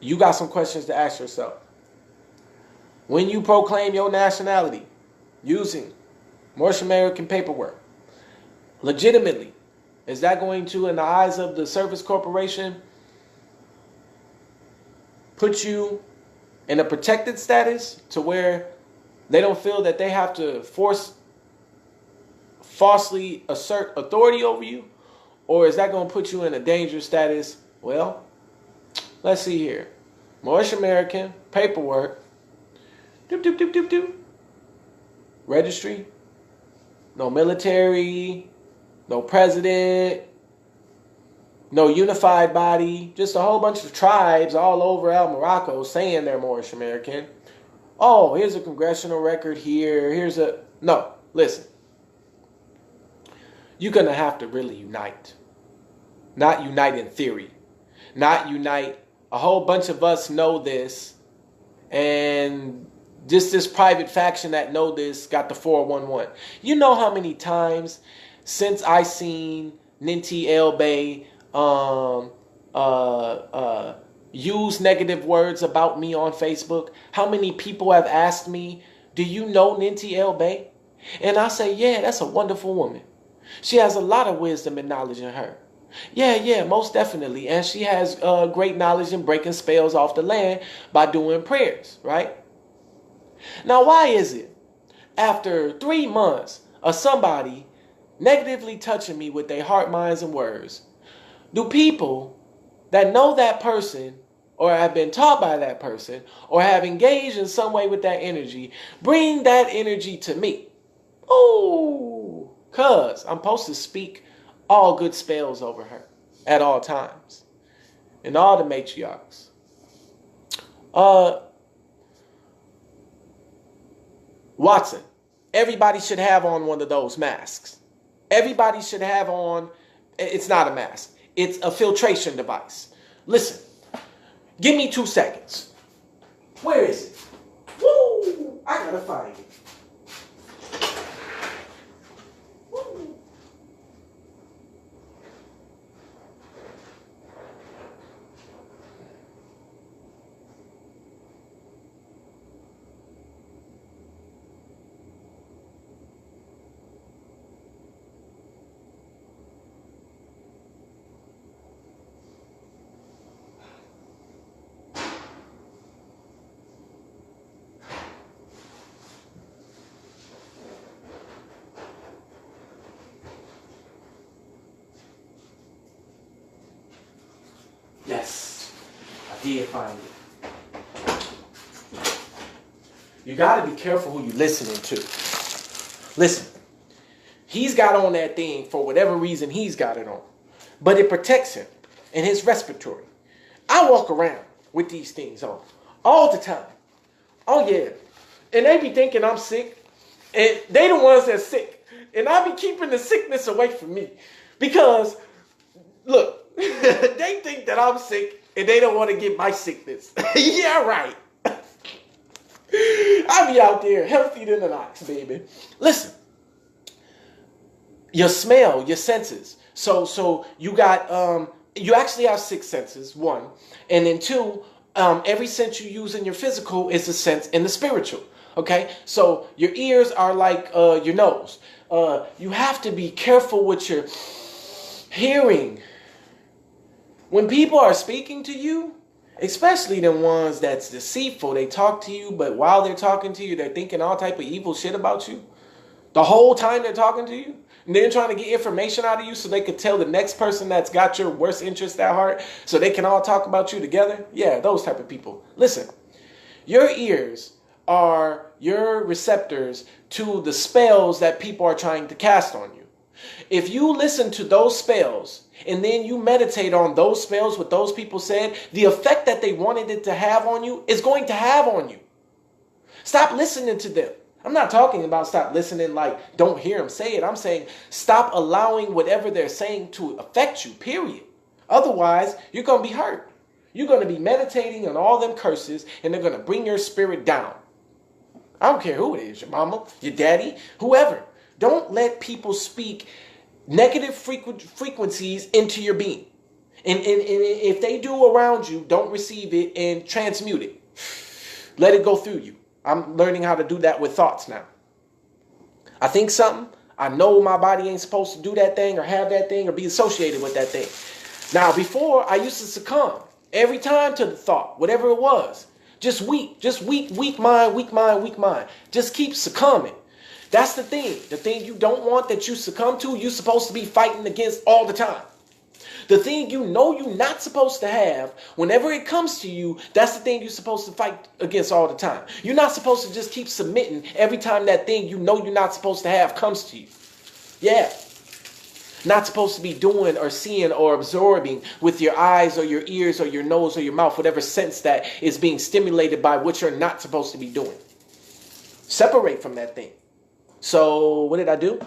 [SPEAKER 1] You got some questions to ask yourself. When you proclaim your nationality using Moorish American paperwork, legitimately, is that going to, in the eyes of the Service Corporation, put you in a protected status to where they don't feel that they have to falsely assert authority over you? Or is that going to put you in a dangerous status? Well, let's see here. Moorish American, paperwork, doop, doop, doop, doop, doop. Registry, no military, no president, no unified body, just a whole bunch of tribes all over El Morocco saying they're Moorish American. Oh, here's a congressional record here. Here's a... No, listen. You're going to have to really unite. Not unite in theory. Not unite. A whole bunch of us know this. And just this private faction that know this got the 411. You know how many times since I seen Ninti Elbe use negative words about me on Facebook, how many people have asked me, do you know Ninti Elbe? And I say, yeah, that's a wonderful woman. She has a lot of wisdom and knowledge in her. Yeah, most definitely. And she has great knowledge in breaking spells off the land by doing prayers, right? Now, why is it after 3 months of somebody negatively touching me with their heart, minds, and words, do people that know that person or have been taught by that person or have engaged in some way with that energy bring that energy to me? Oh, because I'm supposed to speak all good spells over her at all times. And all the matriarchs. Watson, everybody should have on one of those masks. Everybody should have on, it's not a mask. It's a filtration device. Listen, give me 2 seconds. Where is it? Woo! I gotta find it. Woo. Yes, I did find it. You got to be careful who you're listening to. Listen, he's got on that thing for whatever reason he's got it on. But it protects him and his respiratory. I walk around with these things on all the time. Oh, yeah. And they be thinking I'm sick. And they the ones that's sick. And I be keeping the sickness away from me. Because, look, they think that I'm sick and they don't want to get my sickness. Yeah, right. I be out there healthy than an ox, baby. Listen, your smell, your senses. So you got, you actually have 6 senses, 1. And then 2, every sense you use in your physical is a sense in the spiritual. Okay, so your ears are like your nose. You have to be careful with your hearing. When people are speaking to you, especially the ones that's deceitful, they talk to you, but while they're talking to you, they're thinking all type of evil shit about you. The whole time they're talking to you. And they're trying to get information out of you so they could tell the next person that's got your worst interest at heart so they can all talk about you together. Yeah, those type of people. Listen, your ears are your receptors to the spells that people are trying to cast on you. If you listen to those spells and then you meditate on those spells, what those people said, the effect that they wanted it to have on you is going to have on you. Stop listening to them. I'm not talking about stop listening like don't hear them say it. I'm saying stop allowing whatever they're saying to affect you, period. Otherwise, you're going to be hurt. You're going to be meditating on all them curses and they're going to bring your spirit down. I don't care who it is, your mama, your daddy, whoever. Don't let people speak negative frequencies into your being. And if they do around you, don't receive it and transmute it. Let it go through you. I'm learning how to do that with thoughts now. I think something, I know my body ain't supposed to do that thing or have that thing or be associated with that thing. Now, before, I used to succumb every time to the thought, whatever it was. Just weak mind. Just keep succumbing. That's the thing. The thing you don't want that you succumb to, you're supposed to be fighting against all the time. The thing you know you're not supposed to have, whenever it comes to you, that's the thing you're supposed to fight against all the time. You're not supposed to just keep submitting every time that thing you know you're not supposed to have comes to you. Yeah. Not supposed to be doing or seeing or absorbing with your eyes or your ears or your nose or your mouth, whatever sense that is being stimulated by what you're not supposed to be doing. Separate from that thing. So what did I do?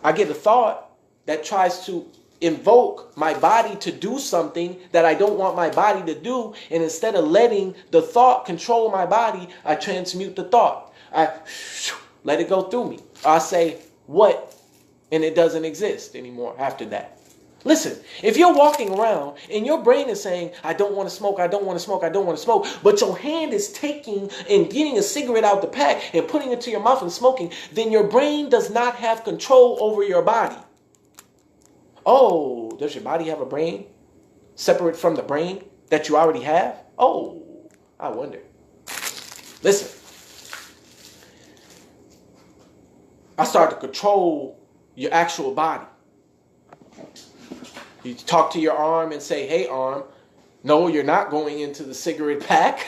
[SPEAKER 1] I get a thought that tries to invoke my body to do something that I don't want my body to do. And instead of letting the thought control my body, I transmute the thought. I let it go through me. I say, what? And it doesn't exist anymore after that. Listen, if you're walking around and your brain is saying, I don't want to smoke, I don't want to smoke, I don't want to smoke, but your hand is taking and getting a cigarette out the pack and putting it to your mouth and smoking, then your brain does not have control over your body. Oh, does your body have a brain separate from the brain that you already have? Oh, I wonder. Listen, I start to control your actual body. You talk to your arm and say, hey, arm, no, you're not going into the cigarette pack.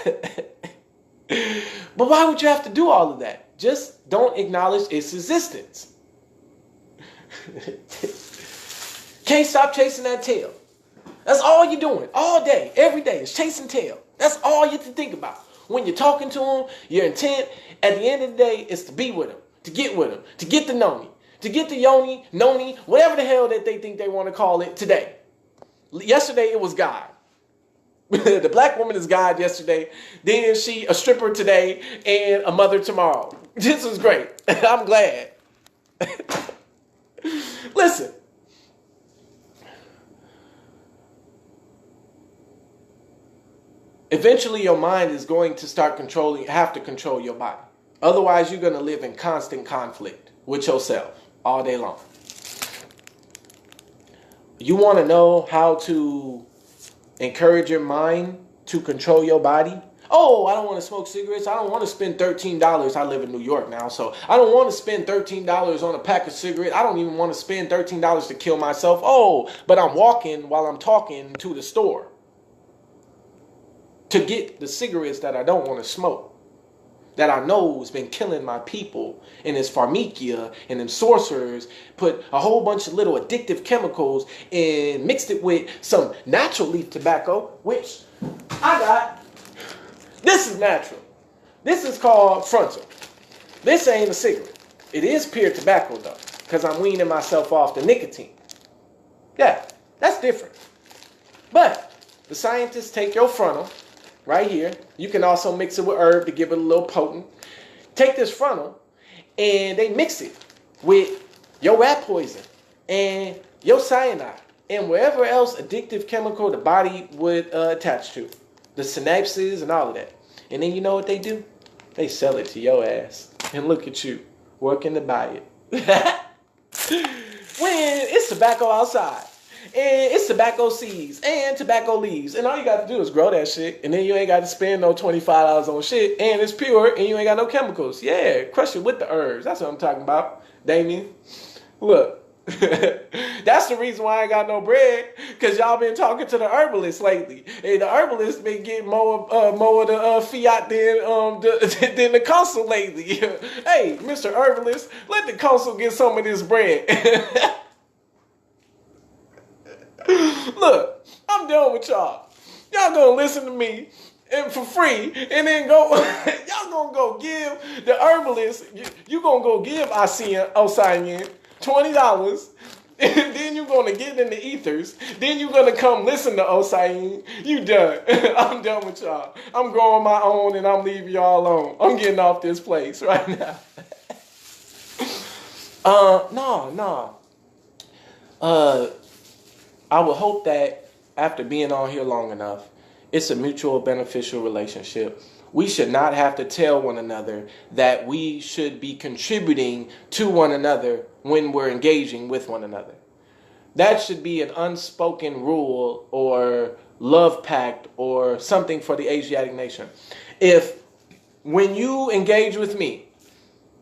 [SPEAKER 1] But why would you have to do all of that? Just don't acknowledge its existence. Can't stop chasing that tail. That's all you're doing all day, every day is chasing tail. That's all you have to think about. When you're talking to them, your intent at the end of the day is to be with them, to get with them, to get to know me, to get to Yoni, Noni, whatever the hell that they think they want to call it today. Yesterday it was God. The black woman is God yesterday. Then she a stripper today and a mother tomorrow. This is great. I'm glad. Listen. Eventually your mind is going to start have to control your body. Otherwise you're going to live in constant conflict with yourself all day long. You want to know how to encourage your mind to control your body? Oh, I don't want to smoke cigarettes. I don't want to spend $13. I live in New York now, so I don't want to spend $13 on a pack of cigarettes. I don't even want to spend $13 to kill myself. Oh, but I'm walking while I'm talking to the store to get the cigarettes that I don't want to smoke, that I know has been killing my people, and it's pharmacia and them sorcerers put a whole bunch of little addictive chemicals and mixed it with some natural leaf tobacco, which I got. This is natural. This is called frontal. This ain't a cigarette. It is pure tobacco though, because I'm weaning myself off the nicotine. Yeah, that's different. But the scientists take your frontal, right here. You can also mix it with herb to give it a little potent. Take this frontal and they mix it with your rat poison and your cyanide and wherever else addictive chemical the body would attach to. The synapses and all of that. And then you know what they do? They sell it to your ass. And look at you, working to buy it. When it's tobacco outside. And it's tobacco seeds and tobacco leaves. And all you got to do is grow that shit. And then you ain't got to spend no $25 on shit. And it's pure and you ain't got no chemicals. Yeah, crush it with the herbs. That's what I'm talking about, Damien. Look. That's the reason why I ain't got no bread. Because y'all been talking to the herbalists lately. And the herbalists been getting more of the fiat than the consul lately. Hey, Mr. Herbalist, let the consul get some of this bread. Look, I'm done with y'all. Y'all gonna listen to me and for free, and then go. Y'all gonna go give the herbalist. You gonna go give Osayin $20, and then you gonna get in the ethers. Then you gonna come listen to Osayin. You done. I'm done with y'all. I'm growing my own, and I'm leaving y'all alone. I'm getting off this place right now. No. I would hope that after being on here long enough, it's a mutual beneficial relationship. We should not have to tell one another that we should be contributing to one another when we're engaging with one another. That should be an unspoken rule or love pact or something for the Asiatic nation. If when you engage with me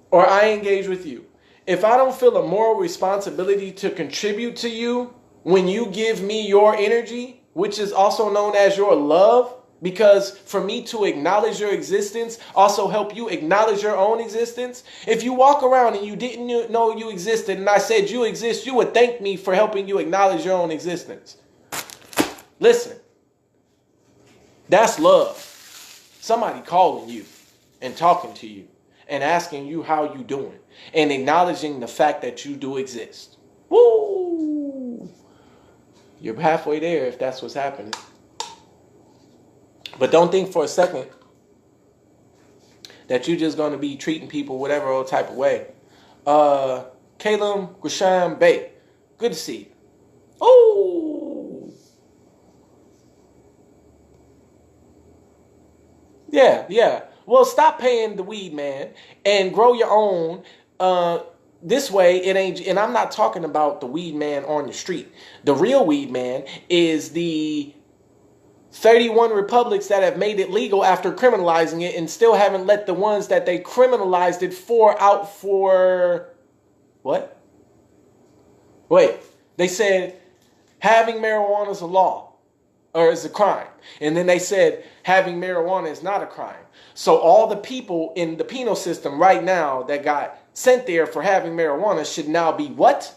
[SPEAKER 1] or I engage with you, if I don't feel a moral responsibility to contribute to you, when you give me your energy, which is also known as your love, Because for me to acknowledge your existence also help you acknowledge your own existence. If you walk around and you didn't know you existed and I said you exist, you would thank me for helping you acknowledge your own existence. Listen, that's love. Somebody calling you and talking to you and asking you how you doing and acknowledging the fact that you do exist. Woo! You're halfway there if that's what's happening. But don't think for a second that you're just going to be treating people whatever old type of way. Caleb Grisham Bay, good to see you. Oh! Yeah. Well, stop paying the weed man and grow your own. This way, it ain't, and I'm not talking about the weed man on the street. The real weed man is the 31 republics that have made it legal after criminalizing it and still haven't let the ones that they criminalized it for out for what? Wait, they said having marijuana is a law or is a crime. And then they said having marijuana is not a crime. So all the people in the penal system right now that got sent there for having marijuana should now be what?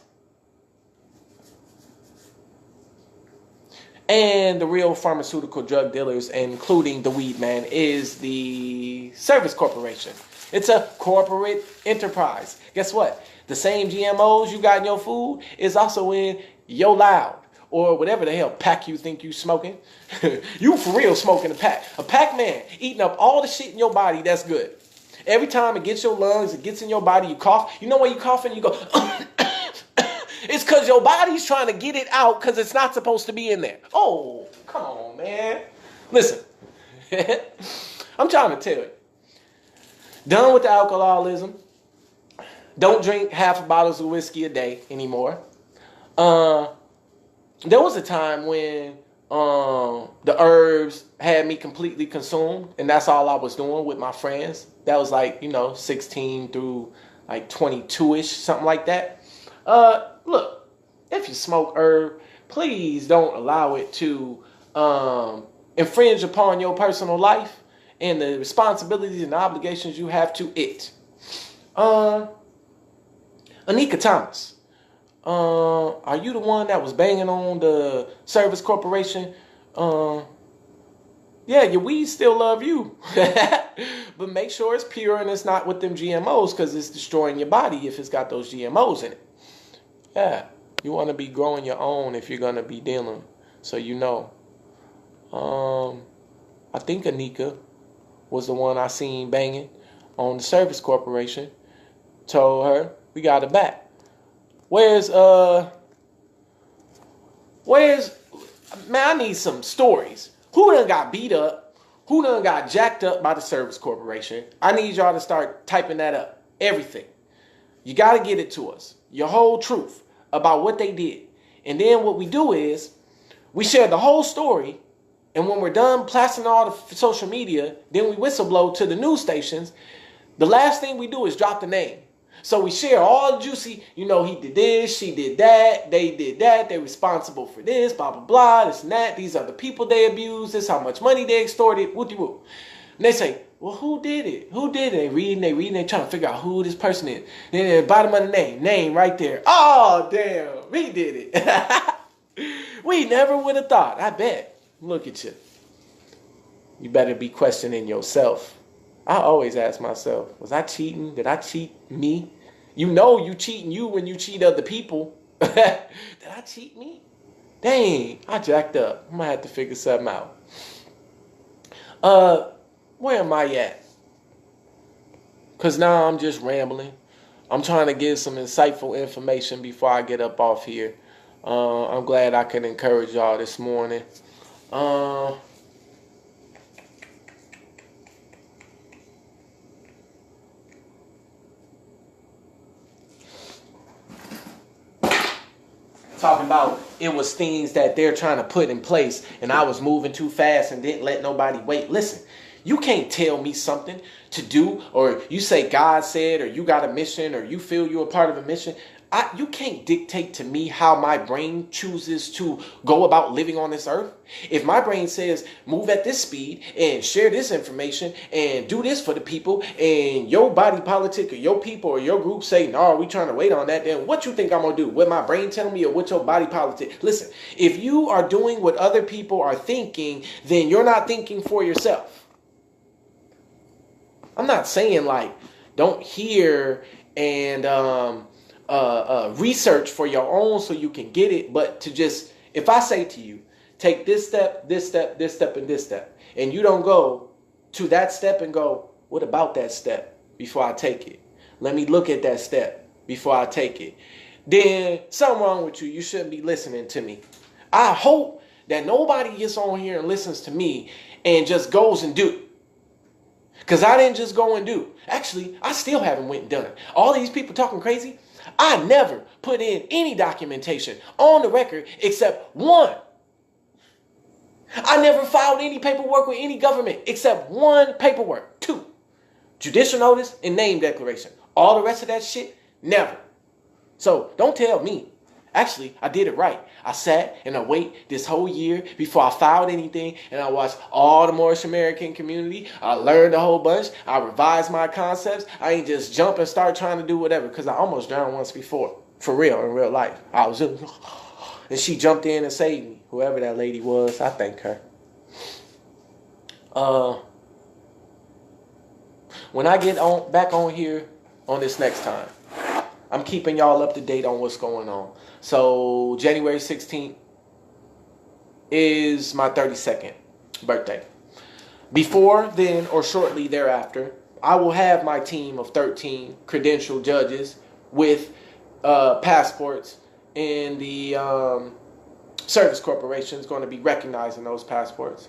[SPEAKER 1] And the real pharmaceutical drug dealers, including the weed man, is the Service Corporation. It's a corporate enterprise. Guess what? The same GMOs you got in your food is also in your loud or whatever the hell pack you think you smoking. You for real smoking a pack. A pack man eating up all the shit in your body that's good. Every time it gets your lungs, it gets in your body, you cough. You know when you coughing, you go... It's because your body's trying to get it out because it's not supposed to be in there. Oh, come on, man. Listen, I'm trying to tell you. Done with the alcoholism. Don't drink half bottles of whiskey a day anymore. There was a time when the herbs had me completely consumed, and that's all I was doing with my friends. That was like, 16 through like 22-ish, something like that. Look, if you smoke herb, please don't allow it to infringe upon your personal life and the responsibilities and obligations you have to it. Anika Thomas, are you the one that was banging on the Service Corporation? Yeah, your weed still love you. But make sure it's pure and it's not with them GMOs because it's destroying your body if it's got those GMOs in it. Yeah, you want to be growing your own if you're going to be dealing. So I think Anika was the one I seen banging on the Service Corporation. Told her, we got it back. Where's, man, I need some stories. Who done got beat up? Who done got jacked up by the Service Corporation? I need y'all to start typing that up. Everything. You got to get it to us. Your whole truth about what they did. And then what we do is we share the whole story. And when we're done plastering all the social media, then we whistleblow to the news stations. The last thing we do is drop the name. So we share all the juicy, he did this, she did that, they did that, they're responsible for this, blah, blah, blah, this and that. These are the people they abused, this is how much money they extorted, whoop-de-whoop. And they say, well, who did it? Who did it? They reading, they trying to figure out who this person is. Then at the bottom of the name right there. Oh, damn, we did it. We never would have thought, I bet. Look at you. You better be questioning yourself. I always ask myself, was I cheating? Did I cheat me? You cheating you when you cheat other people. Did I cheat me? Dang, I jacked up. I'm going to have to figure something out. Where am I at? Because now I'm just rambling. I'm trying to give some insightful information before I get up off here. I'm glad I can encourage y'all this morning. Talking about it was things that they're trying to put in place and I was moving too fast and didn't let nobody wait. Listen, you can't tell me something to do or you say God said or you got a mission or you feel you're a part of a mission. You can't dictate to me how my brain chooses to go about living on this earth. If my brain says move at this speed and share this information and do this for the people, and your body politic or your people or your group say, no, we trying to wait on that, then what you think I'm going to do? What my brain telling me or what your body politic? Listen, if you are doing what other people are thinking, then you're not thinking for yourself. I'm not saying like don't hear and research for your own so you can get it, but to just, if I say to you, take this step, this step, this step, and this step, and you don't go to that step and go, what about that step before I take it? Let me look at that step before I take it. Then something wrong with you. You shouldn't be listening to me. I hope that nobody gets on here and listens to me and just goes and do. Because I didn't just go and do. Actually, I still haven't went and done it. All these people talking crazy, I never put in any documentation on the record except one. I never filed any paperwork with any government except one paperwork. 2. Judicial notice and name declaration. All the rest of that shit, never. So don't tell me. Actually, I did it right. I sat and I waited this whole year before I filed anything, and I watched all the Moorish American community. I learned a whole bunch. I revised my concepts. I ain't just jump and start trying to do whatever, because I almost drowned once before. For real, in real life. I was just, and she jumped in and saved me. Whoever that lady was, I thank her. When I get back on here on this next time, I'm keeping y'all up to date on what's going on. So January 16th is my 32nd birthday. Before then or shortly thereafter, I will have my team of 13 credentialed judges with passports, and the service corporation is going to be recognizing those passports.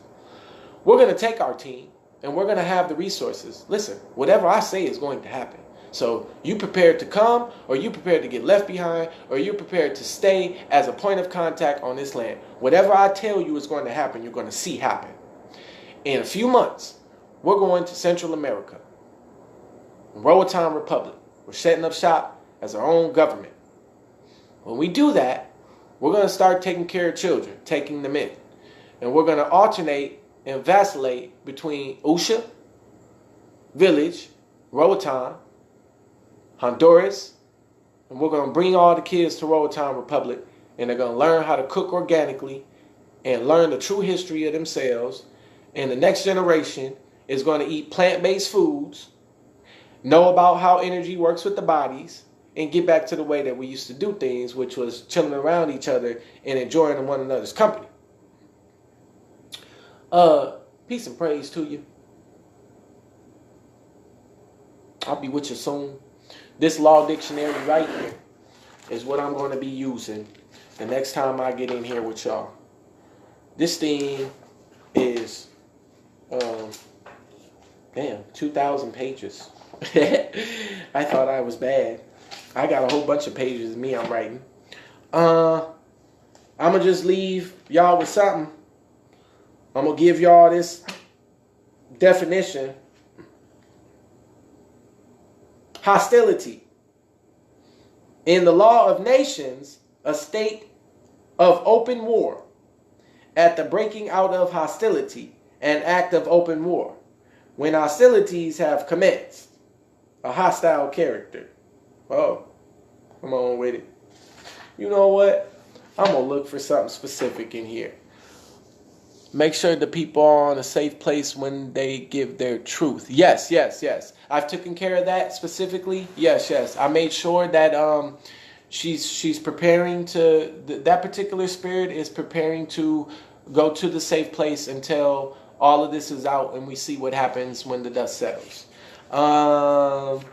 [SPEAKER 1] We're going to take our team and we're going to have the resources. Listen, whatever I say is going to happen. So you prepared to come, or you prepared to get left behind, or you prepared to stay as a point of contact on this land. Whatever I tell you is going to happen, you're going to see happen. In a few months, we're going to Central America, Roatan Republic. We're setting up shop as our own government. When we do that, we're going to start taking care of children, taking them in. And we're going to alternate and vacillate between Usha, Village, Roatan, Honduras, and we're going to bring all the kids to Roatan Republic, and they're going to learn how to cook organically and learn the true history of themselves. And the next generation is going to eat plant-based foods, know about how energy works with the bodies, and get back to the way that we used to do things, which was chilling around each other and enjoying one another's company. Peace and praise to you. I'll be with you soon. This law dictionary right here is what I'm going to be using the next time I get in here with y'all. This thing is, 2,000 pages. I thought I was bad. I got a whole bunch of pages of me I'm writing. I'm going to just leave y'all with something. I'm going to give y'all this definition. Hostility. In the law of nations, a state of open war. At the breaking out of hostility, an act of open war. When hostilities have commenced, a hostile character. Oh, come on with it. You know what? I'm going to look for something specific in here. Make sure the people are in a safe place when they give their truth. Yes. I've taken care of that specifically. Yes. I made sure that she's preparing to, that particular spirit is preparing to go to the safe place until all of this is out and we see what happens when the dust settles. Let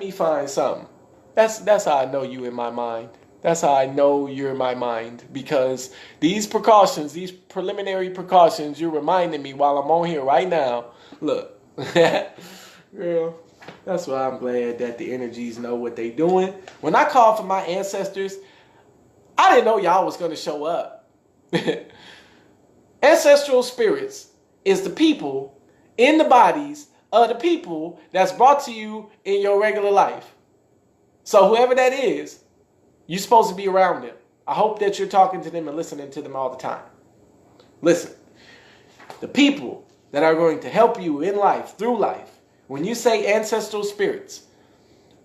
[SPEAKER 1] me find something. That's how I know you in my mind. That's how I know you're in my mind, because these precautions, these preliminary precautions, you're reminding me while I'm on here right now. Look, girl, that's why I'm glad that the energies know what they doing. When I called for my ancestors, I didn't know y'all was going to show up. Ancestral spirits is the people in the bodies of the people that's brought to you in your regular life. So whoever that is, you're supposed to be around them. I hope that you're talking to them and listening to them all the time. Listen, the people that are going to help you in life, through life, when you say ancestral spirits,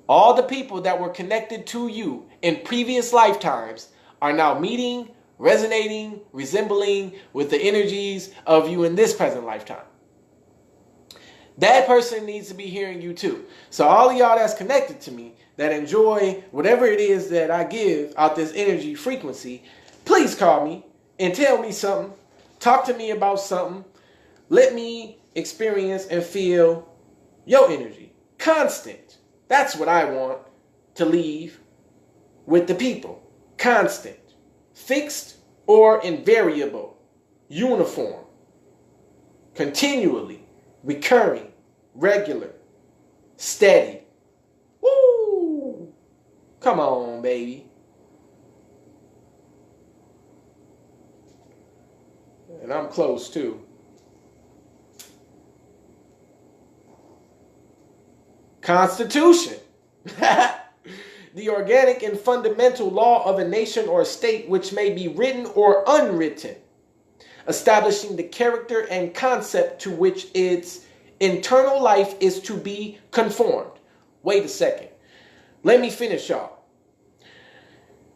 [SPEAKER 1] all the people that were connected to you in previous lifetimes are now meeting, resonating, resembling with the energies of you in this present lifetime. That person needs to be hearing you too. So all of y'all that's connected to me, that enjoy whatever it is that I give out this energy frequency, please call me and tell me something. Talk to me about something. Let me experience and feel your energy. Constant. That's what I want to leave with the people. Constant. Fixed or invariable. Uniform. Continually. Recurring. Regular. Steady. Woo! Come on, baby. And I'm close too. Constitution. The organic and fundamental law of a nation or state which may be written or unwritten, establishing the character and concept to which its internal life is to be conformed. Wait a second. Let me finish, y'all.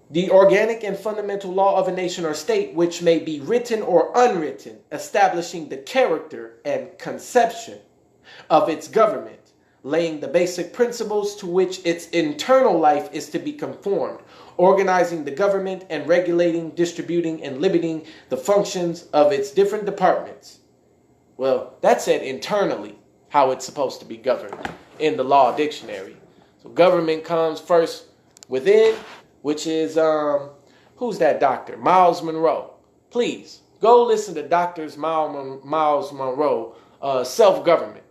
[SPEAKER 1] The organic and fundamental law of a nation or state which may be written or unwritten, establishing the character and conception of its government, laying the basic principles to which its internal life is to be conformed, organizing the government and regulating, distributing, and limiting the functions of its different departments. Well, that said internally, how it's supposed to be governed in the law dictionary. So government comes first within, which is, who's that doctor? Miles Monroe. Please, go listen to Dr. Miles Monroe, Self-Government.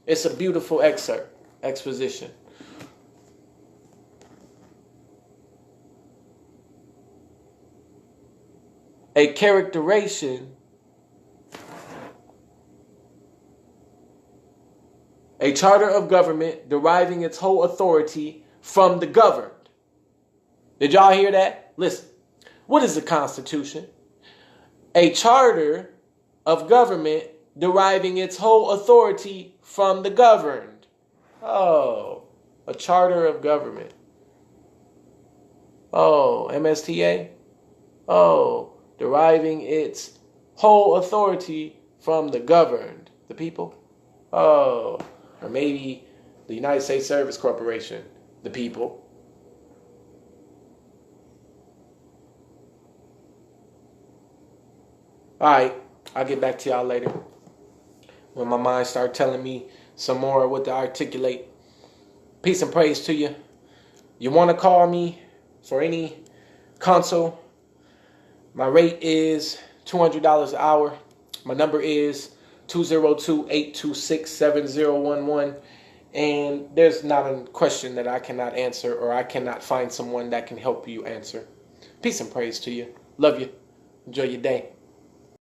[SPEAKER 1] It's a beautiful exposition. A characterization, a charter of government deriving its whole authority from the governed. Did y'all hear that? Listen, what is the Constitution? A charter of government deriving its whole authority from the governed. Oh, a charter of government. Oh, MSTA. Oh, deriving its whole authority from the governed, the people. Oh, or maybe the United States Service Corporation, the people. All right, I'll get back to y'all later when my mind starts telling me some more of what to articulate. Peace and praise to you. You want to call me for any consult? My rate is $200 an hour. My number is 202-826-7011. And there's not a question that I cannot answer or I cannot find someone that can help you answer. Peace and praise to you. Love you. Enjoy your day.